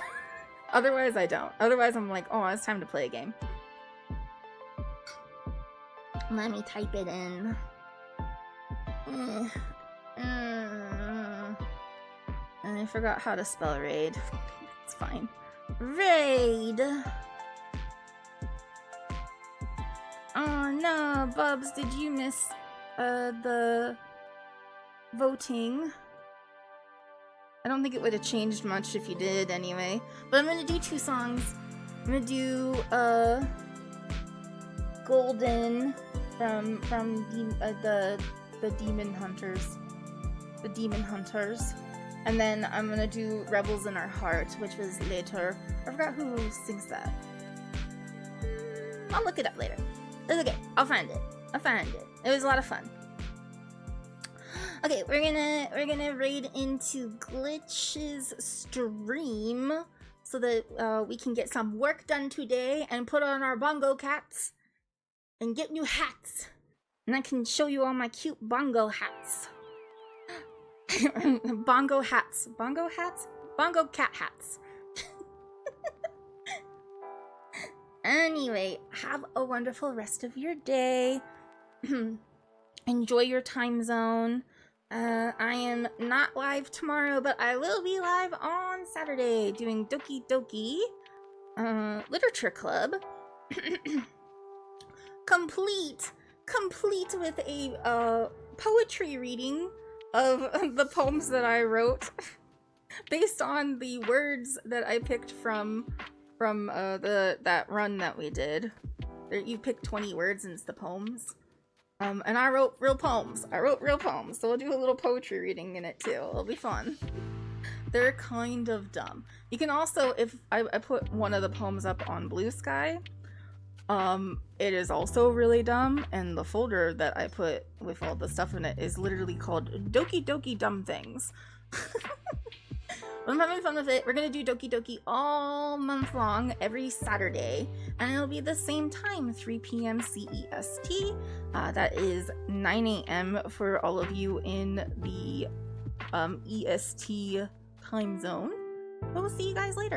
Otherwise I don't. Otherwise I'm like, oh, it's time to play a game. Let me type it in. And I forgot how to spell raid. It's fine. Raid! Oh no, Bubs, did you miss the voting? I don't think it would have changed much if you did anyway. But I'm gonna do 2 songs. I'm gonna do Golden from the Demon Hunters. The Demon Hunters. And then I'm gonna do Rebels in Our Heart, which was later. I forgot who sings that. I'll look it up later. It's okay. I'll find it. It was a lot of fun. Okay, we're gonna raid into Glitch's stream so that we can get some work done today and put on our bongo caps and get new hats. And I can show you all my cute bongo hats. Bongo hats. Bongo hats? Bongo cat hats. Anyway, have a wonderful rest of your day. Enjoy your time zone. I am not live tomorrow, but I will be live on Saturday doing Doki Doki Literature Club. complete with a poetry reading of the poems that I wrote based on the words that I picked from that run that we did. You pick 20 words and it's the poems. And I wrote real poems. So we'll do a little poetry reading in it too. It'll be fun. They're kind of dumb. You can also, if I put one of the poems up on Blue Sky, it is also really dumb, and the folder that I put with all the stuff in it is literally called Doki Doki Dumb Things. I'm having fun with it. We're gonna do Doki Doki all month long, every Saturday, and it'll be the same time, 3 p.m. CEST. That is 9 a.m. for all of you in the EST time zone. But we'll see you guys later.